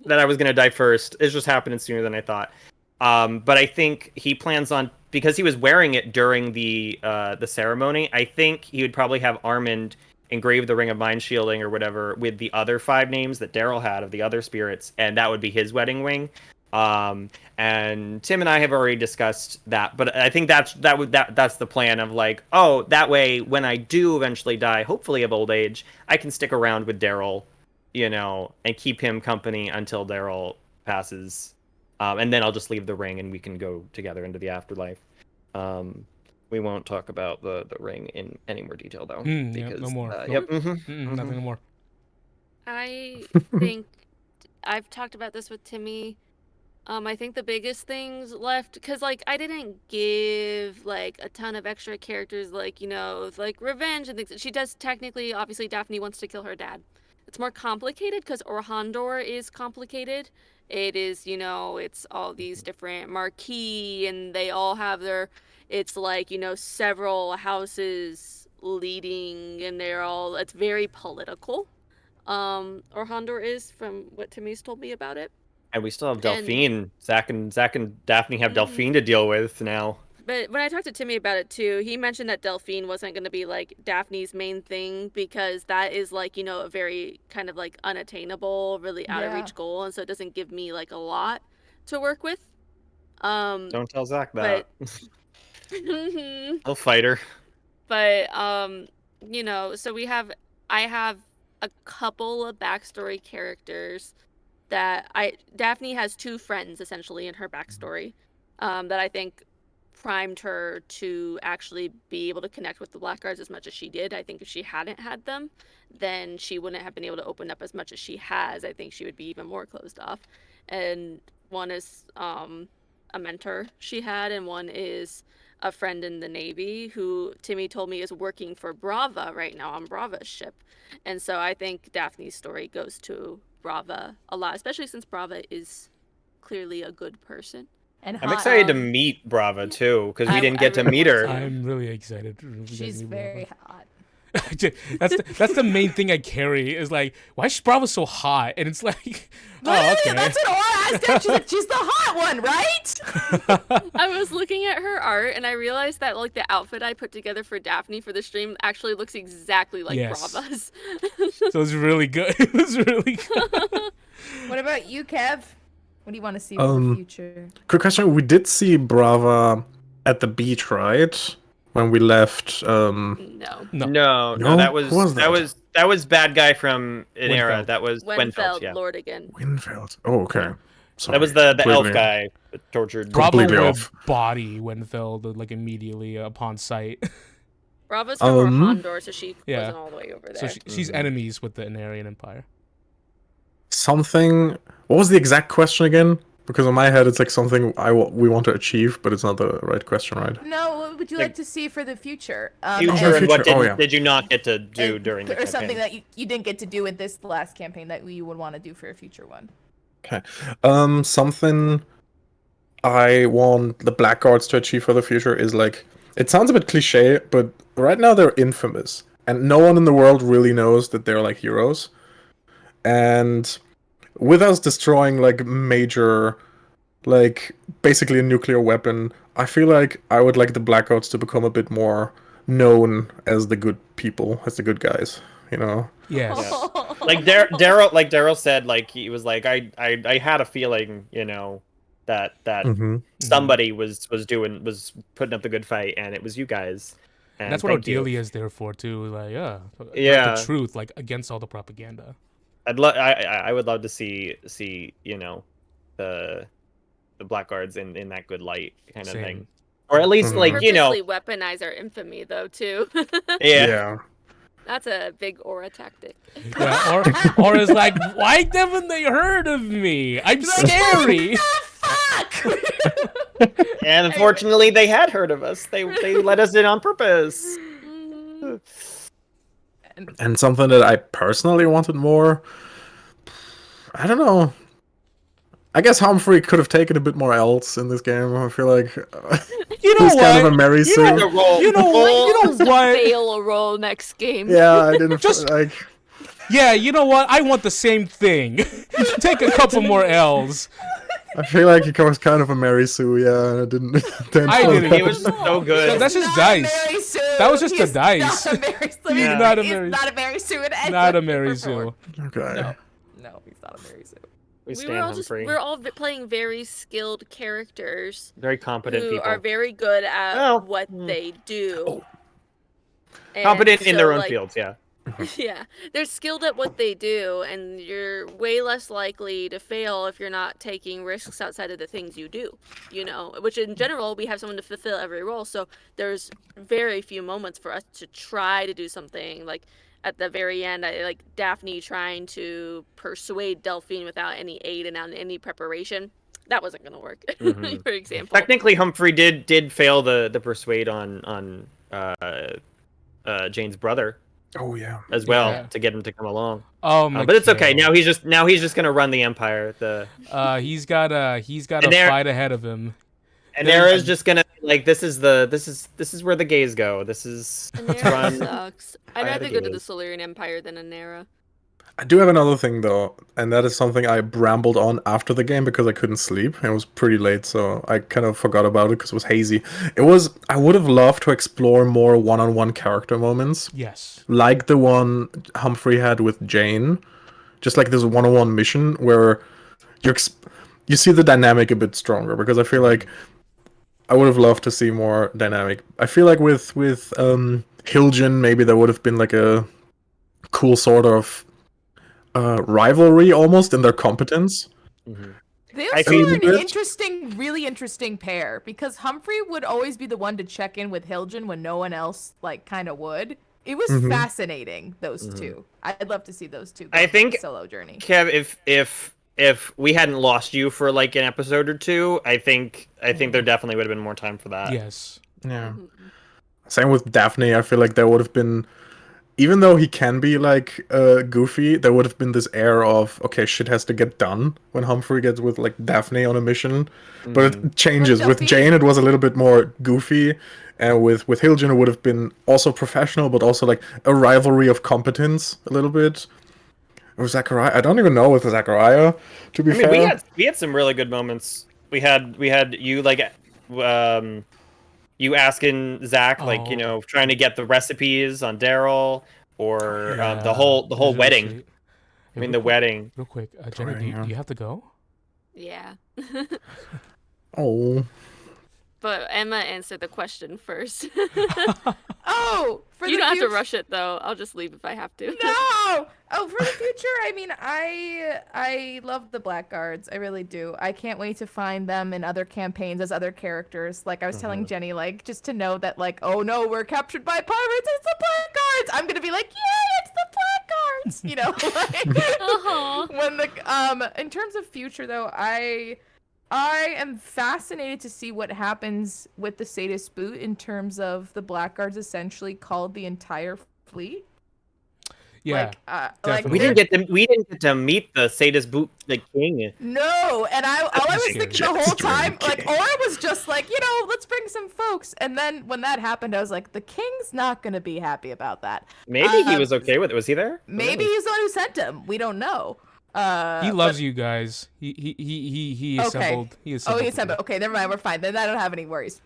that I was gonna die first. It's just happening sooner than I thought. But I think he plans on, because he was wearing it during the ceremony, I think he would probably have Armand engrave the Ring of Mind Shielding or whatever with the other 5 names that Daryl had of the other spirits, and that would be his wedding ring. And Tim and I have already discussed that, but I think that's the plan of like, oh, that way when I do eventually die, hopefully of old age, I can stick around with Daryl, and keep him company until Daryl passes. And then I'll just leave the ring and we can go together into the afterlife. We won't talk about the ring in any more detail, though. Because, no more. Nothing no more. I think I've talked about this with Timmy. I think the biggest things left, because like I didn't give like a ton of extra characters, like like revenge and things. She does technically, obviously, Daphne wants to kill her dad. It's more complicated because Orhandor is complicated. It is, it's all these different marquee, and they all have it's like, several houses leading, and it's very political. Orhandor is, from what Timmy's told me about it. And we still have Delphine. Zach and Daphne have Delphine to deal with now. But when I talked to Timmy about it too, he mentioned that Delphine wasn't going to be like Daphne's main thing, because that is like, a very kind of like unattainable, really out of reach goal. And so it doesn't give me like a lot to work with. Don't tell Zach that. He'll fight her. But, so I have a couple of backstory characters that Daphne has 2 friends essentially in her backstory, that I think primed her to actually be able to connect with the Blackguards as much as she did. I think if she hadn't had them, then she wouldn't have been able to open up as much as she has. I think she would be even more closed off. And one is a mentor she had, and one is a friend in the Navy who Timmy told me is working for Brava right now on Brava's ship. And so I think Daphne's story goes to Brava a lot, especially since Brava is clearly a good person. And I'm excited to meet Brava too, because we didn't get to meet her. I'm really excited. She's very hot. that's the main thing I carry is like, why is Brava so hot? And it's like, okay. That's what Aura asked her. She's like, she's the hot one, right? I was looking at her art and I realized that like the outfit I put together for Daphne for the stream actually looks exactly like Brava's. So it's really good. It was really good. What about you, Kev? What do you want to see in the future? Quick question. We did see Brava at the beach, right? When we left. No, that was bad guy from Inera. That was Wenfeld, Lord again. Wenfeld. Oh, okay. Sorry. That was the elf guy that tortured. Brava would body Wenfeld like immediately upon sight. Brava's from Orhandor, so she wasn't all the way over there. So she's enemies with the Inarian Empire. Something. What was the exact question again? Because in my head, it's like something we want to achieve, but it's not the right question, right? No, what would you like to see for the future? Future, and what did you not get to do during the campaign? Or something that you didn't get to do in this last campaign that you would want to do for a future one? Okay. Something I want the Blackguards to achieve for the future is like, it sounds a bit cliche, but right now they're infamous. And no one in the world really knows that they're like heroes. And with us destroying like major, like basically a nuclear weapon, I feel like I would like the Blackguards to become a bit more known as the good people, as the good guys. You know? Yes. Like Daryl said, like he was like, I had a feeling, that Mm-hmm. somebody was putting up the good fight, and it was you guys. And That's what thank you. Odelia is there for too. Like, Yeah. the truth, like against all the propaganda. I would love to see the Blackguards in that good light kind of Same. thing, or at least Mhm. like Purposely weaponize our infamy though too. yeah. That's a big aura tactic. Yeah, or is like, why haven't they heard of me? I'm scary. Fuck! And unfortunately, they had heard of us. They let us in on purpose. And something that I personally wanted more, I don't know. I guess Humphrey could have taken a bit more else in this game. I feel like You know he's what? kind of a Mary Sue. You know what? Fail a roll next game. Yeah, I didn't Just- like. Yeah, you know what? I want the same thing. Take a couple more L's. I feel like he was kind of a Mary Sue. Yeah, and I didn't. I didn't. He was just so good. That's just Not dice. Mary Sue. That was just He's the dice. Not a Mary Sue. He's not a He's Mary- not a Mary Sue in any Not a way, Mary shape, or form. Sue. Okay. No, he's not a Mary Sue. We We stand were all Humphrey. we're all playing very skilled characters Very competent who people. are very good at Well, what they do. And Competent in so, their own like, fields, yeah. Yeah, they're skilled at what they do, and you're way less likely to fail if you're not taking risks outside of the things you do, which in general, we have someone to fulfill every role, so there's very few moments for us to try to do something, like at the very end, like Daphne trying to persuade Delphine without any aid and without any preparation. That wasn't going to work, Mhm. for example. Technically, Humphrey did fail the persuade on Jane's brother Oh yeah. as well Yeah. to get him to come along. Oh, But it's okay. Mikhail. Now he's just gonna run the empire. He's got a And there- fight ahead of him. And Nara's just gonna like this is where the gays go. This is Anera run sucks. I'd by rather the go to the gays. Solarian Empire than Anera. I do have another thing though, and that is something I brambled on after the game because I couldn't sleep. It was pretty late, so I kind of forgot about it because it was hazy. I would have loved to explore more one-on-one character moments, Yes. like the one Humphrey had with Jane, just like this one-on-one mission where you see the dynamic a bit stronger. Because I feel like I would have loved to see more dynamic. I feel like with Hiljan, maybe there would have been like a cool sort of rivalry almost in their competence. Mhm. They I also feel were an that- really interesting pair because Humphrey would always be the one to check in with Hiljan when no one else kind of would. It was Mhm. fascinating, those two. I'd love to see those two. I go think- on a solo journey. Kev, if we hadn't lost you for like an episode or two, I think there definitely would have been more time for that. Yes. Yeah. Same with Daphne. I feel like there would have been, even though he can be like goofy, there would have been this air of okay, shit has to get done when Humphrey gets with like Daphne on a mission. But it changes. With Delphine- Jane, it was a little bit more goofy, and with Hiljan, it would have been also professional, but also like a rivalry of competence a little bit. Or Zachariah, I don't even know with Zachariah. To be I mean, fair, we had some really good moments. We had you like you asking Zach like trying to get the recipes on Daryl or the whole That's wedding. sweet. I mean real the quick- wedding. Real quick, Jenny, do you have to go? Yeah. oh, But Emma answered the question first. Oh, for You the don't have to future- rush it though. I'll just leave if I have to. No! Oh, for the future, I mean, I love the Blackguards. I really do. I can't wait to find them in other campaigns as other characters. Like I was telling Jenny, like just to know that, like, oh no, we're captured by pirates. It's the Blackguards. I'm gonna be like, yay, it's the Blackguards. You know, like Uh-huh. when the in terms of future though, I am fascinated to see what happens with the Sadist Boot in terms of the Blackguards essentially called the entire fleet. Yeah. Like We they're- didn't get to meet the sadist boot the king. No, and all I was scary. thinking the whole time, like, or I was just like, let's bring some folks. And then when that happened, I was like, the king's not gonna be happy about that. Maybe he Um, was okay with it. Was he there? Maybe he's the one who sent him. We don't know. He loves you guys. He assembled. Okay. He assembled. Oh, he assembled. Okay, never mind. We're fine. Then I don't have any worries.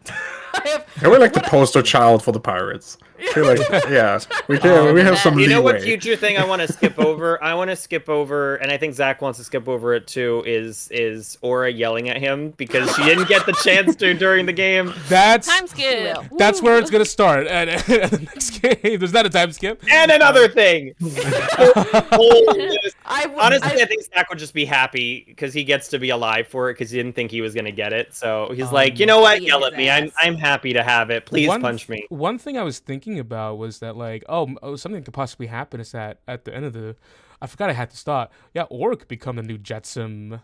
We're like the poster child for the pirates. I feel like, yeah, we have some You leeway. know what future thing I want to skip over? I want to skip over, and I think Zach wants to skip over it too. Is Aura yelling at him because she didn't get the chance to during the game? That's Time skip. That's where it's gonna start at the next game. There's not a time skip. And another thing. Honestly, I I think Zach would just be happy because he gets to be alive for it because he didn't think he was gonna get it. So he's like, you know what? Yell at me. I'm happy to have it. Please punch me. One thing I was thinking about was that like, something could possibly happen is that at the end of the, I forgot I had to start. Yeah, Aura could become the new Jetsam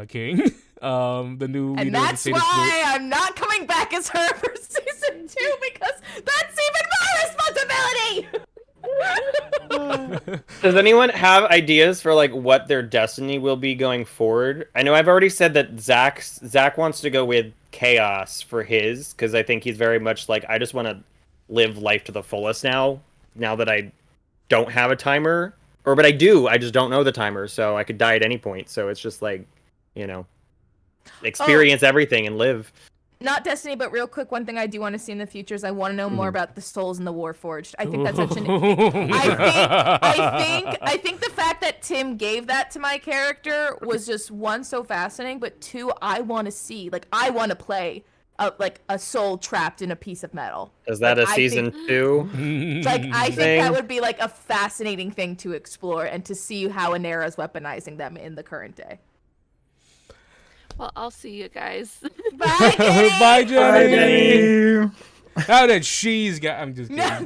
king. The new. And that's why I'm not coming back as her for season 2 because that's even more responsibility. Does anyone have ideas for like what their destiny will be going forward? I know I've already said that Zach wants to go with chaos for his because I think he's very much like I just want to live life to the fullest now that I don't have a timer, but I do. I just don't know the timer, so I could die at any point. So it's just like, experience everything and live. Not Destiny, but real quick, one thing I do want to see in the future is I want to know more about the souls in the Warforged. I think that's such an. I think the fact that Tim gave that to my character was just one, so fascinating, but two, I want to see, like, I want to play a soul trapped in a piece of metal. Is that like, a season 2? Like, I think that would be like a fascinating thing to explore and to see how Anera is weaponizing them in the current day. Well, I'll see you guys. Bye, Jenny! Bye, Jenny! Now that she's got... I'm just kidding. I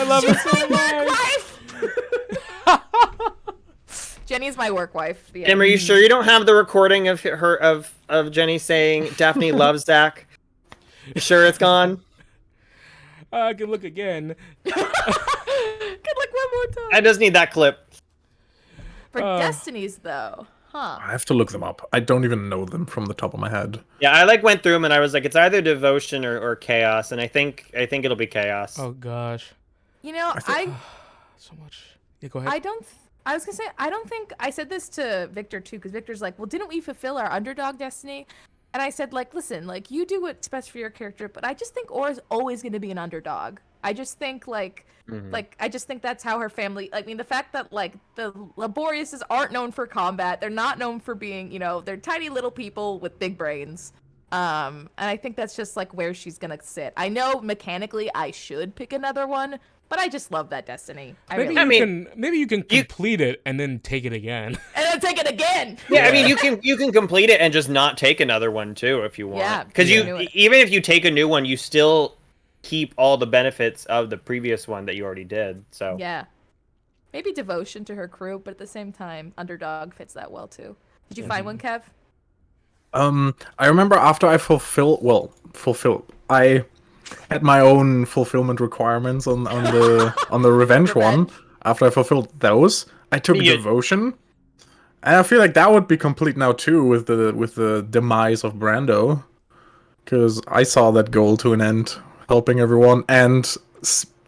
love her so much. Jenny's my work wife. Tim, are you sure you don't have the recording of her of Jenny saying Daphne loves Zach? You sure it's gone? I can look again. Good luck one more time. I just need that clip. For Destinies, though. Huh. I have to look them up. I don't even know them from the top of my head. Yeah, I went through them and I was like, it's either devotion or chaos, and I think it'll be chaos. Oh gosh. You know, so much. Yeah, go ahead. I was gonna say I don't think I said this to Victor too, because Victor's like, well, didn't we fulfill our underdog destiny? And I said, like, listen, like, you do what's best for your character, but I just think Aura's always gonna be an underdog. I just think I just think that's how her family. I mean, the fact that like the Laboriouses aren't known for combat, they're not known for being, they're tiny little people with big brains. And I think that's just like where she's gonna sit. I know mechanically I should pick another one, but I just love that destiny. Maybe you can complete it and then take it again. And then take it again. Yeah, I mean, you can complete it and just not take another one too if you want. Yeah, because even if you take a new one, you still keep all the benefits of the previous one that you already did. So yeah, maybe devotion to her crew, but at the same time, underdog fits that well too. Did you find one, Kev? I remember after I I had my own fulfillment requirements on the revenge one. After I fulfilled those, I took devotion, and I feel like that would be complete now too with the demise of Brando, because I saw that goal to an end, helping everyone and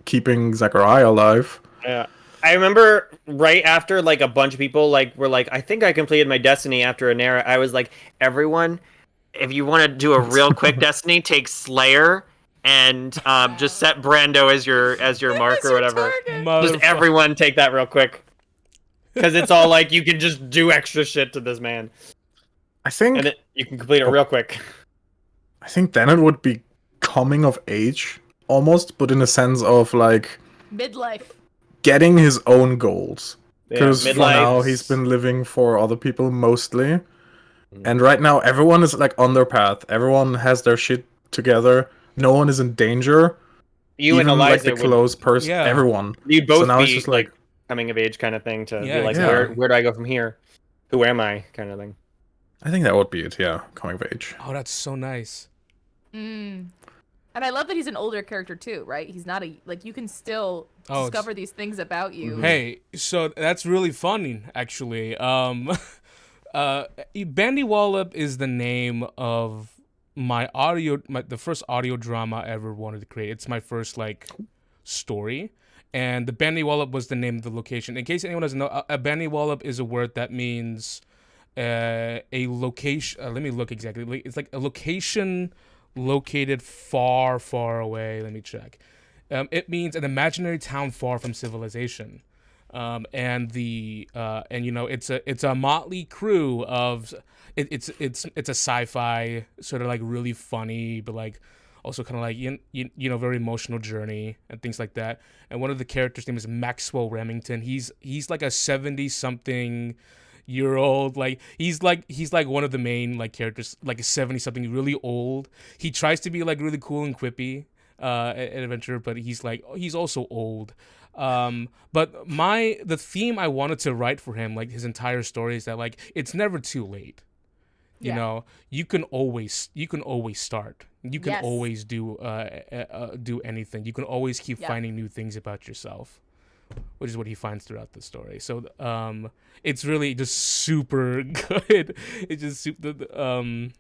keeping Zachariah alive. Yeah. I remember right after like a bunch of people were like, I think I completed my destiny after Anera. I was like, everyone, if you want to do a real quick destiny, take Slayer and just set Brando as your mark or whatever. Just everyone take that real quick. Because it's all like you can just do extra shit to this man. I think and you can complete it real quick. I think then it would be coming of age almost, but in a sense of like midlife. Getting his own goals, because for now he's been living for other people mostly, and right now everyone is like on their path. Everyone has their shit together. No one is in danger. You even and Eliza, like the close person. Yeah. Everyone. You'd both be just like coming of age kind of thing to be like, where do I go from here? Who am I? Kind of thing. I think that would be it. Yeah, coming of age. Oh, that's so nice. And I love that he's an older character too, right? He's not you can still discover these things about you. Hey, so that's really fun, actually. Bandy Wallop is the name of the first audio drama I ever wanted to create. It's my first story, and the Bani Wallop was the name of the location. In case anyone doesn't know, a Bani Wallop is a word that means a location. Let me look exactly. It's like a location located far, far away. Let me check. It means an imaginary town far from civilization. And it's a motley crew of it's a sci-fi sort of like really funny, but like also kind of like very emotional journey and things like that. And one of the characters' name is Maxwell Remington. He's like a 70-something-year-old, like he's like one of the main like characters, like a 70-something, really old. He tries to be like really cool and quippy an adventurer, but he's also old. But the theme I wanted to write for him, like his entire story, is that like it's never too late. You know, you can always start. You can always do anything. You can always keep finding new things about yourself, which is what he finds throughout the story. So it's really just super good. It's just that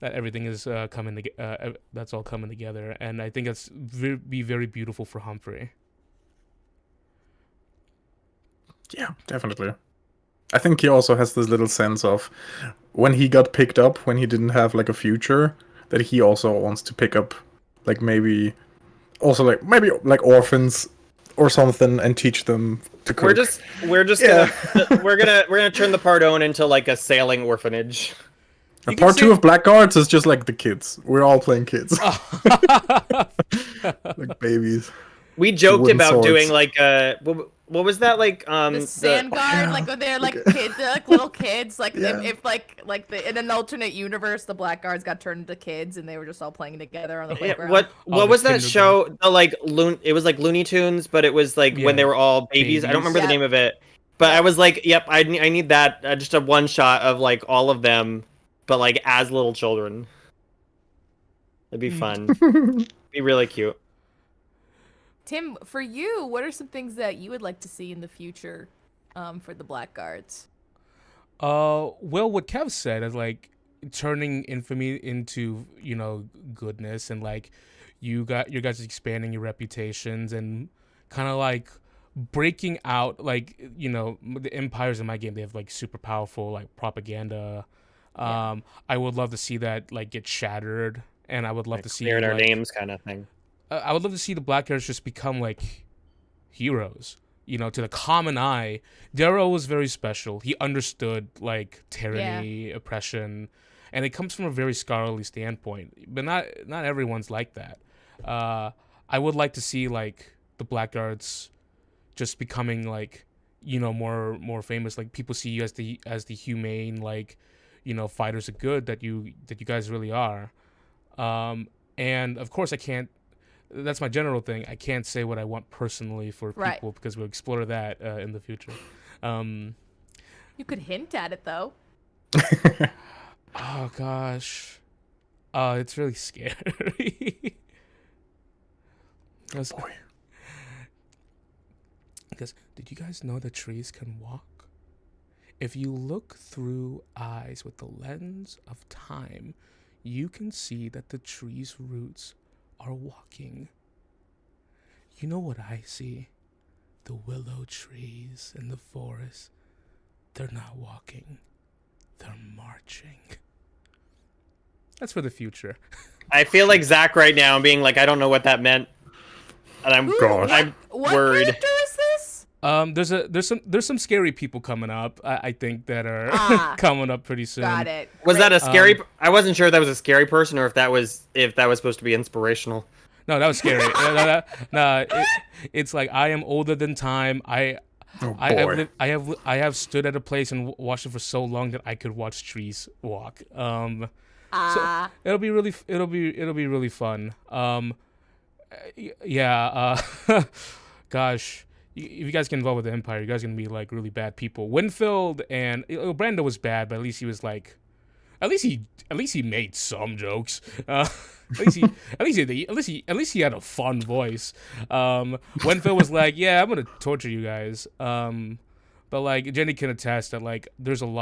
everything is coming together. That's all coming together, and I think that's be very beautiful for Humphrey. Yeah, definitely. I think he also has this little sense of when he got picked up, when he didn't have like a future, that he also wants to pick up, like maybe orphans or something and teach them to cook. We're gonna turn the Pardone into like a sailing orphanage. And part 2 of Blackguards is just like the kids. We're all playing kids. Like babies. We joked about doing like what was that like the sand guard, like when they're like kids, they're like little kids, like if in an alternate universe the Blackguards got turned into kids and they were just all playing together on the playground. What was that show? It was like Looney Tunes, but it was like when they were all babies. I don't remember the name of it, but I was like, yep, I need that, just a one shot of like all of them, but like as little children. It'd be fun. Be really cute. Tim, for you, what are some things that you would like to see in the future for the Blackguards? Well, what Kev said is like turning infamy into, goodness, and like you guys expanding your reputations and kind of like breaking out, like, the empires in my game, they have like super powerful like propaganda. I would love to see that like get shattered, and I would love to see clearing our names kind of thing. I would love to see the Blackguards just become like heroes, to the common eye. Darrow was very special. He understood like tyranny, oppression, and it comes from a very scholarly standpoint. But not everyone's like that. I would like to see like the Blackguards just becoming like, more famous. Like people see you as the humane, like, fighters of good that you guys really are. And of course that's my general thing. I can't say what I want personally for people because we'll explore that in the future. You could hint at it though. Oh gosh, it's really scary. Because did you guys know that trees can walk? If you look through eyes with the lens of time, you can see that the tree's roots are walking. You know what I see? The willow trees in the forest. They're not walking. They're marching. That's for the future. I feel like Zach right now being like, I don't know what that meant. And I'm worried. What character is this? There's some scary people coming up, I think, that are coming up pretty soon. Got it. Was that a scary? I wasn't sure if that was a scary person or if that was supposed to be inspirational. No, that was scary. It's like I am older than time. I have stood at a place and watched it for so long that I could watch trees walk. So it'll be really fun. Gosh. If you guys get involved with the Empire, you guys are gonna be like really bad people. Winfield and Brando was bad, but at least he was like, at least he made some jokes. At least he had a fun voice. Winfield was like, yeah, I'm gonna torture you guys. But like Jenny can attest that like there's some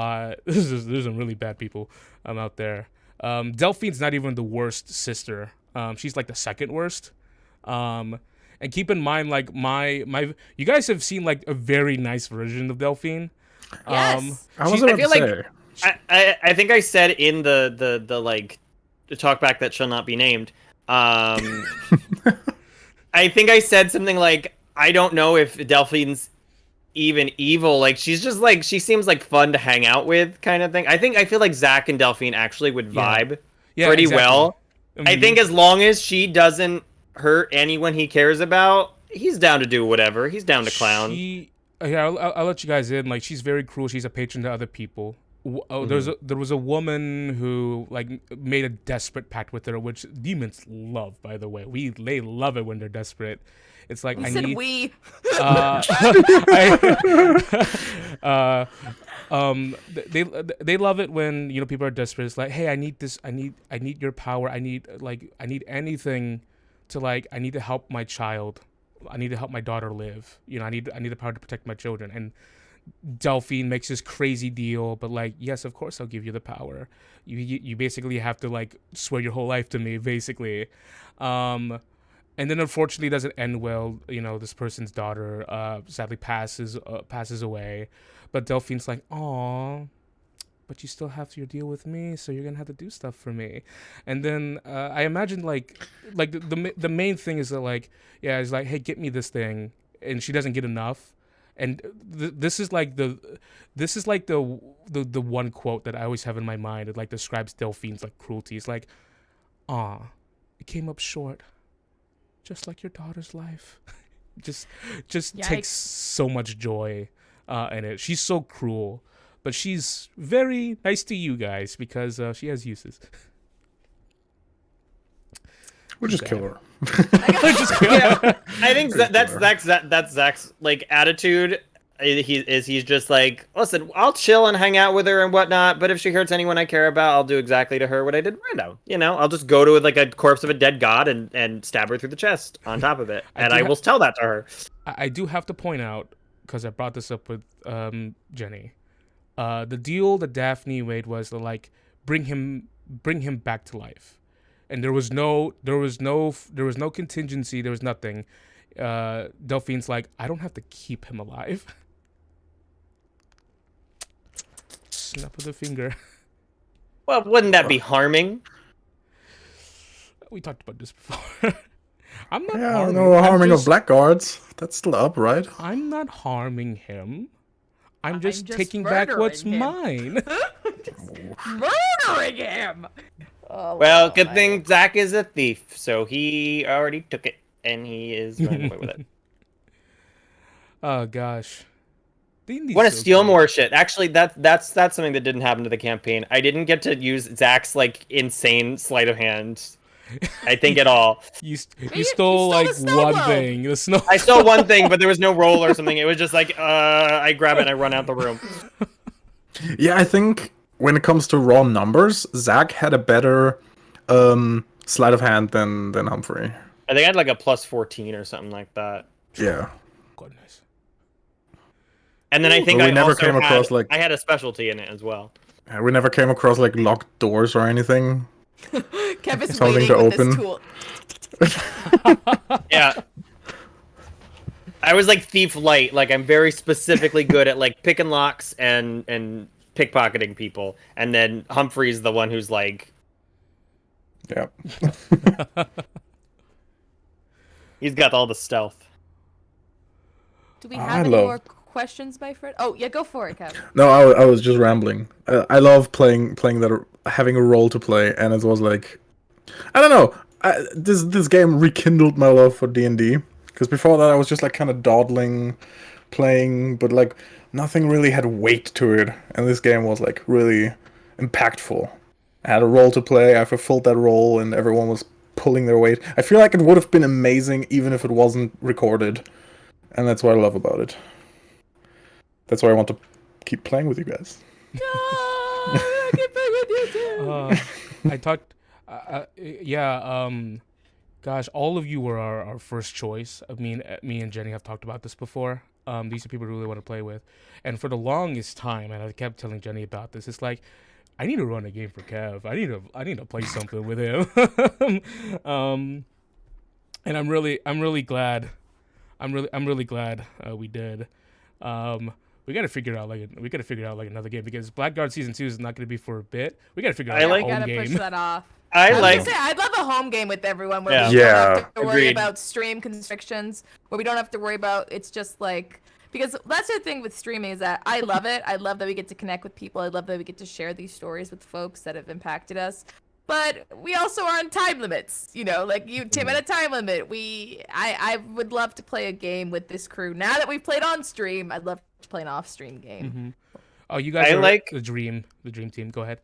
really bad people out there. Delphine's not even the worst sister. She's like the second worst. And keep in mind, like my you guys have seen like a very nice version of Delphine. Yes. I was about to feel say. I think I said in the like the talkback that shall not be named. I think I said something like, I don't know if Delphine's even evil. Like, she's just like, she seems like fun to hang out with, kind of thing. I feel like Zach and Delphine actually would vibe pretty exactly. well. I think as long as she doesn't hurt anyone he cares about, he's down to do whatever. He's down to clown. I'll let you guys in. Like, she's very cruel. She's a patron to other people. There was a woman who like made a desperate pact with her, which demons love. By the way, they love it when they're desperate. It's like they love it when, you know, people are desperate. It's like, hey, I need this. I need your power. I need anything to like. I need to help my child. I need to help my daughter live. You know, I need the power to protect my children. And Delphine makes this crazy deal, but like, yes, of course I'll give you the power. You basically have to like swear your whole life to me, basically. And then unfortunately it doesn't end well. You know, this person's daughter sadly passes away, but Delphine's like, "Aw, but you still have your deal with me, so you're gonna have to do stuff for me." And then I imagine like the main thing is that like, yeah, it's like, hey, get me this thing, and she doesn't get enough. And this is like the one quote that I always have in my mind. It like describes Delphine's like cruelty. It's like, "Ah, it came up short, just like your daughter's life." just Yikes. takes so much joy in it. She's so cruel, but she's very nice to you guys because she has uses. We'll just kill her. I think that's Zach's like attitude. He's just like, listen, I'll chill and hang out with her and whatnot, but if she hurts anyone I care about, I'll do exactly to her what I did to Brando. You know, I'll just go to like a corpse of a dead god and stab her through the chest on top of it, and I will tell that to her. I do have to point out, because I brought this up with Jenny, the deal that Daphne made was to like bring him back to life. And there was no contingency. There was nothing. Delphine's like, I don't have to keep him alive. Snap of the finger. Well, wouldn't that be harming? We talked about this before. I'm not Yeah, harming. no harming of blackguards. That's still up, right? I'm not harming him. I'm just just taking back what's murdering him. mine. Murdering him. Oh, Well, good thing Zach is a thief, so he already took it, and he is running away with it. Oh gosh. Want to steal more shit? Actually, that's something that didn't happen to the campaign. I didn't get to use Zach's like insane sleight of hand. I think at all. You stole like one thing. The snow. I stole one thing, but there was no roll or something. It was just like, I grab it and I run out the room. Yeah, I think when it comes to raw numbers, Zach had a better sleight of hand than Humphrey. I think I had like a plus 14 or something like that. Yeah. Goodness. And then I think But I we never also came across, like- I had a specialty in it as well. We never came across like locked doors or anything. Kevin's Something waiting to with open. this tool. Yeah. I was like thief light. Like I'm very specifically good at like picking locks and pickpocketing people. And then Humphrey's the one who's like, Yeah. he's got all the stealth. Do we have any more questions, my friend? Oh, yeah, go for it, Kevin. No, I was just rambling. I love playing that, having a role to play, and it was like, I don't know. This game rekindled my love for D&D, because before that I was just like kind of dawdling, playing, but like nothing really had weight to it, and this game was like really impactful. I had a role to play. I fulfilled that role, and everyone was pulling their weight. I feel like it would have been amazing even if it wasn't recorded, and that's what I love about it. That's why I want to keep playing with you guys. No, I can play with you too. I talked, gosh, all of you were our first choice. I mean, me and Jenny have talked about this before. These are people we really want to play with. And for the longest time, and I kept telling Jenny about this, it's like, I need to run a game for Kev. I need to play something with him. And and I'm really glad. I'm really glad we did. We gotta figure out like another game because Blackguard season 2 is not gonna be for a bit. We gotta figure out a We home gotta game. push that off. I was like. gonna say, I'd love a home game with everyone where Yeah. we don't Yeah. have to worry Agreed. about stream constrictions, where we don't have to worry about it's just like because that's the thing with streaming is that I love it. I love that we get to connect with people. I love that we get to share these stories with folks that have impacted us. But we also are on time limits, you know, like you, Tim, at a time limit. I would love to play a game with this crew. Now that we've played on stream, I'd love to play an off-stream game. Oh, you guys I are like- the dream team. Go ahead.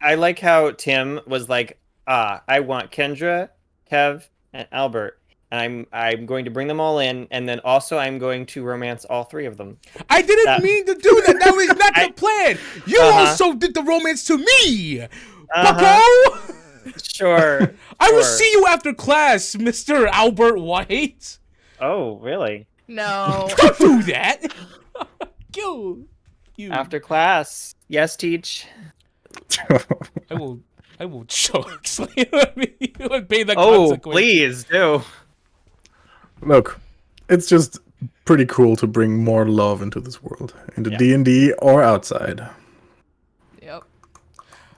I like how Tim was like, I want Kendra, Kev, and Albert, and I'm going to bring them all in, and then also I'm going to romance all 3 of them. I didn't mean to do that. That was not the plan. You also did the romance to me, Bucko. Sure. I will sure. see you after class, Mr. Albert White. Oh, really? No. Don't do that. you. After class. Yes, teach. I will choke. You would pay the Oh, consequence. please do. Look, it's just pretty cool to bring more love into this world, into Yeah. D&D or outside. Yep.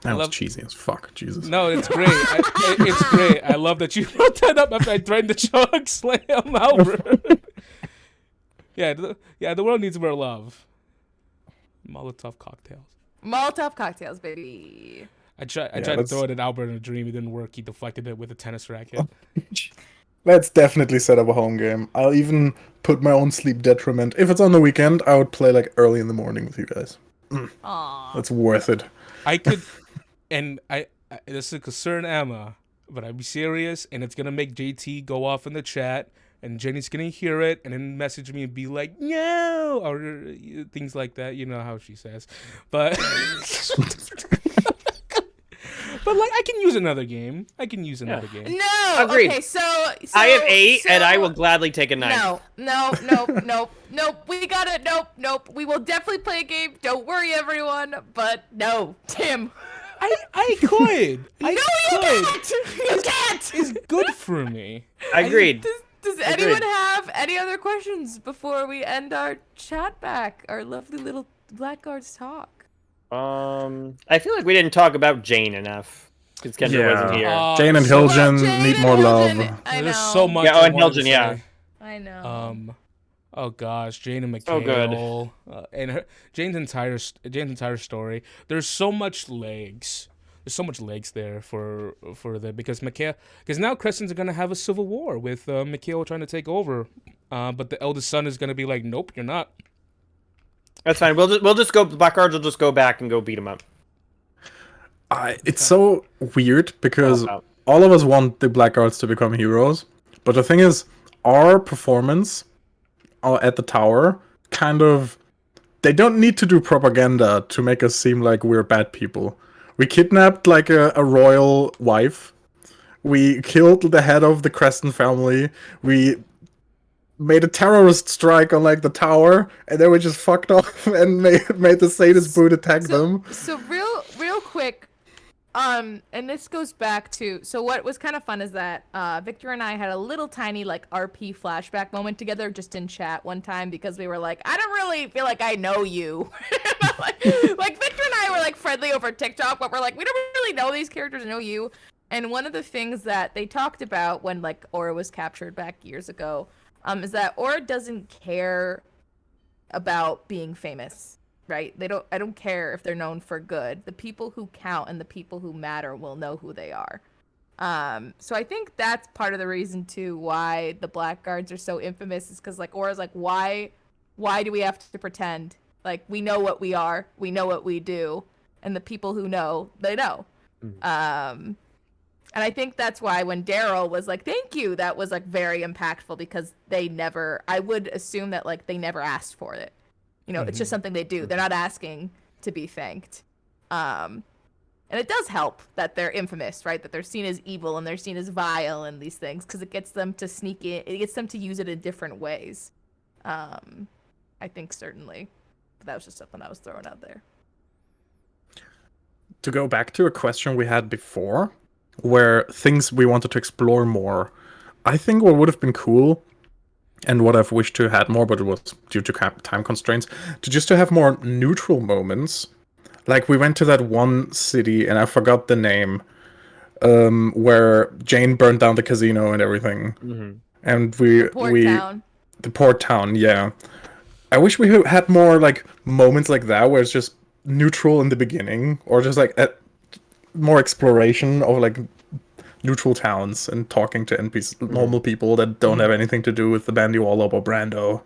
That was love- cheesy as fuck, Jesus. No, it's great. It's great. I love that you brought that up after I threatened to choke slam Albert. The world needs more love. Molotov cocktails. Molotov cocktails, baby. I tried to throw it at Albert in a dream. It didn't work. He deflected it with a tennis racket. Let's definitely set up a home game. I'll even put my own sleep detriment. If it's on the weekend, I would play like early in the morning with you guys. Aww. That's worth it. I could, and I this is a concern, Emma, but I'm serious, and it's gonna make JT go off in the chat, and Jenny's gonna hear it, and then message me and be like, no, or things like that. You know how she says, but. But like, I can use another game. game. No. Agreed. Okay, so I have 8, and I will gladly take a 9. No. Nope. We gotta. Nope. We will definitely play a game. Don't worry, everyone. But no, Tim. I could. You can't. You can't. It's good for me. Agreed. Does anyone have any other questions before we end our chat back? Our lovely little Blackguards talk. I feel like we didn't talk about Jane enough because Kendra wasn't here. Jane and so Hiljan Jane need and more Hiljan. love. I know. There's so much. Yeah, I and wanted to Hiljan, yeah. say. I know. Oh gosh, Jane and So McHale, and Jane's entire story. There's so much legs. There's so much legs there for because now Crescent's gonna have a civil war with McHale trying to take over, but the eldest son is gonna be like, nope, you're not. That's fine. We'll just go. Blackguards will just go back and go beat him up. It's so weird because Oh. all of us want the Blackguards to become heroes, but the thing is, our performance at the tower they don't need to do propaganda to make us seem like we're bad people. We kidnapped like a royal wife. We killed the head of the Crescent family. We made a terrorist strike on like the tower, and then we just fucked off and made the sadist brute attack them. So real quick, and this goes back to what was kind of fun is that Victor and I had a little tiny like RP flashback moment together just in chat one time because we were like, I don't really feel like I know you. like Victor and I were like friendly over TikTok, but we're like, we don't really know these characters or know you. And one of the things that they talked about when like Aura was captured back years ago, is that Aura doesn't care about being famous. Right? I don't care if they're known for good. The people who count and the people who matter will know who they are. So I think that's part of the reason too why the Blackguards are so infamous is because like Aura's like, why do we have to pretend? Like we know what we are, we know what we do, and the people who know, they know. And I think that's why when Daryl was like, thank you, that was like very impactful because I would assume that like they never asked for it. You know, it's just something they do. They're not asking to be thanked. And it does help that they're infamous, right? That they're seen as evil and they're seen as vile and these things because it gets them to sneak in. It gets them to use it in different ways. I think certainly. But that was just something I was throwing out there. To go back to a question we had before, where things we wanted to explore more, I think what would have been cool, and what I've wished to had more, but it was due to time constraints, to have more neutral moments. Like we went to that one city, and I forgot the name, where Jane burned down the casino and everything, and Port Town. the port town, yeah. I wish we had more like moments like that where it's just neutral in the beginning, or just like more exploration of like neutral towns and talking to NPCs, normal people that don't have anything to do with the Bandy Wallop or Brando.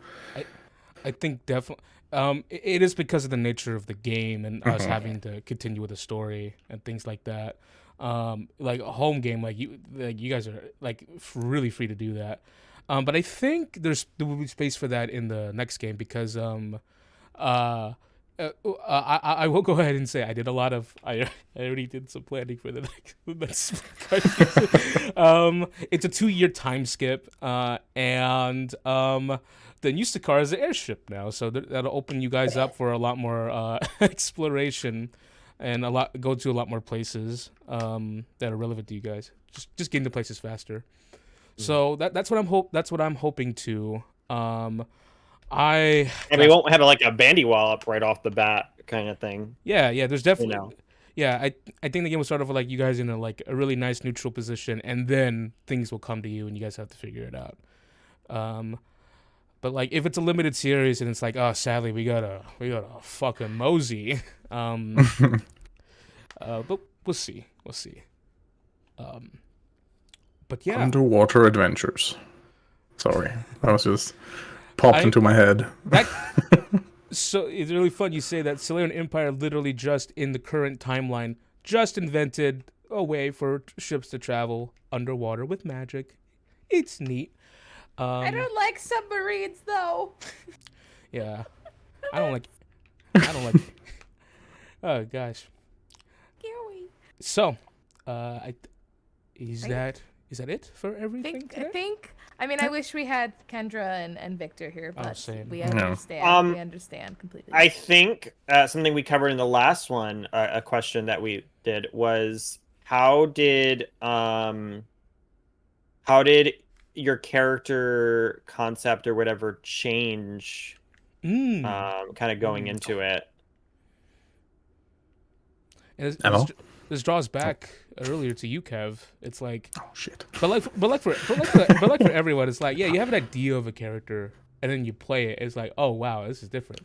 I think definitely. It is because of the nature of the game and us having to continue with the story and things like that. Like a home game, like you guys are like really free to do that. But I think there will be space for that in the next game because I will go ahead and say I did a lot of I already did some planning for the next it's a 2-year time skip, and the new Stakar is an airship now, so that'll open you guys up for a lot more exploration and go to a lot more places that are relevant to you guys. Just getting to places faster. So that's what I'm hoping to. And we won't have like a bandy wallop right off the bat kind of thing. Yeah. There's definitely. Yeah, I think the game will start off with like you guys in a really nice neutral position, and then things will come to you, and you guys have to figure it out. But like if it's a limited series and it's like, oh, sadly we gotta fucking mosey. But we'll see. But yeah. Underwater adventures. Sorry, that was just popped into my head. So it's really fun you say that. Solarian Empire literally just in the current timeline just invented a way for ships to travel underwater with magic. It's neat. I don't like submarines though. Yeah, I don't like. Oh gosh. Scary. So, is that it for everything? I mean, I wish we had Kendra and Victor here, but we understand. No. We understand completely. I think something we covered in the last one, a question that we did was how did your character concept or whatever change kind of going into it? And this draws back earlier to you, Kev. It's like, oh shit. But for everyone, it's like, yeah, you have an idea of a character, and then you play it. It's like, oh wow, this is different.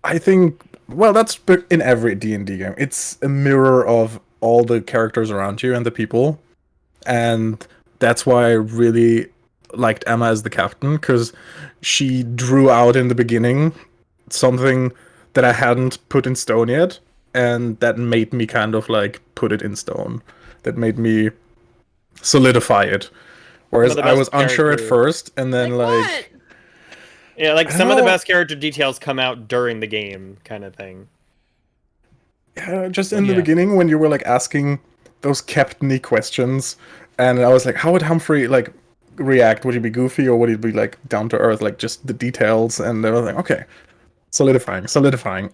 I think, well, that's in every D&D game. It's a mirror of all the characters around you and the people, and that's why I really liked Emma as the captain, because she drew out in the beginning something that I hadn't put in stone yet, and that made me kind of like put it in stone. That made me solidify it. Whereas I was unsure at first, and then like yeah, like some of the best character details come out during the game, kind of thing. Yeah, just in the beginning when you were like asking those captain-y questions, and I was like, how would Humphrey like react? Would he be goofy or would he be like down to earth? Like just the details, and I was like, okay, solidifying.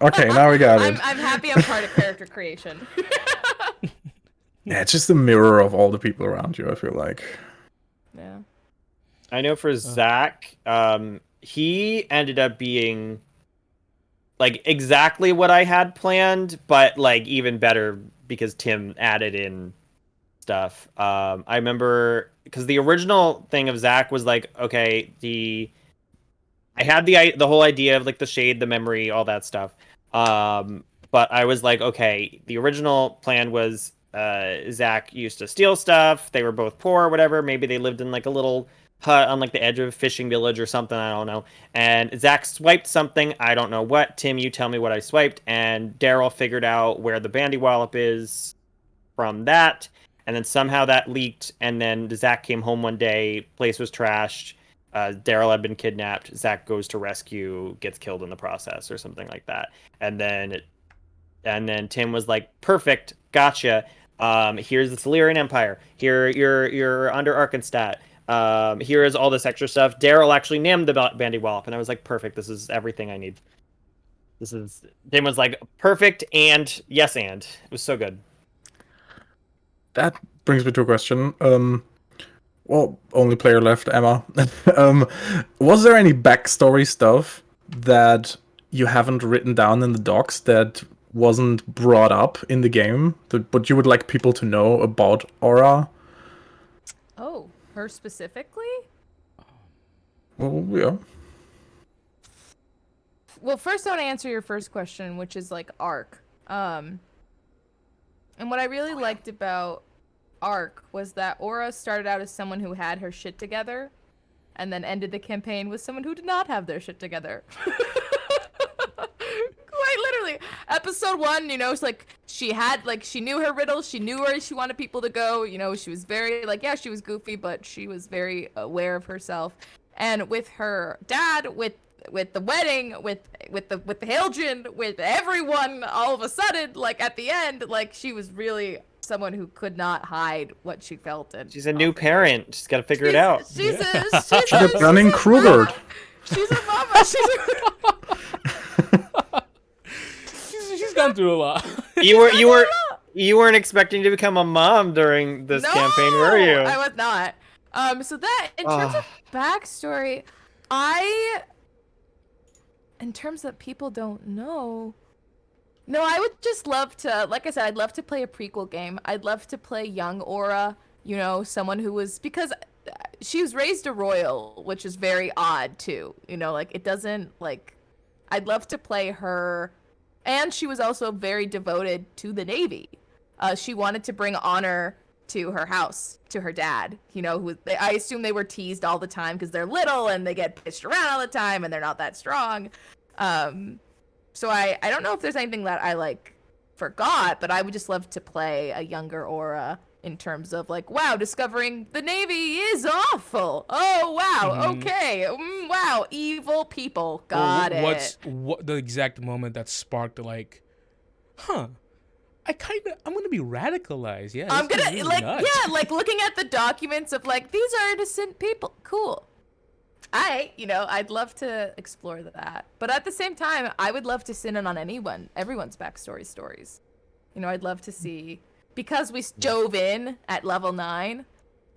Okay, now we got it. I'm happy I'm part of character creation. Yeah, it's just a mirror of all the people around you, I feel like. Yeah. I know for Zach, he ended up being like exactly what I had planned, but like even better because Tim added in stuff. I remember because the original thing of Zach was like, okay, I had the whole idea of like the shade, the memory, all that stuff. But I was like, okay, the original plan was Zach used to steal stuff. They were both poor or whatever. Maybe they lived in like a little hut on like the edge of a fishing village or something. I don't know. And Zach swiped something. I don't know what. Tim, you tell me what I swiped. And Daryl figured out where the bandy wallop is from that. And then somehow that leaked. And then Zach came home one day. Place was trashed. Daryl had been kidnapped. Zach goes to rescue, gets killed in the process, or something like that. And then Tim was like, "Perfect, gotcha. Here's the Solarian Empire. Here, you're under Arkanstat. Here is all this extra stuff." Daryl actually named the bandy wallop, and I was like, "Perfect. This is everything I need." Tim was like, "Perfect," and yes, and it was so good. That brings me to a question. Well, only player left, Emma. Was there any backstory stuff that you haven't written down in the docs that wasn't brought up in the game, but you would like people to know about Aura? Oh, her specifically? Well, yeah. Well, first I want to answer your first question, which is like arc. And what I really liked about arc was that Aura started out as someone who had her shit together, and then ended the campaign with someone who did not have their shit together. Quite literally. Episode 1, you know, it's like she knew her riddles, she knew where she wanted people to go, you know, she was very like, yeah, she was goofy, but she was very aware of herself. And with her dad, with the wedding, with the Hiljan, with everyone, all of a sudden, like at the end, like she was really someone who could not hide what she felt. And She's a new parent. She's got to figure it out. She's She's a Dunning-Kruger. She's a mama. She's gone through a lot. You weren't expecting to become a mom during this campaign, were you? I was not. So that in terms of backstory, in terms that people don't know. No, I would just love to, like I said, I'd love to play a prequel game. I'd love to play young Aura, you know, someone who was, because she was raised a royal, which is very odd too. You know, like it doesn't, like, I'd love to play her. And she was also very devoted to the Navy. She wanted to bring honor to her house, to her dad, you know, who I assume they were teased all the time because they're little and they get pitched around all the time and they're not that strong. So I don't know if there's anything that I like forgot, but I would just love to play a younger Aura in terms of like, wow, discovering the Navy is awful. Oh wow, okay, wow, evil people. Got it. What the exact moment that sparked like, I'm gonna be radicalized. Yeah, I'm gonna really like nuts. yeah, like looking at the documents of like these are innocent people. Cool. I'd love to explore that. But at the same time, I would love to sit in on everyone's backstory stories. You know, I'd love to see, because we dove in at level 9,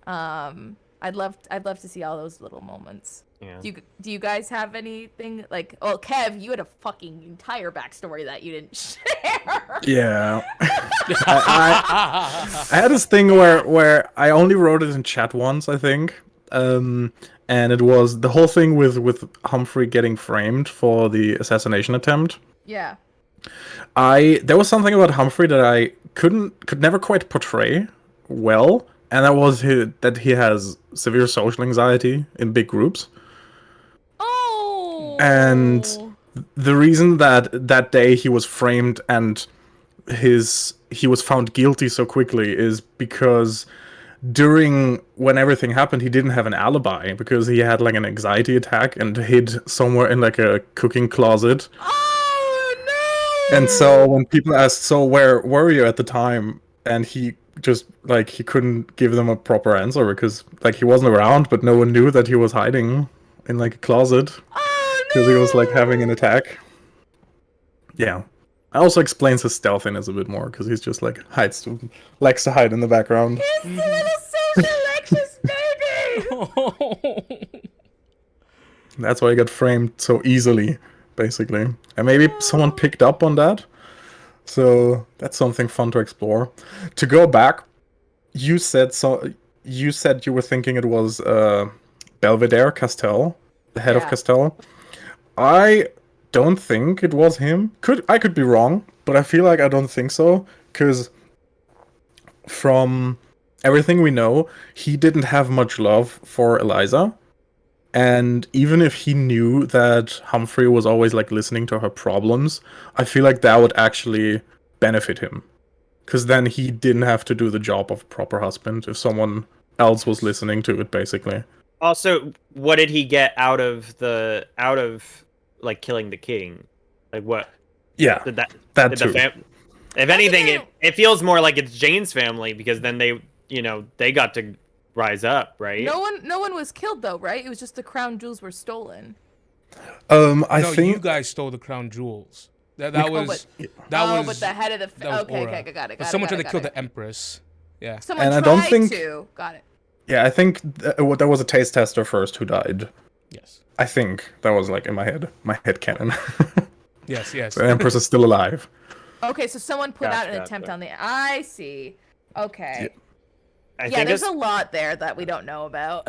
I'd love to see all those little moments. Yeah. Do you guys have anything like, oh, Kev, you had a fucking entire backstory that you didn't share. Yeah. I had this thing where I only wrote it in chat once, I think. And it was the whole thing with Humphrey getting framed for the assassination attempt. Yeah. There was something about Humphrey that I could never quite portray well, and that was that he has severe social anxiety in big groups. Oh. And the reason that day he was framed and he was found guilty so quickly is because when everything happened, he didn't have an alibi because he had like an anxiety attack and hid somewhere in like a cooking closet. Oh no! And so when people asked, so where were you at the time? And he just like he couldn't give them a proper answer because like he wasn't around, but no one knew that he was hiding in like a closet because he was like having an attack. Yeah. It also explains his stealthiness a bit more because he's just like likes to hide in the background. He's the little social anxious baby. That's why he got framed so easily, basically. And maybe someone picked up on that. So that's something fun to explore. To go back, you said you were thinking it was Belvedere Castell, the head of Castell. I don't think it was him. I could be wrong, but I feel like I don't think so, because from everything we know, he didn't have much love for Eliza. And even if he knew that Humphrey was always like listening to her problems, I feel like that would actually benefit him. Because then he didn't have to do the job of a proper husband if someone else was listening to it, basically. Also, what did he get out of like killing the king? Like what? Yeah, did too. If anything, it feels more like it's Jane's family because then they got to rise up, right? No one was killed though, right? It was just the crown jewels were stolen. I think you guys stole the crown jewels. That was but the head of the that was Aura. Got it. But someone tried to kill the Empress. Yeah. Someone and tried I don't think to. Got it. Yeah, I think there was a taste tester first who died. Yes. I think that was like in my head canon. Yes. The Empress is still alive. Okay, so someone put out an Gotcha. attempt on the. I see. Okay. I Yeah, think there's it's. a lot there that we don't know about.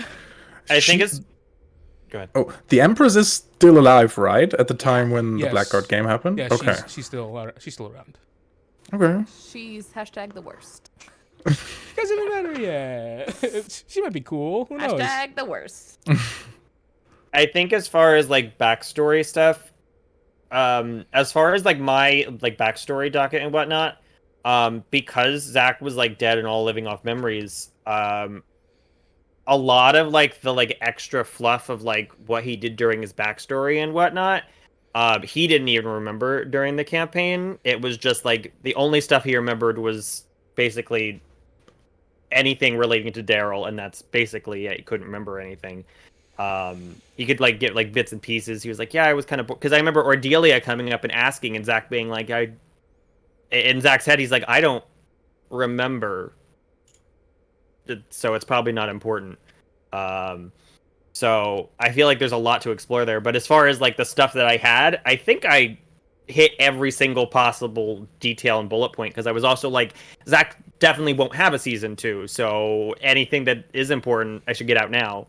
I think She- it's. Go ahead. Oh, the Empress is still alive, right? At the time when the Yes. Blackguard game happened? Yeah, Okay. she's still around. Okay. She's hashtag the worst. Doesn't even matter yet. She might be cool. Who knows? Hashtag the worst. I think as far as like backstory stuff, as far as like my like backstory docket and whatnot, because Zach was like dead and all living off memories, a lot of like the like extra fluff of like what he did during his backstory and whatnot, he didn't even remember during the campaign. It was just like the only stuff he remembered was basically anything relating to Daryl, and that's basically it. He couldn't remember anything. He could like get like bits and pieces. He was like, yeah, I was kind of because I remember Ordelia coming up and asking, and Zach being like, in Zach's head, he's like, I don't remember, so it's probably not important. So I feel like there's a lot to explore there. But as far as like the stuff that I had, I think I hit every single possible detail and bullet point, because I was also like, Zach definitely won't have a season 2, so anything that is important I should get out now.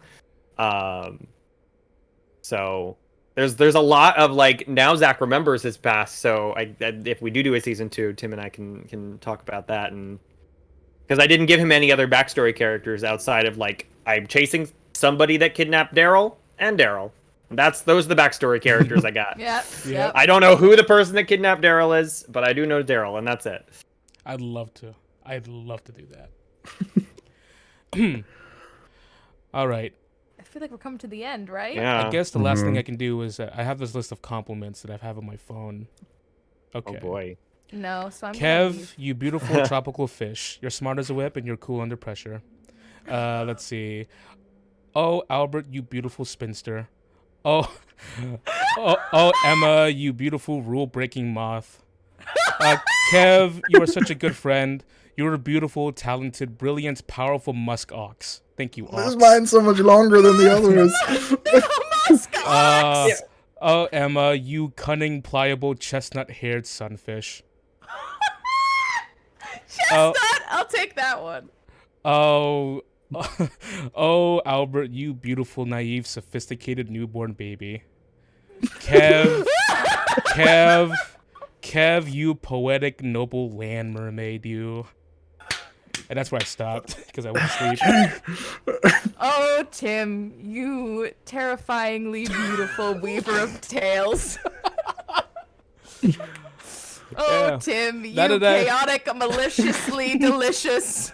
So there's a lot of like, now Zach remembers his past, so if we do a season 2, Tim and I can talk about that, and because I didn't give him any other backstory characters outside of like, I'm chasing somebody that kidnapped Daryl and Daryl. Those are the backstory characters I got. Yep. I don't know who the person that kidnapped Daryl is, but I do know Daryl, and that's it. I'd love to do that. All right. I feel like we're coming to the end, right? Yeah. I guess the last thing I can do is I have this list of compliments that I have on my phone. Okay. Oh boy. No, so I'm gonna leave. Kev, you beautiful tropical fish. You're smart as a whip and you're cool under pressure. Let's see. Oh, Albert, you beautiful spinster. Oh, Emma, you beautiful rule-breaking moth. Kev, you are such a good friend. You're a beautiful, talented, brilliant, powerful musk ox. Thank you, This ox. mine's so much longer than the others. Oh, Emma, you cunning, pliable, chestnut-haired sunfish. Chestnut, I'll take that one. Oh, Albert, you beautiful, naive, sophisticated newborn baby. Kev, you poetic, noble land mermaid, you. And that's where I stopped because I went to sleep. Oh, Tim, you terrifyingly beautiful weaver of tales. Oh, Yeah. Tim, you That- chaotic, maliciously delicious.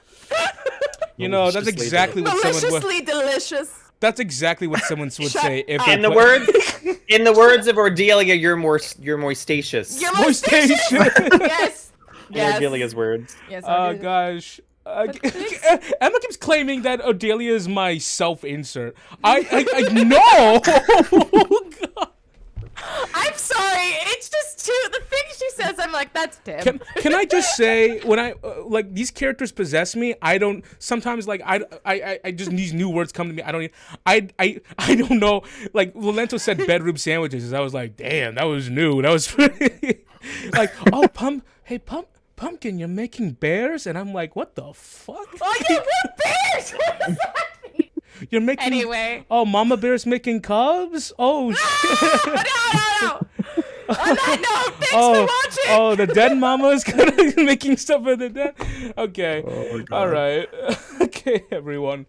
You know, that's exactly what someone would. Maliciously delicious. That's exactly what someone would say if In they the words of Ordelia, you're moistacious. You're Moistacious. Yes. In Yes. Ordelia's words. Yes. Oh Ordelia. gosh. this- Emma keeps claiming that Odelia is my self-insert. I know. I'm sorry. It's just the things she says. I'm like, that's Tim. Can I just say, when I like these characters possess me, I don't sometimes like I just these new words come to me. I don't know. Like Lolento said bedroom sandwiches. I was like, damn, that was new. That was pretty, like, oh Pumpkin, you're making bears, and I'm like, what the fuck? Oh, yeah, what bears? What does that mean? You're making Anyway. Oh, Mama Bear's making cubs. Oh shit. No. On that note, thanks for watching. Oh, the dead mama is kind of making stuff of the dead. Okay. Oh my God. All right. Okay, everyone.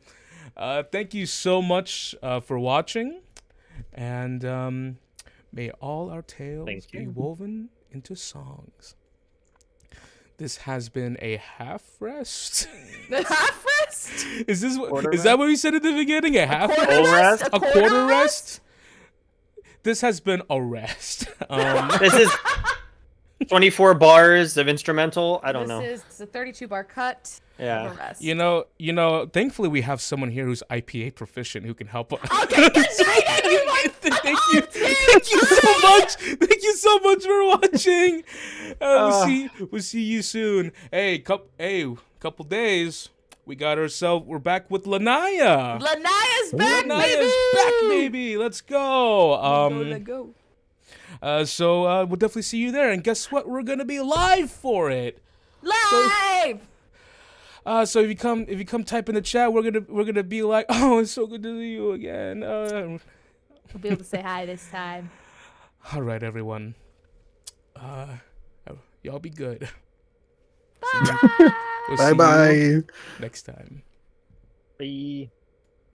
Thank you so much for watching, and may all our tales Thank be you. woven into songs. This has been a half rest. The half rest? Is this Quarter is that what we said at the beginning? A half Quarter Full rest? rest? A quarter rest? This has been a rest. This is 24 bars of instrumental. I don't know. This is a 32-bar cut. Yeah. The rest. You know, thankfully we have someone here who's IPA proficient who can help us. Okay, good night, everyone. Thank you so much. Thank you so much for watching. We'll see you soon. Hey, couple days. we're back with Lanaya. Lanaya's back, Lanaya's back, baby. Let's go. Let go. So we'll definitely see you there. And guess what? We're gonna be live for it. Live. So if you come type in the chat, we're gonna be like, oh, it's so good to see you again. We'll be able to say hi this time. All right, everyone. Y'all be good. Bye. We'll see Bye. you next time. Bye.